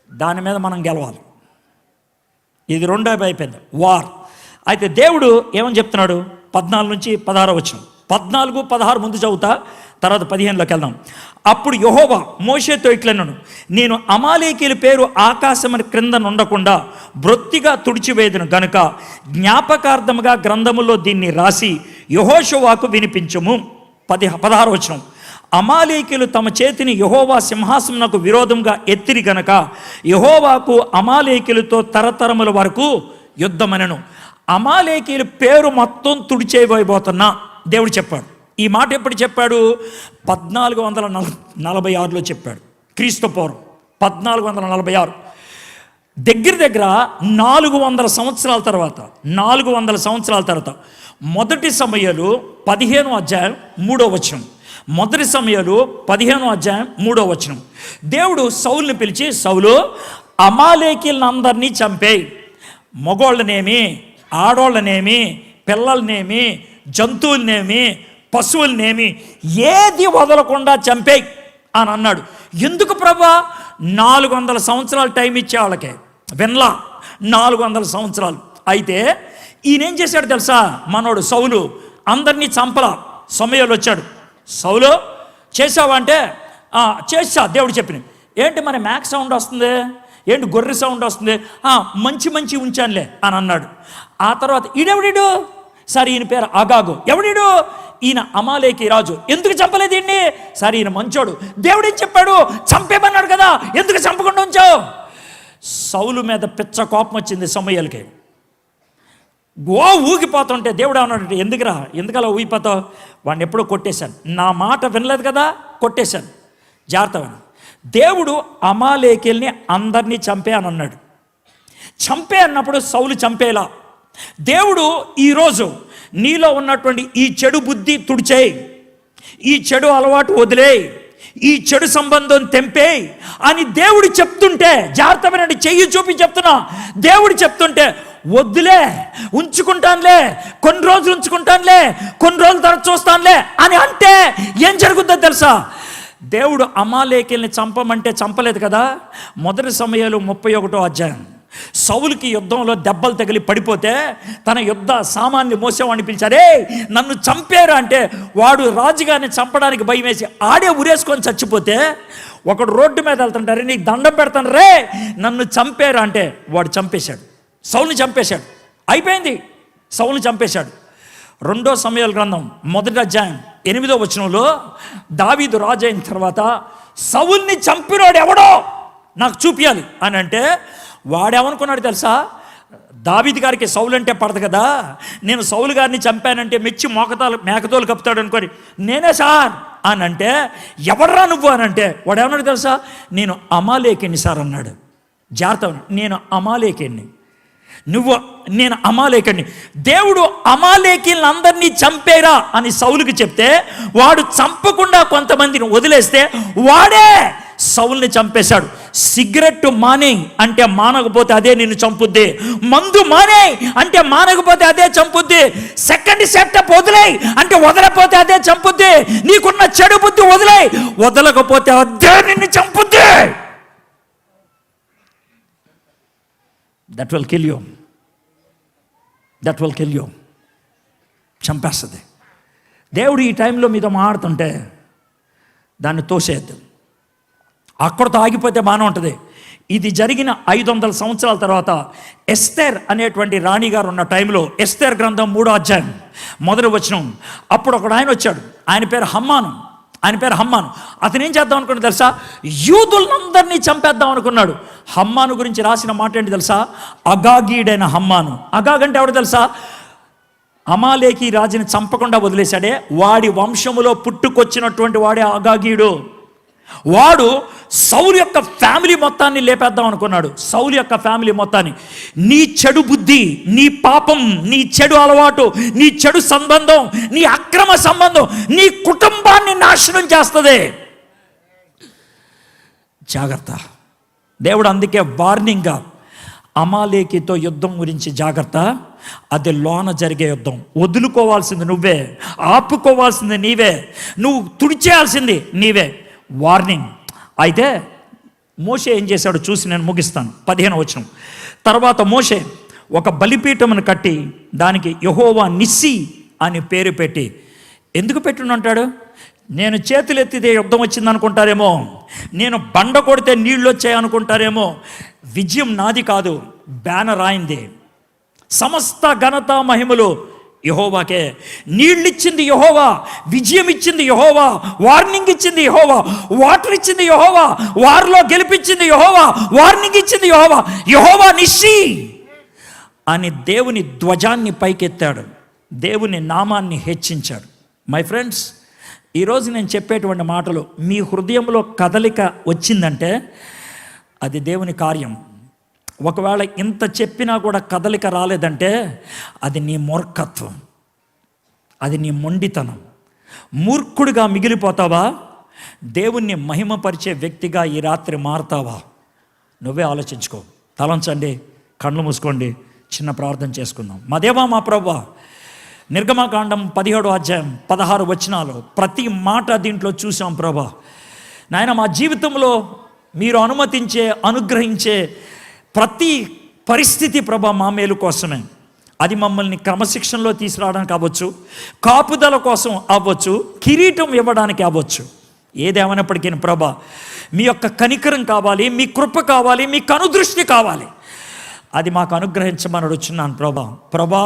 దాని మీద మనం గెలవాలి. ఇది రెండో అయిపోయింది, వార్. అయితే దేవుడు ఏమని చెప్తున్నాడు? 14 నుంచి 16 వచనం. 14, 16 ముందు చదువుతా, తర్వాత 15లోకి వెళ్దాం. అప్పుడు యెహోవా మోషేతో ఇట్లన్నాడు, నేను అమాలేకీల పేరు ఆకాశం క్రింద ఉండకుండా బ్రొత్తిగా తుడిచివేదును గనుక జ్ఞాపకార్థముగా గ్రంథములో దీన్ని రాసి యెహోషువకు వినిపించుము. 16 వచనం. అమాలేకీలు తమ చేతిని యెహోవా సింహాసనమునకు విరోధంగా ఎత్తిరి గనక యెహోవాకు అమాలేకీలతో తరతరముల వరకు యుద్ధమనెను. అమాలేకీల పేరు మొత్తం తుడిచేయబోతున్నా దేవుడు చెప్పాడు. ఈ మాట ఎప్పుడు చెప్పాడు? 1446లో చెప్పాడు, క్రీస్తు పూర్వం 1446. దగ్గర 400 సంవత్సరాల తర్వాత, 400 సంవత్సరాల తర్వాత మొదటి సమూయేలు 15వ అధ్యాయం 3వ వచనం. మొదటి సమూయేలు 15వ అధ్యాయం 3వ వచనం. దేవుడు సౌలుని పిలిచి, సౌలు అమాలేకీలను అందరినీ చంపేయి, మగోళ్ళనేమి, ఆడోళ్ళనేమి, పిల్లలనేమి, జంతువులనేమి, పశువులనేమి ఏది వదలకుండా చంపేయి అని అన్నాడు. ఎందుకు ప్రభా? 400 సంవత్సరాలు టైం ఇచ్చే వాళ్ళకే వినలా. 400 సంవత్సరాలు. అయితే ఈయనేం చేశాడు తెలుసా? మనోడు సౌలు అందరినీ చంపలా. సమూయేలు వచ్చాడు, సౌలు చేసావా అంటే చేసా దేవుడు చెప్పిన. ఏంటి మరి మ్యాక్ సౌండ్ వస్తుంది, ఏంటి గొర్రె సౌండ్ వస్తుంది, మంచి ఉంచానులే అని అన్నాడు. ఆ తర్వాత ఈడెవడిడు? సరే ఈయన పేరు అగాగు. ఎవడిడు? ఈయన అమాలేకి రాజు. ఎందుకు చంపలేదు ఈయన్ని? సరే ఈయన మంచోడు. దేవుడు ఏం చెప్పాడు? చంపేమన్నాడు కదా, ఎందుకు చంపకుండా ఉంచావు? సౌలు మీద పిచ్చ కోపం వచ్చింది సమూయేలుకి. ఊగిపోతుంటే దేవుడు అన్నాడు, ఎందుకలా ఊగిపోతావు? వాడిని ఎప్పుడో కొట్టేశాను, నా మాట వినలేదు కదా, కొట్టేశాను, జాగ్రత్తగా. దేవుడు అమాలేకీల్ని అందరినీ చంపే అని అన్నాడు. చంపే అన్నప్పుడు సౌలు చంపేలా. దేవుడు ఈరోజు నీలో ఉన్నటువంటి ఈ చెడు బుద్ధి తుడిచేయి, ఈ చెడు అలవాటు వదిలేయి, ఈ చెడు సంబంధం తెంపేయి అని దేవుడు చెప్తుంటే, జాగ్రత్త వినండి, చెయ్యి చూపి చెప్తున్నా, దేవుడు చెప్తుంటే వద్దులే, ఉంచుకుంటానులే, కొన్ని రోజులు ఉంచుకుంటానులే, కొన్ని రోజుల తర్వాత చూస్తానులే అని అంటే ఏం జరుగుతుందో తెలుసా? దేవుడు అమాలేకీల్ని చంపమంటే చంపలేదు కదా. మొదటి సమూయేలు 31వ అధ్యాయం. సౌలుకి యుద్ధంలో దెబ్బలు తగిలి పడిపోతే తన యుద్ధ సామాన్ని మోసేవాడిని పిలిచారే, నన్ను చంపారు అంటే వాడు రాజుగారిని చంపడానికి భయం వేసి ఆడే ఉరేసుకొని చచ్చిపోతే ఒకడు రోడ్డు మీద వెళ్తుంటారే, నీకు దండం పెడతాను రే, నన్ను చంపారు అంటే వాడు చంపేశాడు, సౌలుని చంపేశాడు. అయిపోయింది, సౌలుని చంపేశాడు. 2వ సమూయేలు గ్రంథం 1వ అధ్యాయం 8వ వచనంలో దావీదు రాజు అయిన తర్వాత సౌలుని చంపినోడు ఎవడో నాకు చూపించాలి అని అంటే వాడేమనుకున్నాడు తెలుసా? దావీదు గారికి సౌలు అంటే పడదు కదా, నేను సౌలు గారిని చంపానంటే మెచ్చి మేకతోలు కప్పుతాడు అనుకోని, నేనే సార్ అని అంటే, ఎవడరా నువ్వు అని అంటే వాడు ఏమన్నాడు తెలుసా? నేను అమాలేకిని సార్ అన్నాడు. జాగ్రత్త, నేను అమాలేకిని, నేను అమాలేకిని. దేవుడు అమాలేకీలను అందరినీ చంపేరా అని సౌలుకి చెప్తే వాడు చంపకుండా కొంతమందిని వదిలేస్తే వాడే సౌలుని చంపేశాడు. సిగరెట్ మానే అంటే మానకపోతే అదే నిన్ను చంపుద్ది, మందు మానే అంటే మానకపోతే అదే చంపుద్ది, సెకండ్ సెటప్ వదిలేయి అంటే వదలకపోతే అదే చంపుద్ది, నీకున్న చెడు బుద్ధి వదలకపోతే అదే నిన్ను చంపుద్ది. దట్ విల్ కిల్ యూ, చంపేస్తుంది. దేవుడు ఈ టైంలో మీతో మాట్లాడుతుంటే దాన్ని తోసేయద్దు, అక్కడితో ఆగిపోతే బాగానే ఉంటుంది. ఇది జరిగిన 500 సంవత్సరాల తర్వాత ఎస్తేర్ అనేటువంటి రాణిగారు ఉన్న టైంలో, ఎస్తేర్ గ్రంథం 3వ అధ్యాయం 1వ వచనం, అప్పుడు ఒకడు ఆయన వచ్చాడు, ఆయన పేరు హమ్మాను. ఆయన పేరు హమ్మాను. అతను ఏం చేద్దాం అనుకున్నాడు తెలుసా? యూదులందరినీ చంపేద్దాం అనుకున్నాడు. హమ్మాను గురించి రాసిన మాట ఏంటి తెలుసా? అగాగీడైన హమ్మాను. అగాగ్ అంటే ఎవడు తెలుసా? అమాలేకి రాజుని చంపకుండా వదిలేశాడే, వాడి వంశములో పుట్టుకొచ్చినటువంటి వాడే అగాగీడు. వాడు సౌలు యొక్క ఫ్యామిలీ మొత్తాన్ని లేపేద్దాం అనుకున్నాడు. సౌలు యొక్క ఫ్యామిలీ మొత్తాన్ని. నీ చెడు బుద్ధి, నీ పాపం, నీ చెడు అలవాటు, నీ చెడు సంబంధం, నీ అక్రమ సంబంధం నీ కుటుంబాన్ని నాశనం చేస్తుంది. జాగ్రత్త. దేవుడు అందుకే వార్నింగ్గా, అమాలేకితో యుద్ధం గురించి జాగ్రత్త. అది లోన జరిగే యుద్ధం. వదులుకోవాల్సింది నువ్వే, ఆపుకోవాల్సింది నీవే, నువ్వు తుడిచేయాల్సింది నీవే. వార్నింగ్. అయితే మోషే ఏం చేశాడో చూసి నేను ముగిస్తాను. 15వ వచనం. తర్వాత మోషే ఒక బలిపీఠమును కట్టి దానికి యెహోవా నిస్సి అని పేరు పెట్టి, ఎందుకు పెట్టునంటాడు? నేను చేతులు ఎత్తితే యుద్ధం వచ్చింది అనుకుంటారేమో, నేను బండ కొడితే నీళ్ళు వచ్చాయి అనుకుంటారేమో. విజయం నాది కాదు, బ్యానర్ ఆయింది. సమస్త ఘనత మహిమలు యెహోవాకే. నీళ్ళిచ్చింది యెహోవా, విజయం ఇచ్చింది యెహోవా, వార్నింగ్ ఇచ్చింది యెహోవా, వాటర్ ఇచ్చింది యెహోవా, వారిలో గెలిపించింది యెహోవా, వార్నింగ్ ఇచ్చింది యెహోవా. యెహోవా నిస్సి అని దేవుని ధ్వజాన్ని పైకెత్తాడు, దేవుని నామాన్ని హెచ్చించాడు. మై ఫ్రెండ్స్, ఈరోజు నేను చెప్పేటువంటి మాటలు మీ హృదయంలో కదలిక వచ్చిందంటే అది దేవుని కార్యం. ఒకవేళ ఇంత చెప్పినా కూడా కదలిక రాలేదంటే అది నీ మూర్ఖత్వం, అది నీ మొండితనం. మూర్ఖుడిగా మిగిలిపోతావా? దేవుణ్ణి మహిమపరిచే వ్యక్తిగా ఈ రాత్రి మారతావా? నువ్వే ఆలోచించుకో. తలంచండి, కళ్ళు మూసుకోండి, చిన్న ప్రార్థన చేసుకుందాం. మా దేవా, మా ప్రభువా, నిర్గమకాండం 17వ అధ్యాయం 16 వచనాలు ప్రతి మాట దీంట్లో చూసాం ప్రభా. నాయన, మా జీవితంలో మీరు అనుగ్రహించే ప్రతి పరిస్థితి ప్రభా మా మేలు కోసమే. అది మమ్మల్ని క్రమశిక్షణలో తీసుకురావడానికి అవ్వచ్చు, కాపుదల కోసం అవ్వచ్చు, కిరీటం ఇవ్వడానికి అవ్వచ్చు. ఏదేమైనప్పటికీ ప్రభా, మీ యొక్క కనికరం కావాలి, మీ కృప కావాలి, మీ కనుదృష్టి కావాలి. అది మాకు అనుగ్రహించమని వచ్చున్నాను ప్రభా.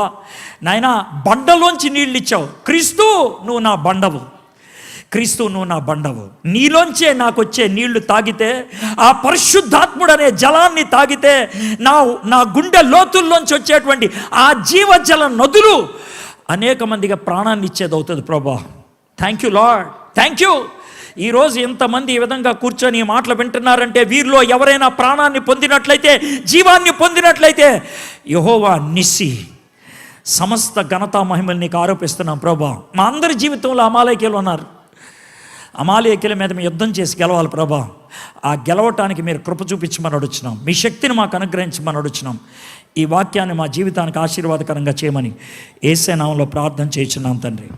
నాయనా, బండలోంచి నీళ్ళు ఇచ్చావు. క్రీస్తు, నువ్వు నా బండవు. క్రీస్తు, నువ్వు నా బండవు. నీలోంచే నాకు వచ్చే నీళ్లు తాగితే, ఆ పరిశుద్ధాత్ముడు అనే జలాన్ని తాగితే నా గుండె లోతుల్లోంచి వచ్చేటువంటి ఆ జీవజల నదులు అనేక మందిగా ప్రాణాన్ని ఇచ్చేది అవుతుంది ప్రభా. Thank you lord, thank you. ఈరోజు ఎంతమంది ఈ విధంగా కూర్చొని ఈ మాటలు వింటున్నారంటే వీరిలో ఎవరైనా ప్రాణాన్ని పొందినట్లయితే, జీవాన్ని పొందినట్లయితే యెహోవా నిస్సి. సమస్త ఘనతా మహిమల్ని నీకు ఆరోపిస్తున్నాం ప్రభా. మా అందరి జీవితంలో అమాలేకీయులు ఉన్నారు. అమాలేకీయుల మీద మేము యుద్ధం చేసి గెలవాలి ప్రభా. ఆ గెలవటానికి మీరు కృప చూపించమని అడుగుతున్నాం. మీ శక్తిని మాకు అనుగ్రహించమని అడుగుతున్నాం. ఈ వాక్యాన్ని మా జీవితానికి ఆశీర్వాదకరంగా చేయమని యేసు నామములో ప్రార్థన చేయుచున్నాం తండ్రి.